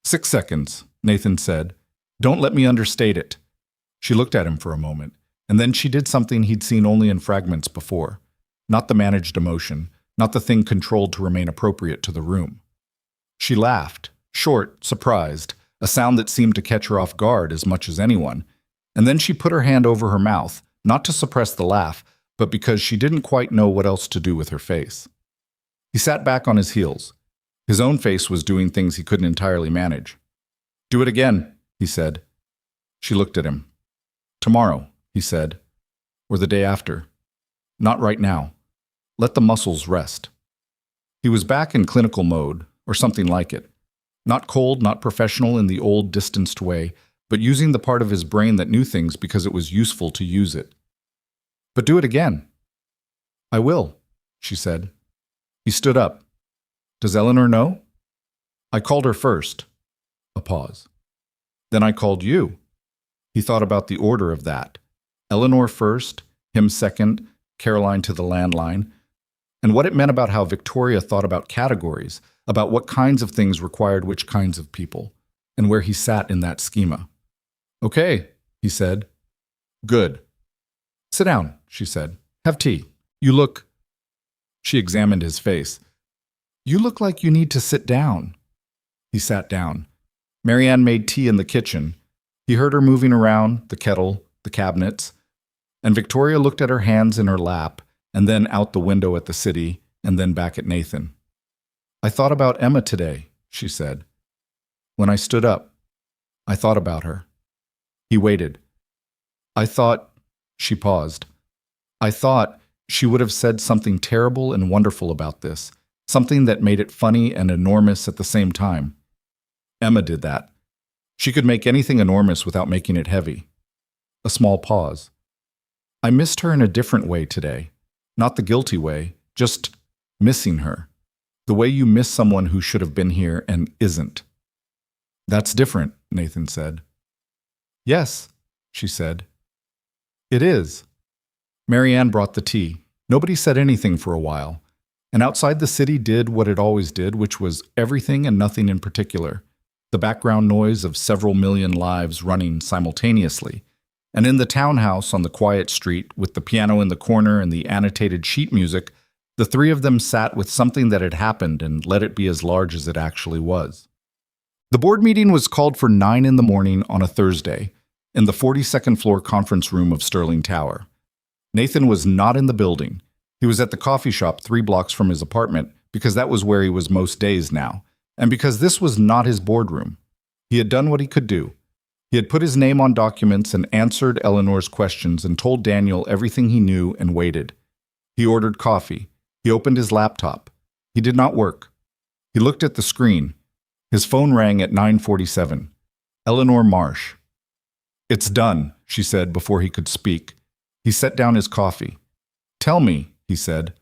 6 seconds, Nathan said. "Don't let me understate it." She looked at him for a moment, and then she did something he'd seen only in fragments before. Not the managed emotion, not the thing controlled to remain appropriate to the room. She laughed, short, surprised, a sound that seemed to catch her off guard as much as anyone, and then she put her hand over her mouth, not to suppress the laugh, but because she didn't quite know what else to do with her face. He sat back on his heels. His own face was doing things he couldn't entirely manage. "Do it again," he said. She looked at him. "Tomorrow," he said, "or the day after. Not right now. Let the muscles rest." He was back in clinical mode, or something like it. Not cold, not professional in the old, distanced way, but using the part of his brain that knew things because it was useful to use it. "But do it again." "I will," she said. He stood up. "Does Eleanor know?" "I called her first." A pause. "Then I called you." He thought about the order of that. Eleanor first, him second, Caroline to the landline, and what it meant about how Victoria thought about categories, about what kinds of things required which kinds of people, and where he sat in that schema. "Okay," he said. "Good." "Sit down," she said. "Have tea. You look—" She examined his face. "You look like you need to sit down." He sat down. Marianne made tea in the kitchen. He heard her moving around, the kettle, the cabinets, and Victoria looked at her hands in her lap, and then out the window at the city, and then back at Nathan. "I thought about Emma today," she said. "When I stood up, I thought about her." He waited. "I thought—" She paused. "I thought she would have said something terrible and wonderful about this, something that made it funny and enormous at the same time. Emma did that. She could make anything enormous without making it heavy." A small pause. "I missed her in a different way today. Not the guilty way, just missing her. The way you miss someone who should have been here and isn't." "That's different," Nathan said. "Yes," she said. "It is." Marianne brought the tea. Nobody said anything for a while, and outside the city did what it always did, which was everything and nothing in particular. the background noise of several million lives running simultaneously. And in the townhouse on the quiet street, with the piano in the corner and the annotated sheet music, the three of them sat with something that had happened and let it be as large as it actually was. The board meeting was called for 9 in the morning on a Thursday in the 42nd floor conference room of Sterling Tower. Nathan was not in the building. He was at the coffee shop 3 blocks from his apartment because that was where he was most days now, and because this was not his boardroom. He had done what he could do. He had put his name on documents and answered Eleanor's questions and told Daniel everything he knew and waited. He ordered coffee. He opened his laptop. He did not work. He looked at the screen. His phone rang at 9:47. Eleanor Marsh. "It's done," she said before he could speak. He set down his coffee. "Tell me," he said.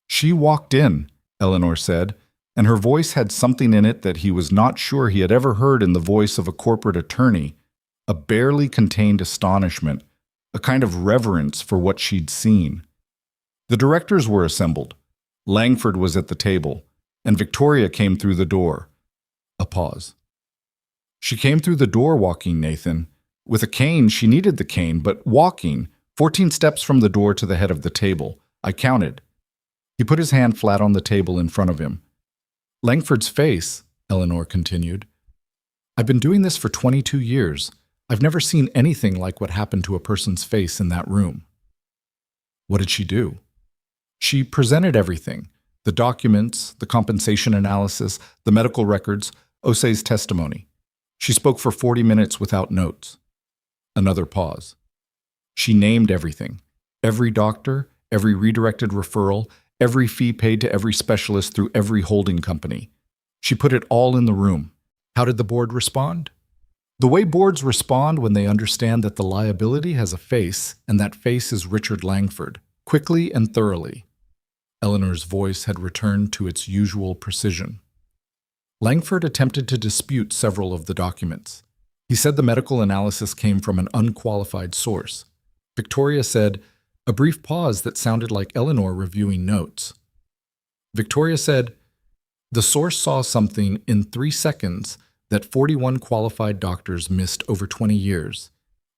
"She walked in," Eleanor said, and her voice had something in it that he was not sure he had ever heard in the voice of a corporate attorney, a barely contained astonishment, a kind of reverence for what she'd seen. The directors were assembled. Langford was at the table, and Victoria came through the door. A pause. "She came through the door walking, Nathan. With a cane, she needed the cane, but walking, 14 steps from the door to the head of the table. I counted." He put his hand flat on the table in front of him. "Langford's face," Eleanor continued. "I've been doing this for 22 years. I've never seen anything like what happened to a person's face in that room." "What did she do?" "She presented everything. The documents, the compensation analysis, the medical records, Osei's testimony. She spoke for 40 minutes without notes." Another pause. "She named everything. Every doctor, every redirected referral, every fee paid to every specialist through every holding company. She put it all in the room." How did the board respond? "The way boards respond when they understand that the liability has a face, and that face is Richard Langford, quickly and thoroughly." Eleanor's voice had returned to its usual precision. Langford attempted to dispute several of the documents. He said the medical analysis came from an unqualified source. Victoria said, a brief pause that sounded like Eleanor reviewing notes. Victoria said, "The source saw something in 3 seconds that 41 qualified doctors missed over 20 years,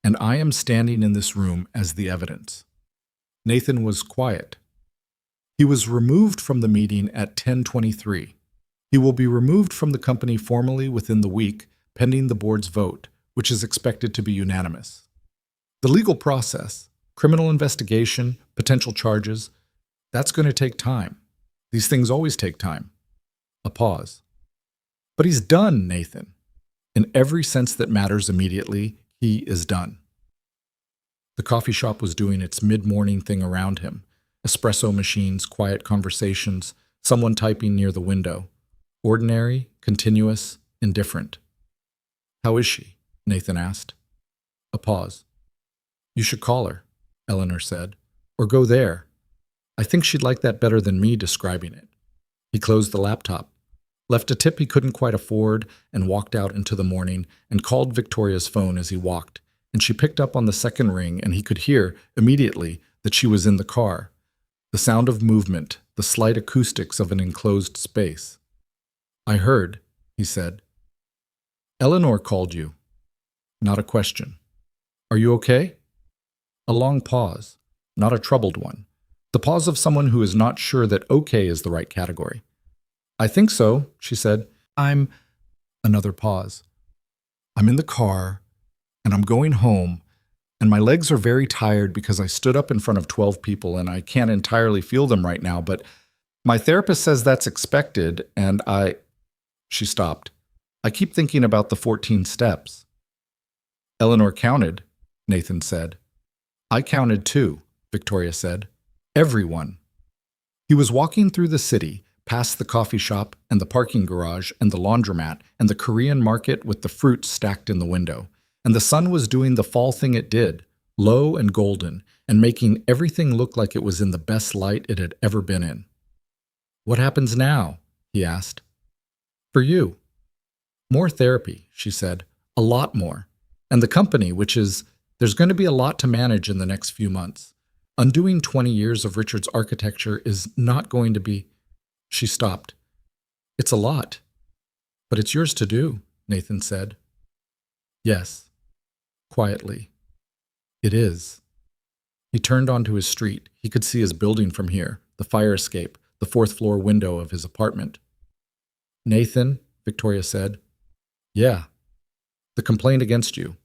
and I am standing in this room as the evidence." Nathan was quiet. He was removed from the meeting at 10:23. He will be removed from the company formally within the week, pending the board's vote, which is expected to be unanimous. The legal process, criminal investigation, potential charges, that's going to take time. These things always take time. A pause. "But he's done, Nathan. In every sense that matters immediately, he is done." The coffee shop was doing its mid-morning thing around him. Espresso machines, quiet conversations, someone typing near the window. Ordinary, continuous, indifferent. "How is she?" Nathan asked. A pause. "You should call her," Eleanor said, "or go there. I think she'd like that better than me describing it." He closed the laptop, left a tip he couldn't quite afford, and walked out into the morning and called Victoria's phone as he walked, and she picked up on the second ring, and he could hear, immediately, that she was in the car. The sound of movement, the slight acoustics of an enclosed space. "I heard," he said. "Eleanor called you." Not a question. "Are you okay?" A long pause, not a troubled one. The pause of someone who is not sure that okay is the right category. "I think so," she said. Another pause. "I'm in the car, and I'm going home, and my legs are very tired because I stood up in front of 12 people, and I can't entirely feel them right now, but my therapist says that's expected, and She stopped. "I keep thinking about the 14 steps." "Eleanor counted," Nathan said. "I counted too," Victoria said. "Everyone." He was walking through the city, past the coffee shop and the parking garage and the laundromat and the Korean market with the fruit stacked in the window. And the sun was doing the fall thing it did, low and golden, and making everything look like it was in the best light it had ever been in. "What happens now?" he asked. "For you." "More therapy," she said. "A lot more. And the company, there's going to be a lot to manage in the next few months. Undoing 20 years of Richard's architecture is not going to be—" She stopped. "It's a lot. But it's yours to do." Nathan said. Yes. Quietly. It is. He turned onto his street. He could see his building from here, the fire escape, the fourth-floor window of his apartment. Nathan, Victoria said. Yeah. The complaint against you.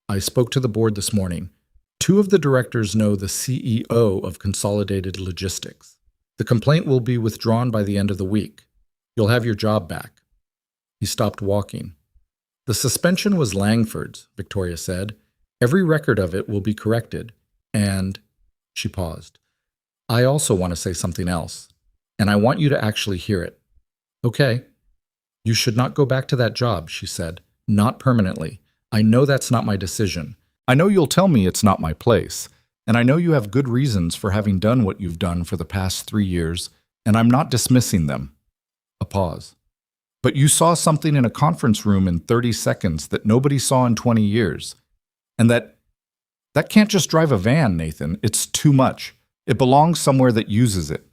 I spoke to the board this morning. 2 of the directors know the CEO of Consolidated Logistics. The complaint will be withdrawn by the end of the week. You'll have your job back. He stopped walking. The suspension was Langford's, Victoria said. Every record of it will be corrected. And, she paused, I also want to say something else, and I want you to actually hear it. Okay. You should not go back to that job, she said. Not permanently. I know that's not my decision. I know you'll tell me it's not my place, and I know you have good reasons for having done what you've done for the past 3 years, and I'm not dismissing them. A pause. But you saw something in a conference room in 30 seconds that nobody saw in 20 years. And that can't just drive a van, Nathan. It's too much. It belongs somewhere that uses it.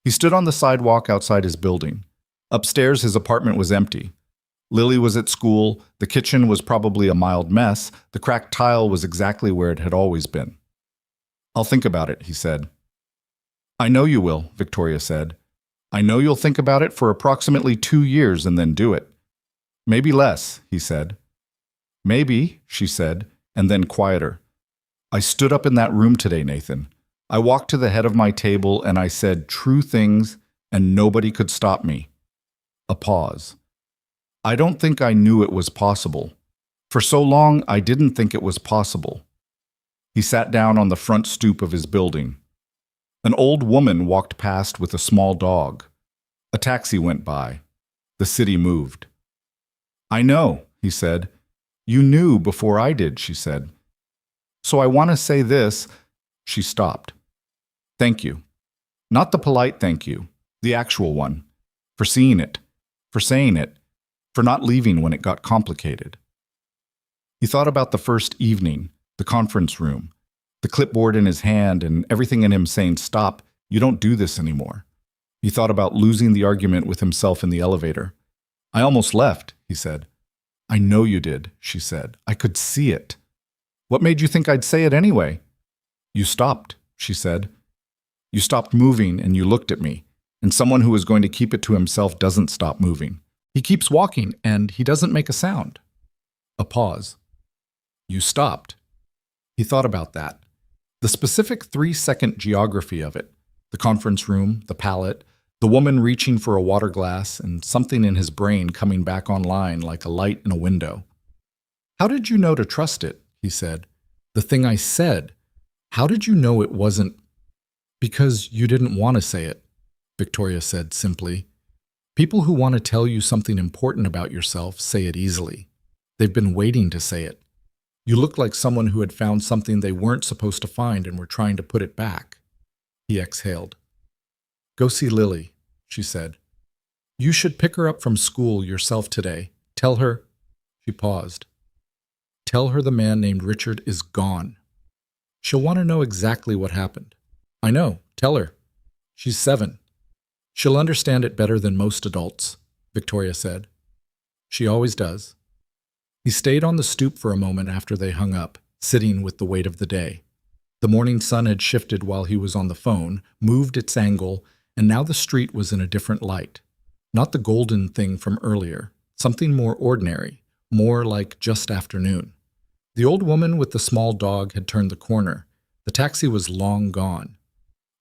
He stood on the sidewalk outside his building. Upstairs, his apartment was empty. Lily was at school. The kitchen was probably a mild mess. The cracked tile was exactly where it had always been. I'll think about it, he said. I know you will, Victoria said. I know you'll think about it for approximately 2 years and then do it. Maybe less, he said. Maybe, she said, and then quieter. I stood up in that room today, Nathan. I walked to the head of my table and I said true things and nobody could stop me. A pause. I don't think I knew it was possible. For so long, I didn't think it was possible. He sat down on the front stoop of his building. An old woman walked past with a small dog. A taxi went by. The city moved. I know, he said. You knew before I did, she said. So I want to say this. She stopped. Thank you. Not the polite thank you, the actual one. For seeing it. For saying it. For not leaving when it got complicated. He thought about the first evening, the conference room, the clipboard in his hand and everything in him saying, stop, you don't do this anymore. He thought about losing the argument with himself in the elevator. I almost left, he said. I know you did, she said. I could see it. What made you think I'd say it anyway? You stopped, she said. You stopped moving and you looked at me, and someone who is going to keep it to himself doesn't stop moving. He keeps walking and he doesn't make a sound. A pause. You stopped. He thought about that. The specific 3-second geography of it, the conference room, the palette, the woman reaching for a water glass, and something in his brain coming back online like a light in a window. How did you know to trust it? He said. The thing I said. How did you know it wasn't? Because you didn't want to say it, Victoria said simply. People who want to tell you something important about yourself say it easily. They've been waiting to say it. You look like someone who had found something they weren't supposed to find and were trying to put it back. He exhaled. Go see Lily, she said. You should pick her up from school yourself today. Tell her, she paused. Tell her the man named Richard is gone. She'll want to know exactly what happened. I know, tell her. She's 7. She'll understand it better than most adults, Victoria said. She always does. He stayed on the stoop for a moment after they hung up, sitting with the weight of the day. The morning sun had shifted while he was on the phone, moved its angle, and now the street was in a different light. Not the golden thing from earlier, something more ordinary, more like just afternoon. The old woman with the small dog had turned the corner. The taxi was long gone.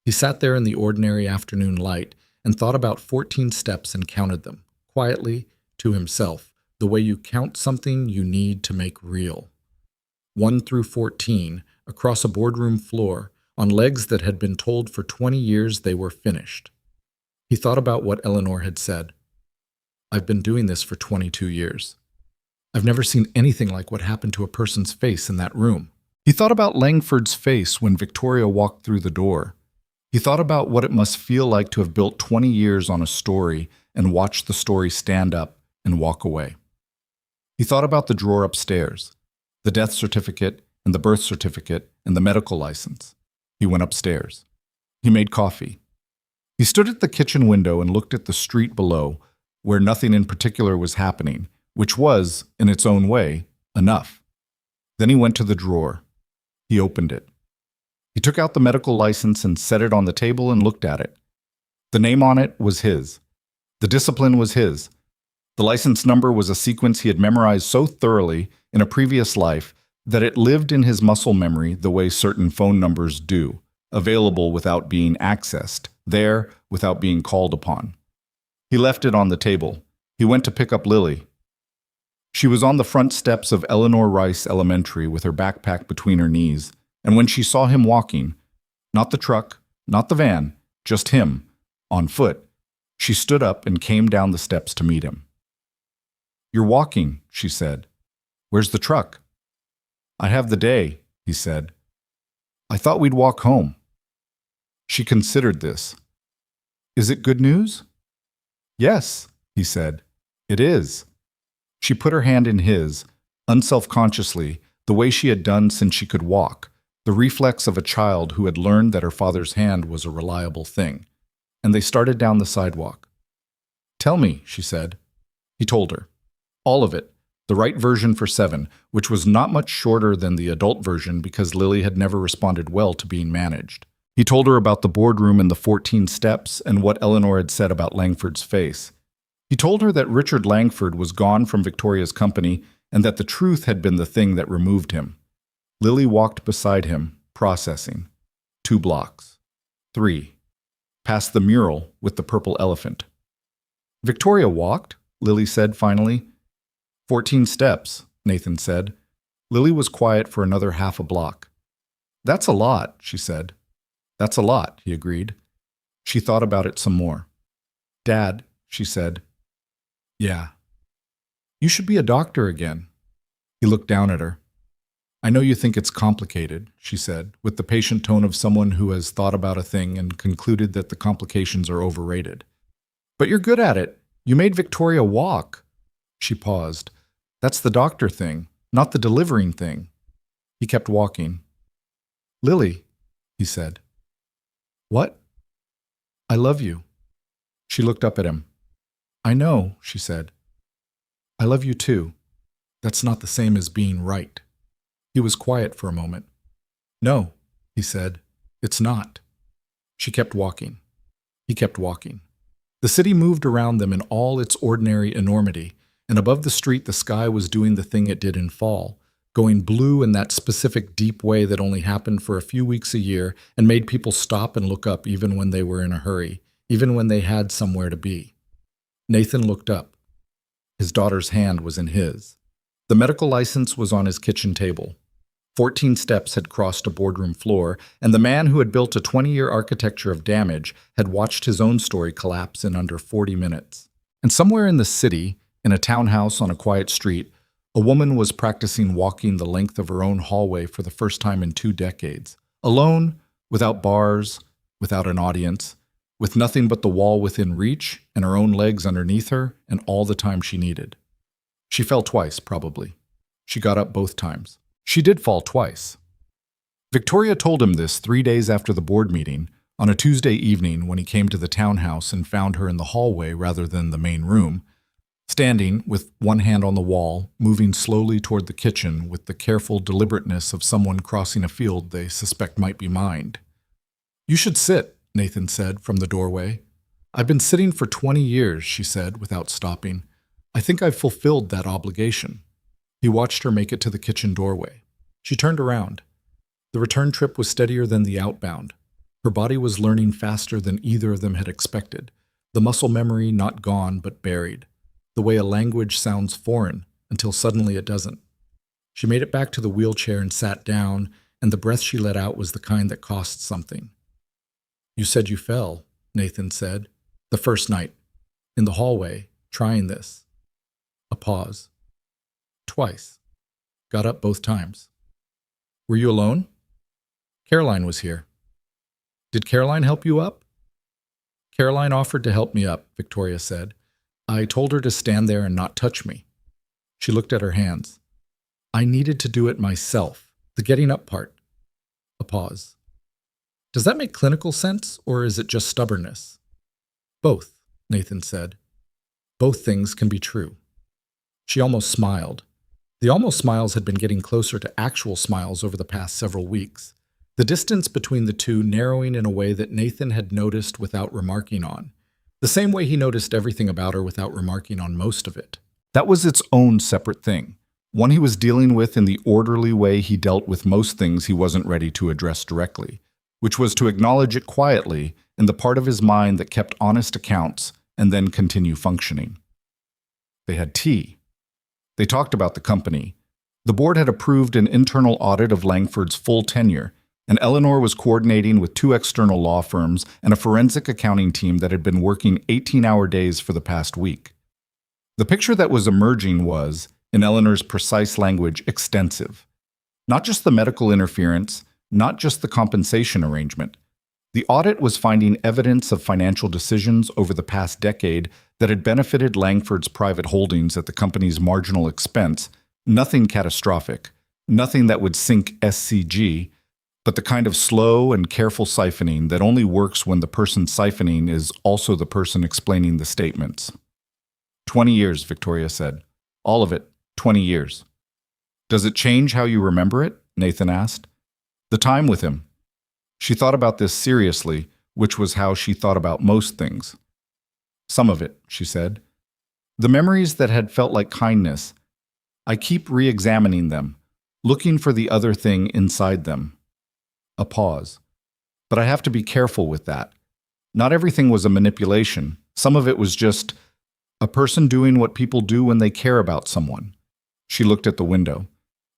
He sat there in the ordinary afternoon light and thought about 14 steps and counted them, quietly, to himself, the way you count something you need to make real. 1 through 14, across a boardroom floor, on legs that had been told for 20 years they were finished. He thought about what Eleanor had said. I've been doing this for 22 years. I've never seen anything like what happened to a person's face in that room. He thought about Langford's face when Victoria walked through the door. He thought about what it must feel like to have built 20 years on a story and watched the story stand up and walk away. He thought about the drawer upstairs, the death certificate and the birth certificate and the medical license. He went upstairs. He made coffee. He stood at the kitchen window and looked at the street below, where nothing in particular was happening, which was, in its own way, enough. Then he went to the drawer. He opened it. He took out the medical license and set it on the table and looked at it. The name on it was his. The discipline was his. The license number was a sequence he had memorized so thoroughly in a previous life that it lived in his muscle memory the way certain phone numbers do, available without being accessed, there without being called upon. He left it on the table. He went to pick up Lily. She was on the front steps of Eleanor Rice Elementary with her backpack between her knees, and when she saw him walking, not the truck, not the van, just him, on foot, she stood up and came down the steps to meet him. "You're walking," she said. "Where's the truck?" "I have the day," he said. "I thought we'd walk home." She considered this. "Is it good news?" "Yes," he said. "It is." She put her hand in his, unselfconsciously, the way she had done since she could walk, the reflex of a child who had learned that her father's hand was a reliable thing. And they started down the sidewalk. "Tell me," she said. He told her. All of it, the right version for 7, which was not much shorter than the adult version because Lily had never responded well to being managed. He told her about the boardroom and the 14 steps and what Eleanor had said about Langford's face. He told her that Richard Langford was gone from Victoria's company and that the truth had been the thing that removed him. Lily walked beside him, processing. 2 blocks. 3. Past the mural with the purple elephant. "Victoria walked," Lily said finally. 14 steps, Nathan said. Lily was quiet for another half a block. "That's a lot," she said. "That's a lot," he agreed. She thought about it some more. "Dad," she said. "Yeah." "You should be a doctor again." He looked down at her. "I know you think it's complicated," she said, with the patient tone of someone who has thought about a thing and concluded that the complications are overrated. "But you're good at it. You made Victoria walk." She paused. "That's the doctor thing, not the delivering thing." He kept walking. "Lily," he said. "What?" "I love you." She looked up at him. "I know," she said. "I love you too. That's not the same as being right." He was quiet for a moment. "No," he said, "it's not." She kept walking. He kept walking. The city moved around them in all its ordinary enormity, and above the street the sky was doing the thing it did in fall, going blue in that specific deep way that only happened for a few weeks a year and made people stop and look up even when they were in a hurry, even when they had somewhere to be. Nathan looked up. His daughter's hand was in his. The medical license was on his kitchen table. 14 steps had crossed a boardroom floor, and the man who had built a 20-year architecture of damage had watched his own story collapse in under 40 minutes. And somewhere in the city, in a townhouse on a quiet street, a woman was practicing walking the length of her own hallway for the first time in 2 decades, alone, without bars, without an audience, with nothing but the wall within reach and her own legs underneath her and all the time she needed. She fell twice, probably. She got up both times. She did fall twice. Victoria told him this 3 days after the board meeting, on a Tuesday evening when he came to the townhouse and found her in the hallway rather than the main room, standing with one hand on the wall, moving slowly toward the kitchen with the careful deliberateness of someone crossing a field they suspect might be mined. "You should sit," Nathan said from the doorway. "I've been sitting for 20 years, she said without stopping. "I think I've fulfilled that obligation." He watched her make it to the kitchen doorway. She turned around. The return trip was steadier than the outbound. Her body was learning faster than either of them had expected, the muscle memory not gone but buried, the way a language sounds foreign until suddenly it doesn't. She made it back to the wheelchair and sat down, and the breath she let out was the kind that costs something. "You said you fell," Nathan said, "the first night, in the hallway, trying this." A pause. "Twice. Got up both times." "Were you alone?" "Caroline was here." "Did Caroline help you up?" "Caroline offered to help me up," Victoria said. "I told her to stand there and not touch me." She looked at her hands. "I needed to do it myself, the getting up part." A pause. "Does that make clinical sense, or is it just stubbornness?" "Both," Nathan said. "Both things can be true." She almost smiled. The almost smiles had been getting closer to actual smiles over the past several weeks, the distance between the two narrowing in a way that Nathan had noticed without remarking on, the same way he noticed everything about her without remarking on most of it. That was its own separate thing, one he was dealing with in the orderly way he dealt with most things he wasn't ready to address directly, which was to acknowledge it quietly in the part of his mind that kept honest accounts and then continue functioning. They had tea. They talked about the company. The board had approved an internal audit of Langford's full tenure, and Eleanor was coordinating with 2 external law firms and a forensic accounting team that had been working 18-hour days for the past week. The picture that was emerging was, in Eleanor's precise language, extensive. Not just the medical interference, not just the compensation arrangement. The audit was finding evidence of financial decisions over the past decade that had benefited Langford's private holdings at the company's marginal expense, nothing catastrophic, nothing that would sink SCG, but the kind of slow and careful siphoning that only works when the person siphoning is also the person explaining the statements. 20 years, Victoria said. All of it, 20 years. Does it change how you remember it? Nathan asked. The time with him. She thought about this seriously, which was how she thought about most things. Some of it, she said. The memories that had felt like kindness. I keep re-examining them, looking for the other thing inside them. A pause. But I have to be careful with that. Not everything was a manipulation. Some of it was just a person doing what people do when they care about someone. She looked at the window.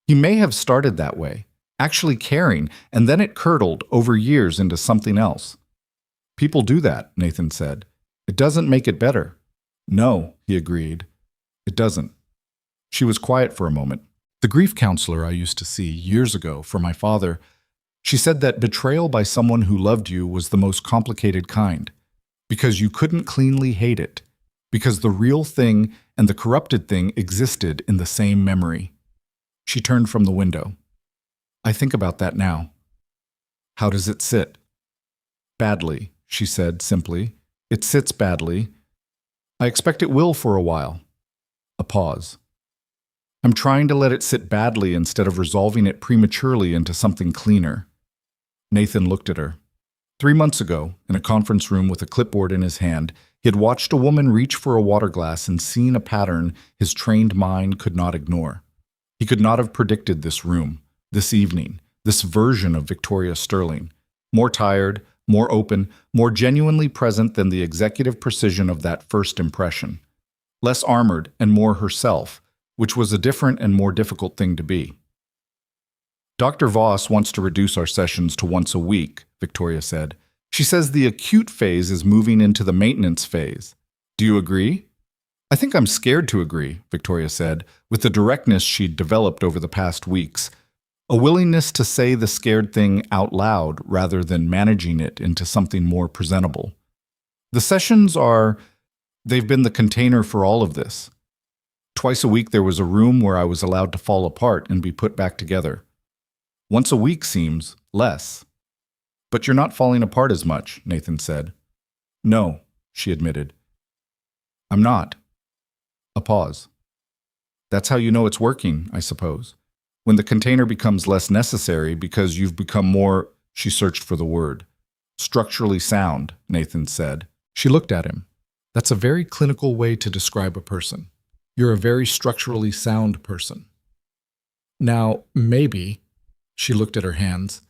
He may have started that way, actually caring, and then it curdled over years into something else. People do that, Nathan said. It doesn't make it better. No, he agreed. It doesn't. She was quiet for a moment. The grief counselor I used to see years ago for my father, she said that betrayal by someone who loved you was the most complicated kind, because you couldn't cleanly hate it, because the real thing and the corrupted thing existed in the same memory. She turned from the window. I think about that now. How does it sit? Badly, she said simply. It sits badly. I expect it will for a while. A pause. I'm trying to let it sit badly instead of resolving it prematurely into something cleaner. Nathan looked at her. 3 months ago, in a conference room with a clipboard in his hand, he had watched a woman reach for a water glass and seen a pattern his trained mind could not ignore. He could not have predicted this room, this evening, this version of Victoria Sterling, more tired, more open, more genuinely present than the executive precision of that first impression, less armored and more herself, which was a different and more difficult thing to be. Dr. Voss wants to reduce our sessions to once a week, Victoria said. She says the acute phase is moving into the maintenance phase. Do you agree? I think I'm scared to agree, Victoria said, with the directness she'd developed over the past weeks, a willingness to say the scared thing out loud rather than managing it into something more presentable. The sessions they've been the container for all of this. Twice a week there was a room where I was allowed to fall apart and be put back together. Once a week seems less. But you're not falling apart as much, Nathan said. No, she admitted. I'm not. A pause. That's how you know it's working, I suppose. When the container becomes less necessary because you've become more, she searched for the word. Structurally sound, Nathan said. She looked at him. That's a very clinical way to describe a person. You're a very structurally sound person. Now, maybe, she looked at her hands,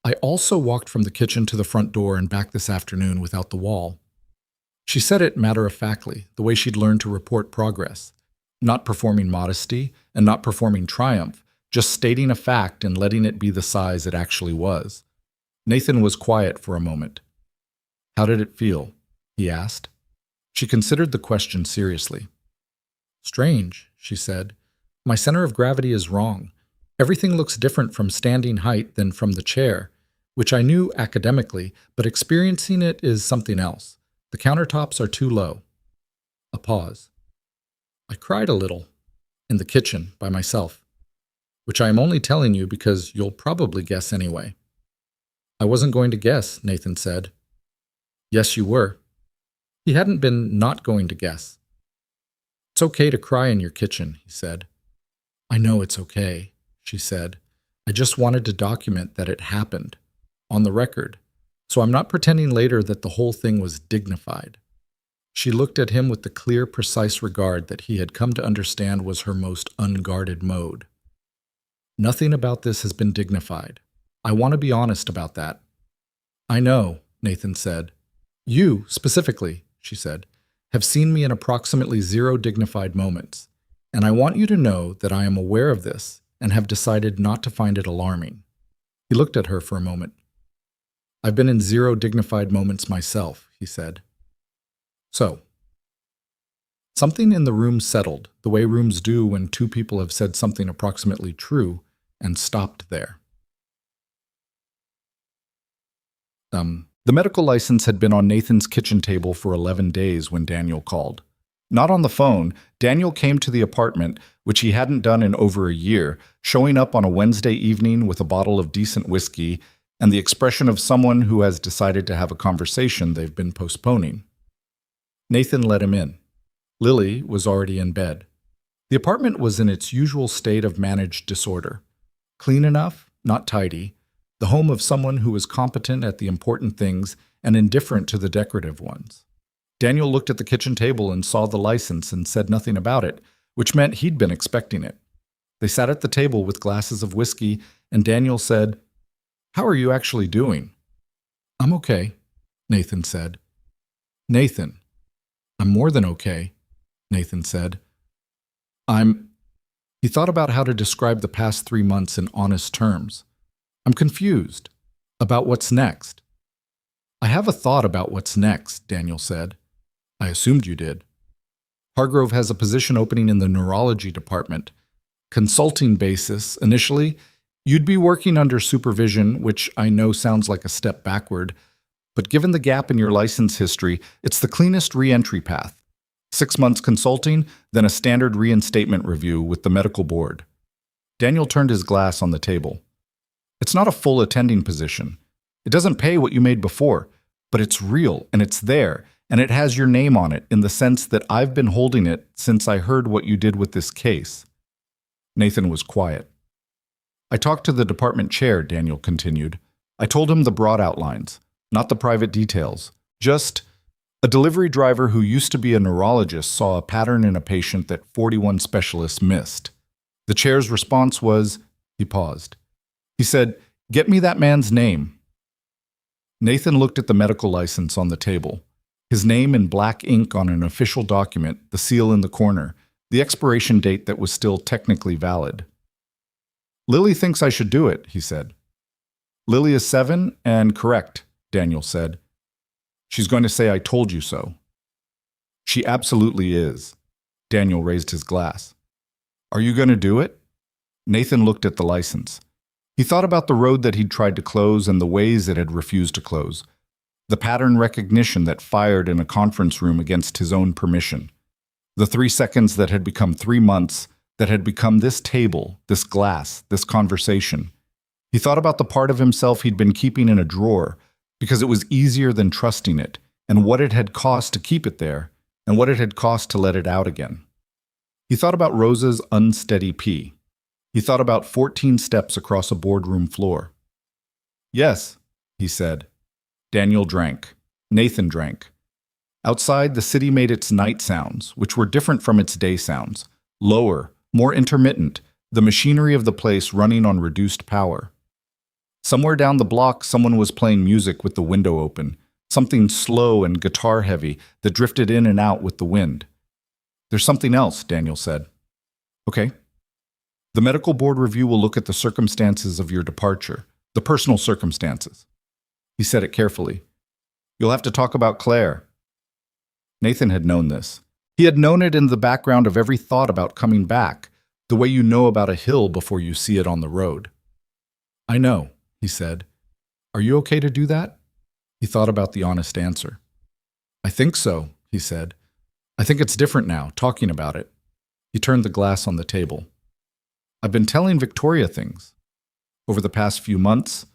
I also walked from the kitchen to the front door and back this afternoon without the wall. She said it matter-of-factly, the way she'd learned to report progress, not performing modesty and not performing triumph, just stating a fact and letting it be the size it actually was. Nathan was quiet for a moment. How did it feel? He asked. She considered the question seriously. Strange, she said. My center of gravity is wrong. Everything looks different from standing height than from the chair, which I knew academically, but experiencing it is something else. The countertops are too low. A pause. I cried a little, in the kitchen, by myself, which I am only telling you because you'll probably guess anyway. I wasn't going to guess, Nathan said. Yes, you were. He hadn't been not going to guess. It's okay to cry in your kitchen, he said. I know it's okay, she said. I just wanted to document that it happened, on the record, so I'm not pretending later that the whole thing was dignified. She looked at him with the clear, precise regard that he had come to understand was her most unguarded mode. Nothing about this has been dignified. I want to be honest about that. I know, Nathan said. You, specifically, she said, have seen me in approximately 0 dignified moments, and I want you to know that I am aware of this and have decided not to find it alarming. He looked at her for a moment. I've been in 0 dignified moments myself, he said. So, something in the room settled, the way rooms do when 2 people have said something approximately true, and stopped there. The medical license had been on Nathan's kitchen table for 11 days when Daniel called. Not on the phone, Daniel came to the apartment, which he hadn't done in over a year, showing up on a Wednesday evening with a bottle of decent whiskey and the expression of someone who has decided to have a conversation they've been postponing. Nathan let him in. Lily was already in bed. The apartment was in its usual state of managed disorder. Clean enough, not tidy, the home of someone who was competent at the important things and indifferent to the decorative ones. Daniel looked at the kitchen table and saw the license and said nothing about it, which meant he'd been expecting it. They sat at the table with glasses of whiskey, and Daniel said, "How are you actually doing?" "I'm okay," Nathan said. "Nathan." "I'm more than okay," Nathan said. He thought about how to describe the past 3 months in honest terms. "I'm confused. About what's next." "I have a thought about what's next," Daniel said. "I assumed you did." "Hargrove has a position opening in the neurology department. Consulting basis, initially. You'd be working under supervision, which I know sounds like a step backward, but given the gap in your license history, it's the cleanest re-entry path. 6 months consulting, then a standard reinstatement review with the medical board." Daniel turned his glass on the table. "It's not a full attending position. It doesn't pay what you made before, but it's real and it's there, and it has your name on it in the sense that I've been holding it since I heard what you did with this case." Nathan was quiet. "I talked to the department chair," Daniel continued. "I told him the broad outlines, not the private details. Just a delivery driver who used to be a neurologist saw a pattern in a patient that 41 specialists missed. The chair's response was," he paused. He said, "Get me that man's name." Nathan looked at the medical license on the table. His name in black ink on an official document, the seal in the corner, the expiration date that was still technically valid. "Lily thinks I should do it," he said. "Lily is 7 and correct," Daniel said. "She's going to say I told you so." "She absolutely is." Daniel raised his glass. "Are you going to do it?" Nathan looked at the license. He thought about the road that he'd tried to close and the ways it had refused to close. The pattern recognition that fired in a conference room against his own permission. The 3 seconds that had become 3 months, that had become this table, this glass, this conversation. He thought about the part of himself he'd been keeping in a drawer because it was easier than trusting it, and what it had cost to keep it there, and what it had cost to let it out again. He thought about Rosa's unsteady pee. He thought about 14 steps across a boardroom floor. "Yes," he said. Daniel drank. Nathan drank. Outside, the city made its night sounds, which were different from its day sounds. Lower, more intermittent, the machinery of the place running on reduced power. Somewhere down the block, someone was playing music with the window open, something slow and guitar-heavy that drifted in and out with the wind. "There's something else," Daniel said. "Okay." "The medical board review will look at the circumstances of your departure, the personal circumstances." He said it carefully. "You'll have to talk about Claire." Nathan had known this. He had known it in the background of every thought about coming back, the way you know about a hill before you see it on the road. "I know," he said. "Are you okay to do that?" He thought about the honest answer. "I think so," he said. "I think it's different now, talking about it." He turned the glass on the table. "I've been telling Victoria things over the past few months,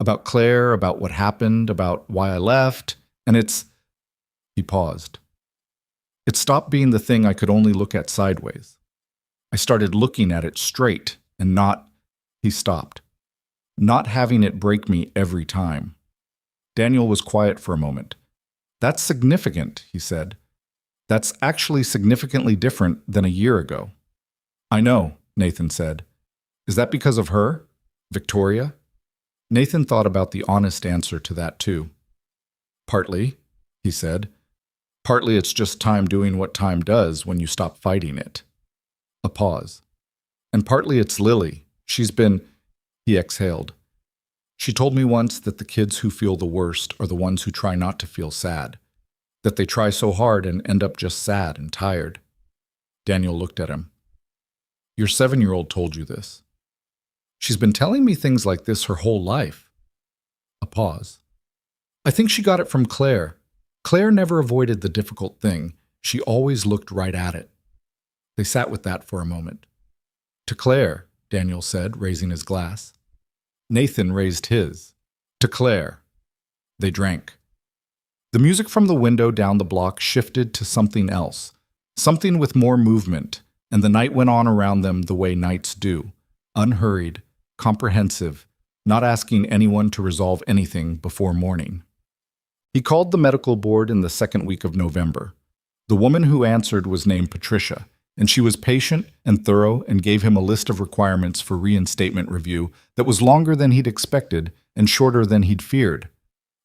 about Claire, about what happened, about why I left, and it's..." He paused. It stopped being the thing I could only look at sideways. I started looking at it straight and not, he stopped, not having it break me every time. Daniel was quiet for a moment. That's significant, he said. That's actually significantly different than a year ago. I know, Nathan said. Is that because of her? Victoria? Nathan thought about the honest answer to that too. Partly, he said. Partly it's just time doing what time does when you stop fighting it. A pause. And partly it's Lily. She's been... He exhaled. She told me once that the kids who feel the worst are the ones who try not to feel sad. That they try so hard and end up just sad and tired. Daniel looked at him. Your 7-year-old told you this. She's been telling me things like this her whole life. A pause. I think she got it from Claire. Claire never avoided the difficult thing. She always looked right at it. They sat with that for a moment. To Claire, Daniel said, raising his glass. Nathan raised his. To Claire. They drank. The music from the window down the block shifted to something else, something with more movement, and the night went on around them the way nights do, unhurried, comprehensive, not asking anyone to resolve anything before morning. He called the medical board in the second week of November. The woman who answered was named Patricia, and she was patient and thorough and gave him a list of requirements for reinstatement review that was longer than he'd expected and shorter than he'd feared.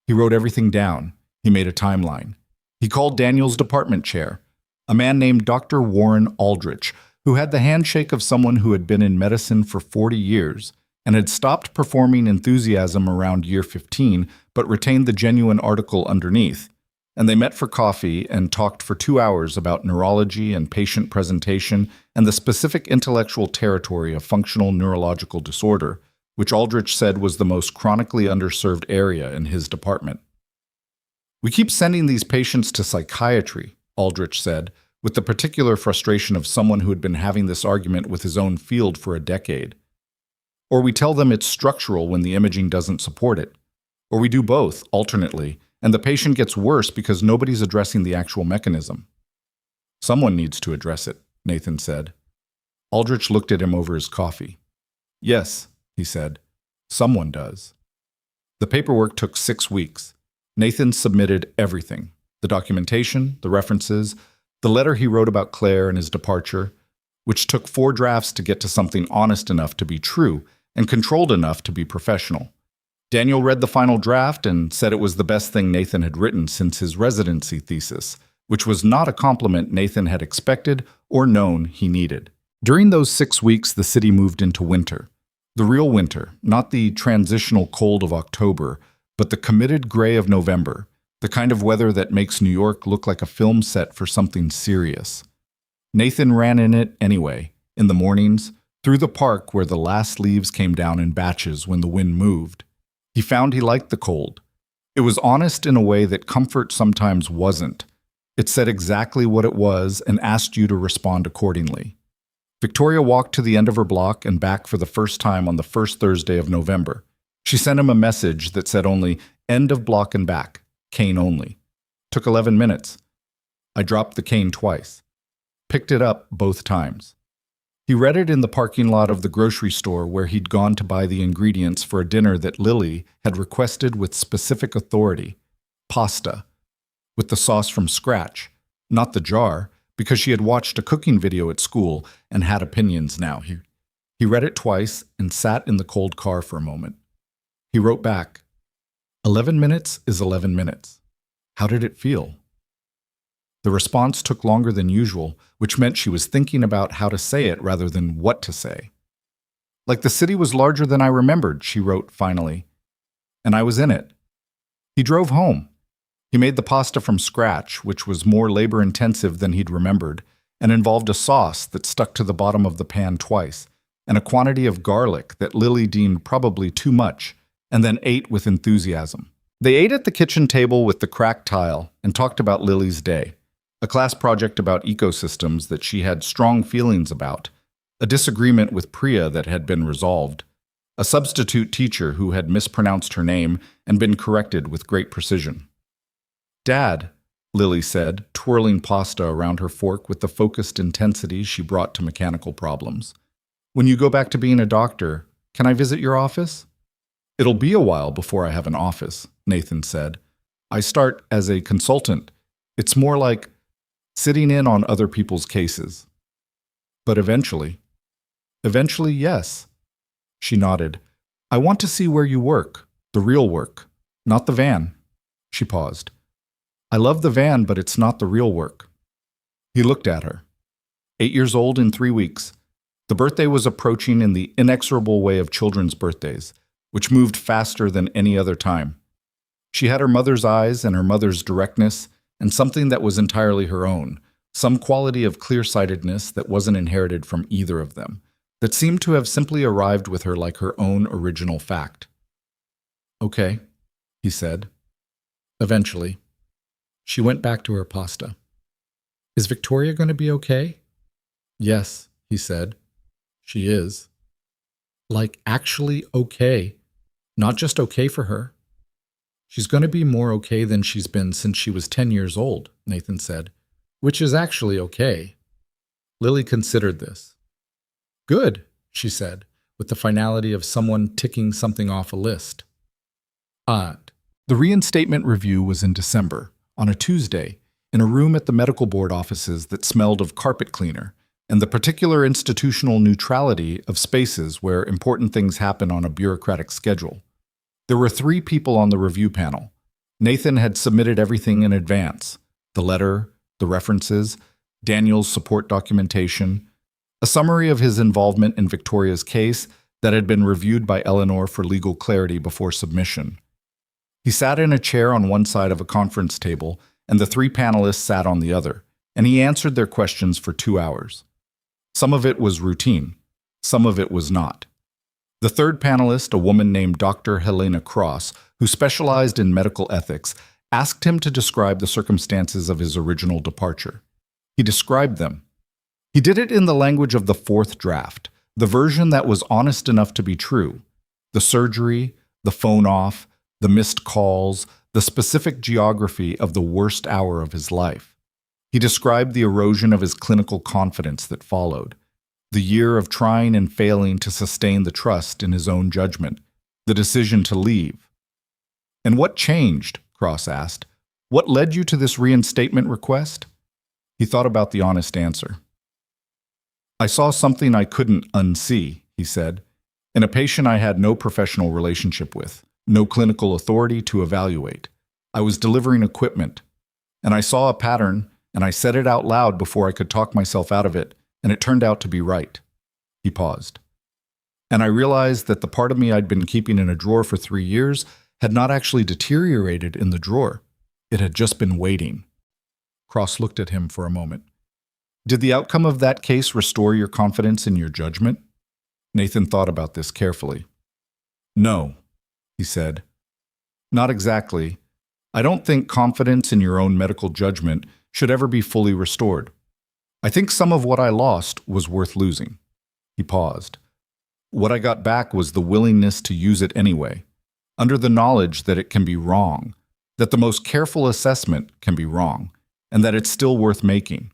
He wrote everything down. He made a timeline. He called Daniel's department chair, a man named Dr. Warren Aldrich, who had the handshake of someone who had been in medicine for 40 years and had stopped performing enthusiasm around year 15 but retained the genuine article underneath. And they met for coffee and talked for 2 hours about neurology and patient presentation and the specific intellectual territory of functional neurological disorder, which Aldrich said was the most chronically underserved area in his department. We keep sending these patients to psychiatry, Aldrich said, with the particular frustration of someone who had been having this argument with his own field for a decade. Or we tell them it's structural when the imaging doesn't support it. Or we do both, alternately, and the patient gets worse because nobody's addressing the actual mechanism. Someone needs to address it, Nathan said. Aldrich looked at him over his coffee. Yes, he said, someone does. The paperwork took 6 weeks. Nathan submitted everything, the documentation, the references, the letter he wrote about Claire and his departure, which took 4 drafts to get to something honest enough to be true and controlled enough to be professional. Daniel read the final draft and said it was the best thing Nathan had written since his residency thesis, which was not a compliment Nathan had expected or known he needed. During those 6 weeks, the city moved into winter. The real winter, not the transitional cold of October, but the committed gray of November, the kind of weather that makes New York look like a film set for something serious. Nathan ran in it anyway, in the mornings, through the park where the last leaves came down in batches when the wind moved. He found he liked the cold. It was honest in a way that comfort sometimes wasn't. It said exactly what it was and asked you to respond accordingly. Victoria walked to the end of her block and back for the first time on the first Thursday of November. She sent him a message that said only, end of block and back, cane only. Took 11 minutes. I dropped the cane twice. Picked it up both times. He read it in the parking lot of the grocery store where he'd gone to buy the ingredients for a dinner that Lily had requested with specific authority. Pasta. With the sauce from scratch, not the jar, because she had watched a cooking video at school and had opinions now. He read it twice and sat in the cold car for a moment. He wrote back, 11 minutes is 11 minutes. How did it feel? The response took longer than usual, which meant she was thinking about how to say it rather than what to say. Like the city was larger than I remembered, she wrote finally. And I was in it. He drove home. He made the pasta from scratch, which was more labor-intensive than he'd remembered, and involved a sauce that stuck to the bottom of the pan twice, and a quantity of garlic that Lily deemed probably too much, and then ate with enthusiasm. They ate at the kitchen table with the cracked tile and talked about Lily's day, a class project about ecosystems that she had strong feelings about, a disagreement with Priya that had been resolved, a substitute teacher who had mispronounced her name and been corrected with great precision. Dad, Lily said, twirling pasta around her fork with the focused intensity she brought to mechanical problems. When you go back to being a doctor, can I visit your office? It'll be a while before I have an office, Nathan said. I start as a consultant. It's more like sitting in on other people's cases. But eventually, yes. She nodded. I want to see where you work, the real work, not the van. She paused. I love the van, but it's not the real work. He looked at her. 8 years old in 3 weeks. The birthday was approaching in the inexorable way of children's birthdays, which moved faster than any other time. She had her mother's eyes and her mother's directness, and something that was entirely her own, some quality of clear-sightedness that wasn't inherited from either of them, that seemed to have simply arrived with her like her own original fact. Okay, he said. Eventually. She went back to her pasta. Is Victoria going to be okay? Yes, he said. She is. Like, actually okay. Not just okay for her. She's going to be more okay than she's been since she was 10 years old, Nathan said, which is actually okay. Lily considered this. Good, she said, with the finality of someone ticking something off a list. The reinstatement review was in December, on a Tuesday, in a room at the medical board offices that smelled of carpet cleaner and the particular institutional neutrality of spaces where important things happen on a bureaucratic schedule. There were 3 people on the review panel. Nathan had submitted everything in advance: the letter, the references, Daniel's support documentation, a summary of his involvement in Victoria's case that had been reviewed by Eleanor for legal clarity before submission. He sat in a chair on one side of a conference table, and the 3 panelists sat on the other, and he answered their questions for 2 hours. Some of it was routine. Some of it was not. The third panelist, a woman named Dr. Helena Cross, who specialized in medical ethics, asked him to describe the circumstances of his original departure. He described them. He did it in the language of the 4th draft, the version that was honest enough to be true. The surgery, the phone off, the missed calls, the specific geography of the worst hour of his life. He described the erosion of his clinical confidence that followed, the year of trying and failing to sustain the trust in his own judgment, the decision to leave. And what changed? Cross asked. What led you to this reinstatement request? He thought about the honest answer. I saw something I couldn't unsee, he said, in a patient I had no professional relationship with, no clinical authority to evaluate. I was delivering equipment, and I saw a pattern, and I said it out loud before I could talk myself out of it, and it turned out to be right. He paused. And I realized that the part of me I'd been keeping in a drawer for 3 years had not actually deteriorated in the drawer. It had just been waiting. Cross looked at him for a moment. Did the outcome of that case restore your confidence in your judgment? Nathan thought about this carefully. No, he said. Not exactly. I don't think confidence in your own medical judgment should ever be fully restored. I think some of what I lost was worth losing. He paused. What I got back was the willingness to use it anyway, under the knowledge that it can be wrong, that the most careful assessment can be wrong, and that it's still worth making.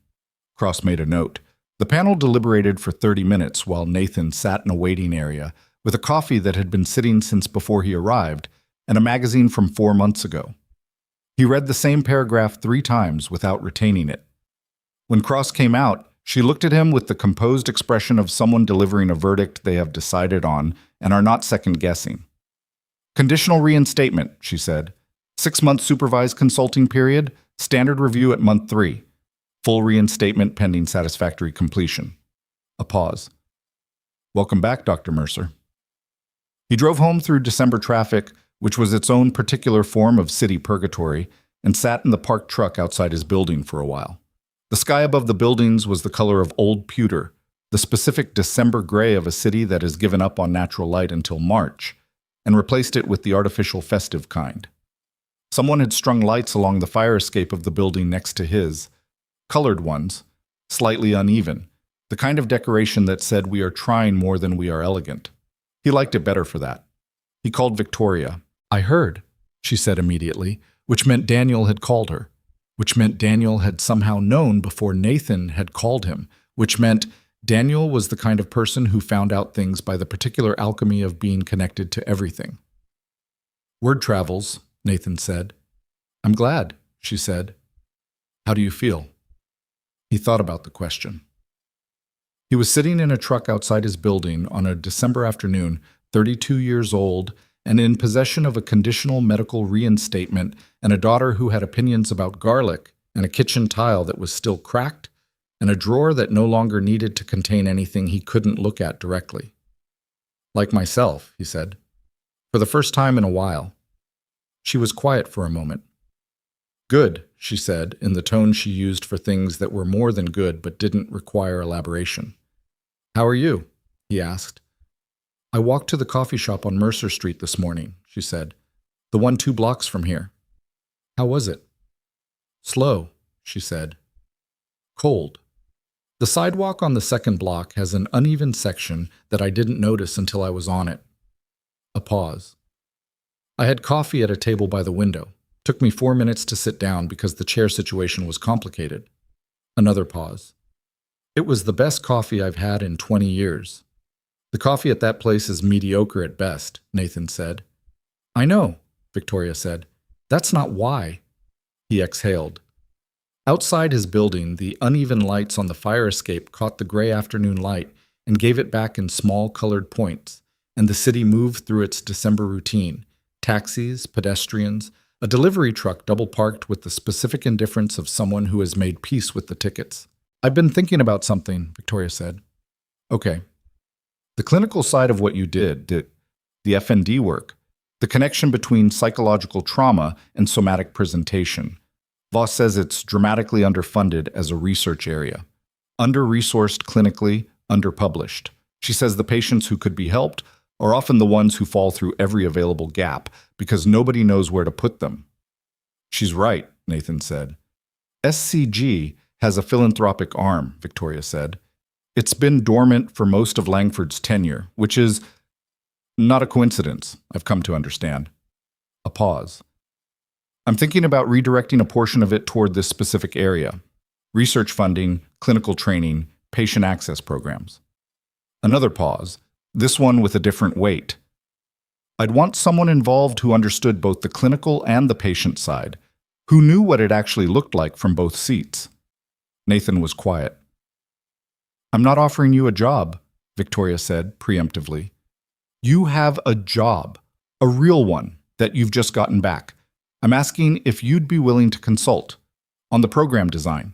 Cross made a note. The panel deliberated for 30 minutes while Nathan sat in a waiting area with a coffee that had been sitting since before he arrived and a magazine from 4 months ago. He read the same paragraph 3 times without retaining it. When Cross came out, she looked at him with the composed expression of someone delivering a verdict they have decided on and are not second-guessing. Conditional reinstatement, she said. 6-month supervised consulting period, standard review at month 3. Full reinstatement pending satisfactory completion. A pause. Welcome back, Dr. Mercer. He drove home through December traffic, which was its own particular form of city purgatory, and sat in the parked truck outside his building for a while. The sky above the buildings was the color of old pewter, the specific December gray of a city that has given up on natural light until March, and replaced it with the artificial festive kind. Someone had strung lights along the fire escape of the building next to his, colored ones, slightly uneven, the kind of decoration that said we are trying more than we are elegant. He liked it better for that. He called Victoria. I heard, she said immediately, which meant Daniel had called her. which meant Daniel had somehow known before Nathan had called him, which meant Daniel was the kind of person who found out things by the particular alchemy of being connected to everything. Word travels, Nathan said. I'm glad, she said. How do you feel? He thought about the question. He was sitting in a truck outside his building on a December afternoon, 32 years old, and in possession of a conditional medical reinstatement and a daughter who had opinions about garlic and a kitchen tile that was still cracked and a drawer that no longer needed to contain anything he couldn't look at directly. Like myself, he said, for the first time in a while. She was quiet for a moment. Good, she said, in the tone she used for things that were more than good but didn't require elaboration. How are you? He asked. I walked to the coffee shop on Mercer Street this morning, she said. The one 2 blocks from here. How was it? Slow, she said. Cold. The sidewalk on the second block has an uneven section that I didn't notice until I was on it. A pause. I had coffee at a table by the window. Took me 4 minutes to sit down because the chair situation was complicated. Another pause. It was the best coffee I've had in 20 years. The coffee at that place is mediocre at best, Nathan said. I know, Victoria said. That's not why. He exhaled. Outside his building, the uneven lights on the fire escape caught the gray afternoon light and gave it back in small colored points, and the city moved through its December routine. Taxis, pedestrians, a delivery truck double-parked with the specific indifference of someone who has made peace with the tickets. I've been thinking about something, Victoria said. Okay. The clinical side of what you did, the F&D work, the connection between psychological trauma and somatic presentation. Voss says it's dramatically underfunded as a research area. Under-resourced clinically, underpublished. She says the patients who could be helped are often the ones who fall through every available gap because nobody knows where to put them. She's right, Nathan said. SCG has a philanthropic arm, Victoria said. It's been dormant for most of Langford's tenure, which is not a coincidence, I've come to understand. A pause. I'm thinking about redirecting a portion of it toward this specific area. Research funding, clinical training, patient access programs. Another pause, this one with a different weight. I'd want someone involved who understood both the clinical and the patient side, who knew what it actually looked like from both seats. Nathan was quiet. I'm not offering you a job, Victoria said preemptively. You have a job, a real one, that you've just gotten back. I'm asking if you'd be willing to consult on the program design.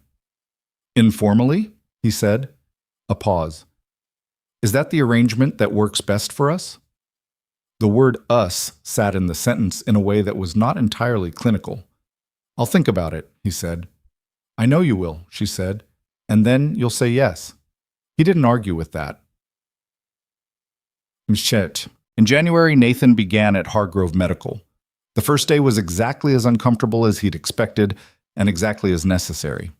Informally, he said. A pause. Is that the arrangement that works best for us? The word us sat in the sentence in a way that was not entirely clinical. I'll think about it, he said. I know you will, she said, and then you'll say yes. He didn't argue with that. In January, Nathan began at Hargrove Medical. The first day was exactly as uncomfortable as he'd expected and exactly as necessary.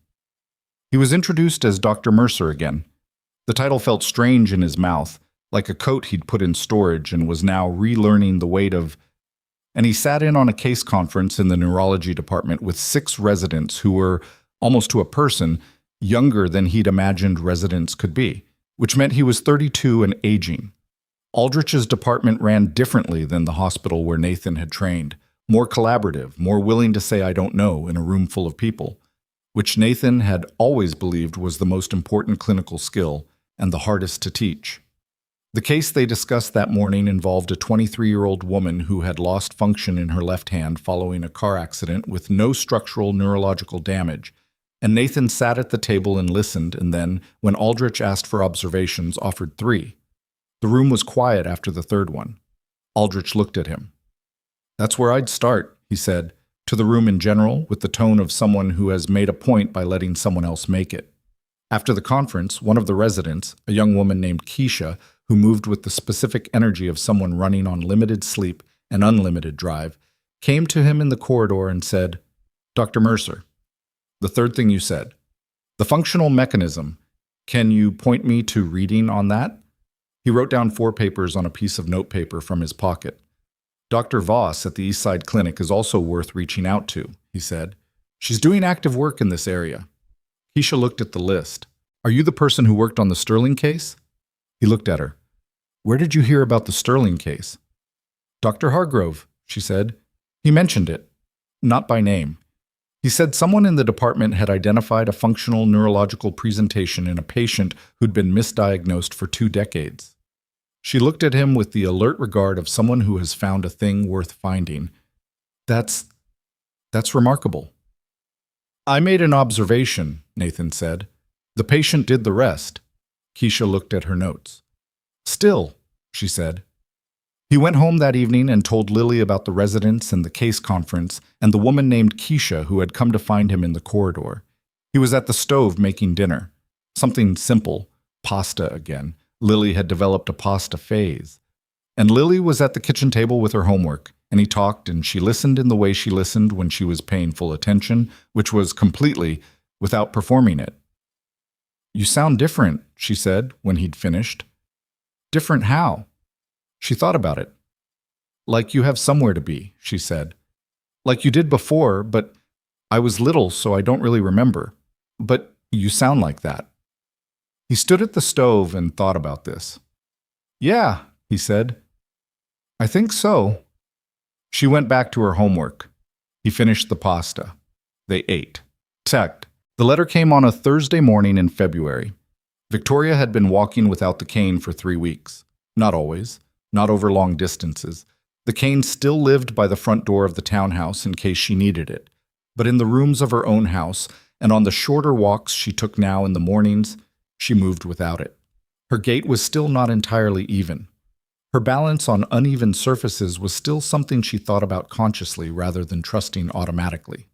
He was introduced as Dr. Mercer again. The title felt strange in his mouth, like a coat he'd put in storage and was now relearning the weight of. And he sat in on a case conference in the neurology department with 6 residents who were, almost to a person, younger than he'd imagined residents could be, which meant he was 32 and aging. Aldrich's department ran differently than the hospital where Nathan had trained, more collaborative, more willing to say I don't know in a room full of people, which Nathan had always believed was the most important clinical skill and the hardest to teach. The case they discussed that morning involved a 23-year-old woman who had lost function in her left hand following a car accident with no structural neurological damage, and Nathan sat at the table and listened and then, when Aldrich asked for observations, offered 3. The room was quiet after the third one. Aldrich looked at him. That's where I'd start, he said, to the room in general, with the tone of someone who has made a point by letting someone else make it. After the conference, one of the residents, a young woman named Keisha, who moved with the specific energy of someone running on limited sleep and unlimited drive, came to him in the corridor and said, Dr. Mercer, the third thing you said, the functional mechanism, can you point me to reading on that? He wrote down 4 papers on a piece of notepaper from his pocket. Dr. Voss at the Eastside Clinic is also worth reaching out to, he said. She's doing active work in this area. Keisha looked at the list. Are you the person who worked on the Sterling case? He looked at her. Where did you hear about the Sterling case? Dr. Hargrove, she said. He mentioned it. Not by name. He said someone in the department had identified a functional neurological presentation in a patient who'd been misdiagnosed for 2 decades. She looked at him with the alert regard of someone who has found a thing worth finding. That's remarkable. I made an observation, Nathan said. The patient did the rest. Keisha looked at her notes. Still, she said. He went home that evening and told Lily about the residents and the case conference and the woman named Keisha who had come to find him in the corridor. He was at the stove making dinner. Something simple, pasta again. Lily had developed a pasta phase. And Lily was at the kitchen table with her homework, and he talked and she listened in the way she listened when she was paying full attention, which was completely without performing it. You sound different, she said when he'd finished. Different how? She thought about it. Like you have somewhere to be, she said. Like you did before, but I was little, so I don't really remember. But you sound like that. He stood at the stove and thought about this. Yeah, he said. I think so. She went back to her homework. He finished the pasta. They ate. Checked. The letter came on a Thursday morning in February. Victoria had been walking without the cane for 3 weeks. Not always. Not over long distances. The cane still lived by the front door of the townhouse in case she needed it. But in the rooms of her own house, and on the shorter walks she took now in the mornings, she moved without it. Her gait was still not entirely even. Her balance on uneven surfaces was still something she thought about consciously rather than trusting automatically.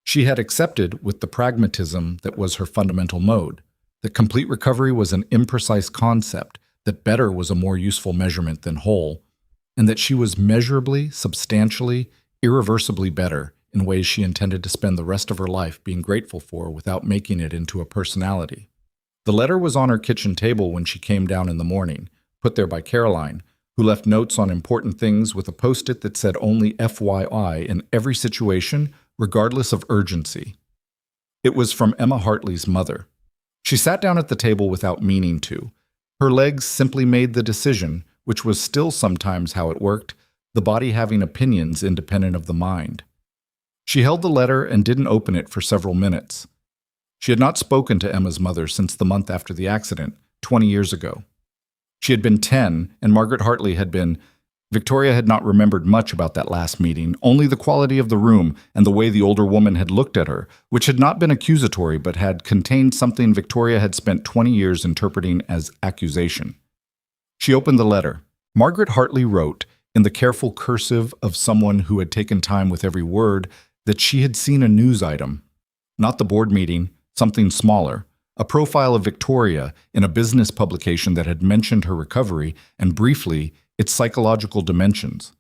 She had accepted, with the pragmatism that was her fundamental mode, that complete recovery was an imprecise concept, that better was a more useful measurement than whole, and that she was measurably, substantially, irreversibly better in ways she intended to spend the rest of her life being grateful for without making it into a personality. The letter was on her kitchen table when she came down in the morning, put there by Caroline, who left notes on important things with a post-it that said only FYI in every situation, regardless of urgency. It was from Emma Hartley's mother. She sat down at the table without meaning to. Her legs simply made the decision, which was still sometimes how it worked, the body having opinions independent of the mind. She held the letter and didn't open it for several minutes. She had not spoken to Emma's mother since the month after the accident, 20 years ago. She had been 10, and Margaret Hartley had been. Victoria had not remembered much about that last meeting, only the quality of the room and the way the older woman had looked at her, which had not been accusatory but had contained something Victoria had spent 20 years interpreting as accusation. She opened the letter. Margaret Hartley wrote, in the careful cursive of someone who had taken time with every word, that she had seen a news item. Not the board meeting, something smaller. A profile of Victoria in a business publication that had mentioned her recovery and, briefly, its psychological dimensions.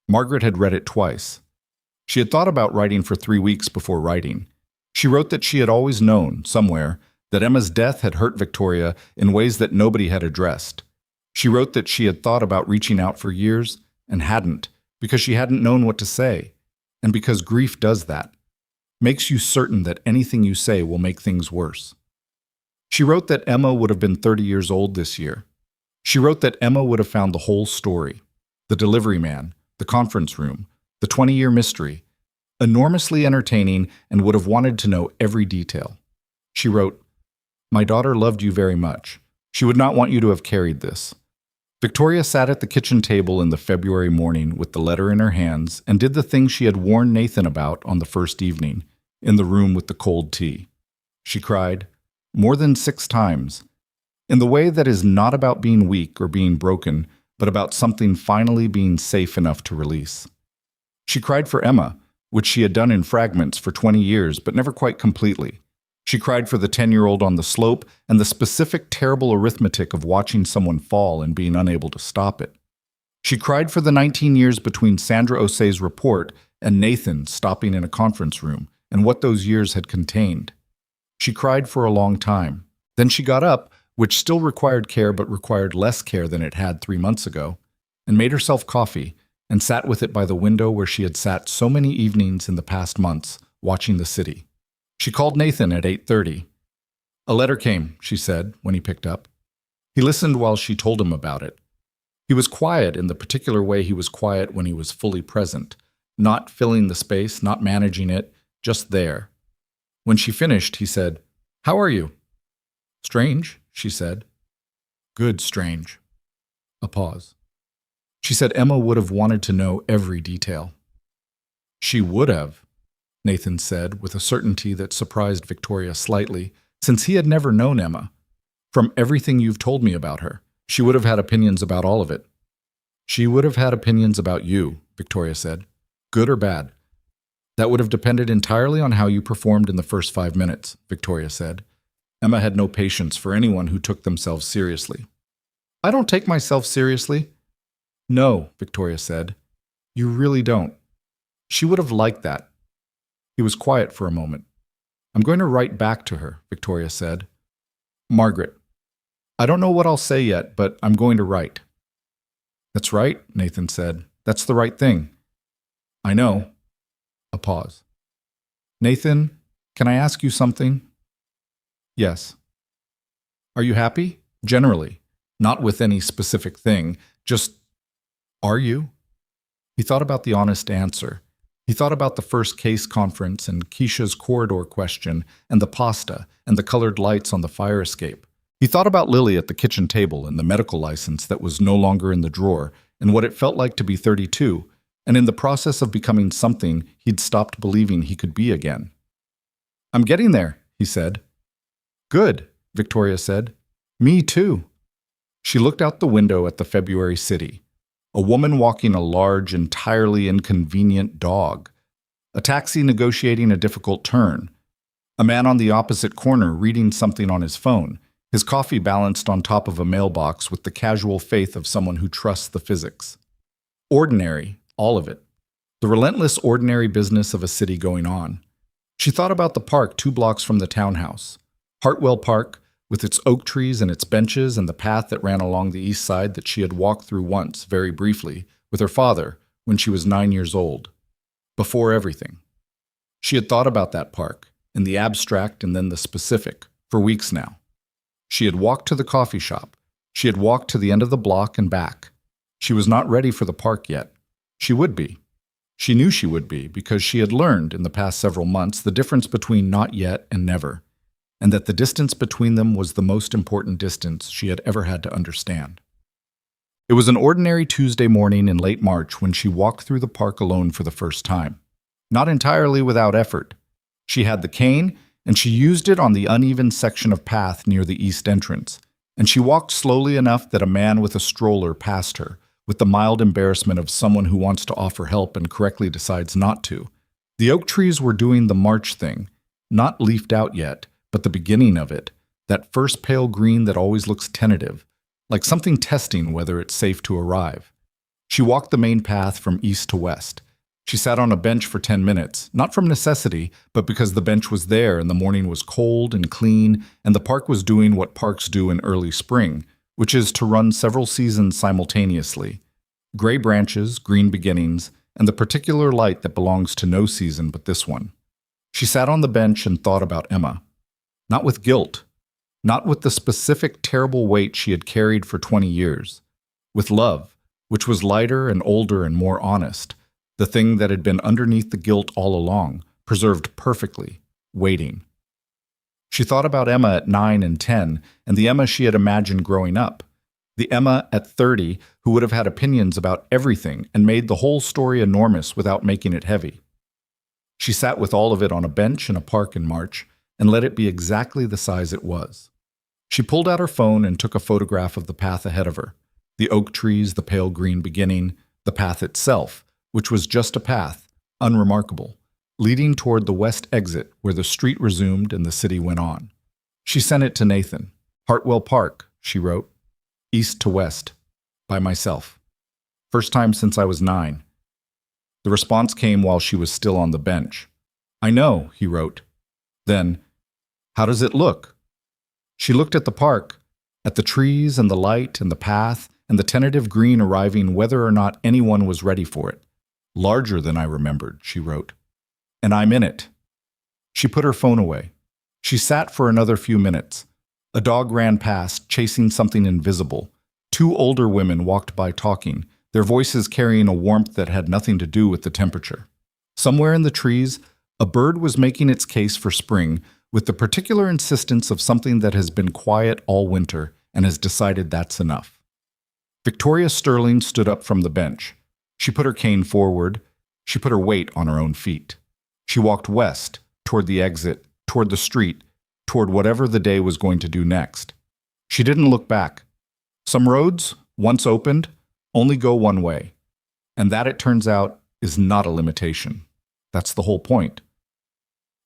Margaret had read it twice. She had thought about writing for 3 weeks before writing. She wrote that she had always known, somewhere, that Emma's death had hurt Victoria in ways that nobody had addressed. She wrote that she had thought about reaching out for years and hadn't, because she hadn't known what to say, and because grief does that. Makes you certain that anything you say will make things worse. She wrote that Emma would have been 30 years old this year. She wrote that Emma would have found the whole story, the delivery man, the conference room, the 20-year mystery, enormously entertaining and would have wanted to know every detail. She wrote, "My daughter loved you very much. She would not want you to have carried this." Victoria sat at the kitchen table in the February morning with the letter in her hands and did the thing she had warned Nathan about on the first evening, in the room with the cold tea. She cried, more than 6 times, in the way that is not about being weak or being broken, but about something finally being safe enough to release. She cried for Emma, which she had done in fragments for 20 years, but never quite completely. She cried for the 10-year-old on the slope and the specific terrible arithmetic of watching someone fall and being unable to stop it. She cried for the 19 years between Sandra Osei's report and Nathan stopping in a conference room and what those years had contained. She cried for a long time. Then she got up, which still required care but required less care than it had 3 months ago, and made herself coffee and sat with it by the window where she had sat so many evenings in the past months, watching the city. She called Nathan at 8:30. "A letter came," she said when he picked up. He listened while she told him about it. He was quiet in the particular way he was quiet when he was fully present, not filling the space, not managing it, just there. When she finished, he said, "How are you?" "Strange," she said. "Good strange." A pause. She said Emma would have wanted to know every detail. "She would have," Nathan said with a certainty that surprised Victoria slightly, since he had never known Emma. "From everything you've told me about her, she would have had opinions about all of it." "She would have had opinions about you," Victoria said. "Good or bad?" "That would have depended entirely on how you performed in the first 5 minutes," Victoria said. Emma had no patience for anyone who took themselves seriously. "I don't take myself seriously." "No," Victoria said. "You really don't." She would have liked that. He was quiet for a moment. "I'm going to write back to her," Victoria said. "Margaret, I don't know what I'll say yet, but I'm going to write." "That's right," Nathan said. "That's the right thing." "I know." A pause. "Nathan, can I ask you something?" "Yes." "Are you happy? Generally. Not with any specific thing. Just, are you?" He thought about the honest answer. He thought about the first case conference and Keisha's corridor question and the pasta and the colored lights on the fire escape. He thought about Lily at the kitchen table and the medical license that was no longer in the drawer and what it felt like to be 32, and in the process of becoming something he'd stopped believing he could be again. "I'm getting there," he said. "Good," Victoria said. "Me too." She looked out the window at the February city. A woman walking a large, entirely inconvenient dog. A taxi negotiating a difficult turn. A man on the opposite corner reading something on his phone, his coffee balanced on top of a mailbox with the casual faith of someone who trusts the physics. Ordinary, all of it. The relentless ordinary business of a city going on. She thought about the park 2 blocks from the townhouse. Hartwell Park, with its oak trees and its benches and the path that ran along the east side that she had walked through once, very briefly, with her father when she was 9 years old. Before everything. She had thought about that park, in the abstract and then the specific, for weeks now. She had walked to the coffee shop. She had walked to the end of the block and back. She was not ready for the park yet. She would be. She knew she would be because she had learned in the past several months the difference between not yet and never, and that the distance between them was the most important distance she had ever had to understand. It was an ordinary Tuesday morning in late March when she walked through the park alone for the first time. Not entirely without effort. She had the cane, and she used it on the uneven section of path near the east entrance, and she walked slowly enough that a man with a stroller passed her, with the mild embarrassment of someone who wants to offer help and correctly decides not to. The oak trees were doing the March thing, not leafed out yet, but the beginning of it, that first pale green that always looks tentative, like something testing whether it's safe to arrive. She walked the main path from east to west. She sat on a bench for 10 minutes, not from necessity, but because the bench was there and the morning was cold and clean, and the park was doing what parks do in early spring, which is to run several seasons simultaneously. Gray branches, green beginnings, and the particular light that belongs to no season but this one. She sat on the bench and thought about Emma. Not with guilt, not with the specific terrible weight she had carried for 20 years. With love, which was lighter and older and more honest, the thing that had been underneath the guilt all along, preserved perfectly, waiting. She thought about Emma at 9 and 10, and the Emma she had imagined growing up. The Emma at 30 who would have had opinions about everything and made the whole story enormous without making it heavy. She sat with all of it on a bench in a park in March, and let it be exactly the size it was. She pulled out her phone and took a photograph of the path ahead of her, the oak trees, the pale green beginning, the path itself, which was just a path, unremarkable, leading toward the west exit where the street resumed and the city went on. She sent it to Nathan. "Hartwell Park," she wrote. "East to west. By myself. First time since I was 9. The response came while she was still on the bench. "I know," he wrote. Then, "How does it look?" She looked at the park, at the trees and the light and the path and the tentative green arriving whether or not anyone was ready for it. "Larger than I remembered," she wrote. "And I'm in it. She put her phone away. She sat for another few minutes. A dog ran past, chasing something invisible. Two older women walked by talking, their voices carrying a warmth that had nothing to do with the temperature. Somewhere in the trees, a bird was making its case for spring with the particular insistence of something that has been quiet all winter and has decided that's enough. Victoria Sterling stood up from the bench. She put her cane forward. She put her weight on her own feet. She walked west, toward the exit, toward the street, toward whatever the day was going to do next. She didn't look back. Some roads, once opened, only go one way. And that, it turns out, is not a limitation. That's the whole point.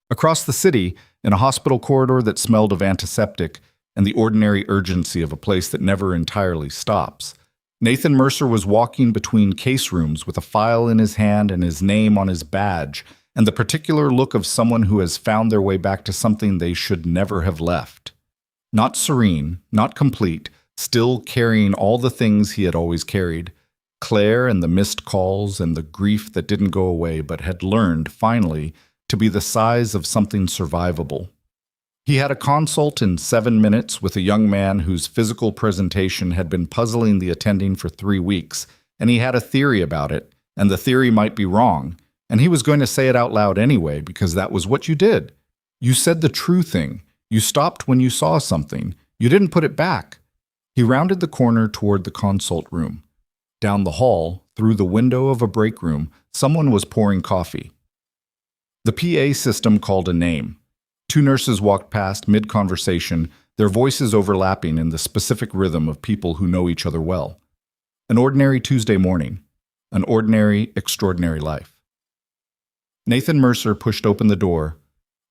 Across the city, in a hospital corridor that smelled of antiseptic and the ordinary urgency of a place that never entirely stops, Nathan Mercer was walking between case rooms with a file in his hand and his name on his badge, and the particular look of someone who has found their way back to something they should never have left. Not serene, not complete, still carrying all the things he had always carried, Claire and the missed calls and the grief that didn't go away but had learned, finally, to be the size of something survivable. He had a consult in 7 minutes with a young man whose physical presentation had been puzzling the attending for 3 weeks, and he had a theory about it, and the theory might be wrong, and he was going to say it out loud anyway because that was what you did. You said the true thing. You stopped when you saw something. You didn't put it back. He rounded the corner toward the consult room. Down the hall, through the window of a break room, someone was pouring coffee. The PA system called a name. 2 nurses walked past mid-conversation, their voices overlapping in the specific rhythm of people who know each other well. An ordinary Tuesday morning. An ordinary, extraordinary life. Nathan Mercer pushed open the door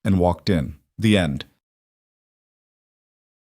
and walked in. The end.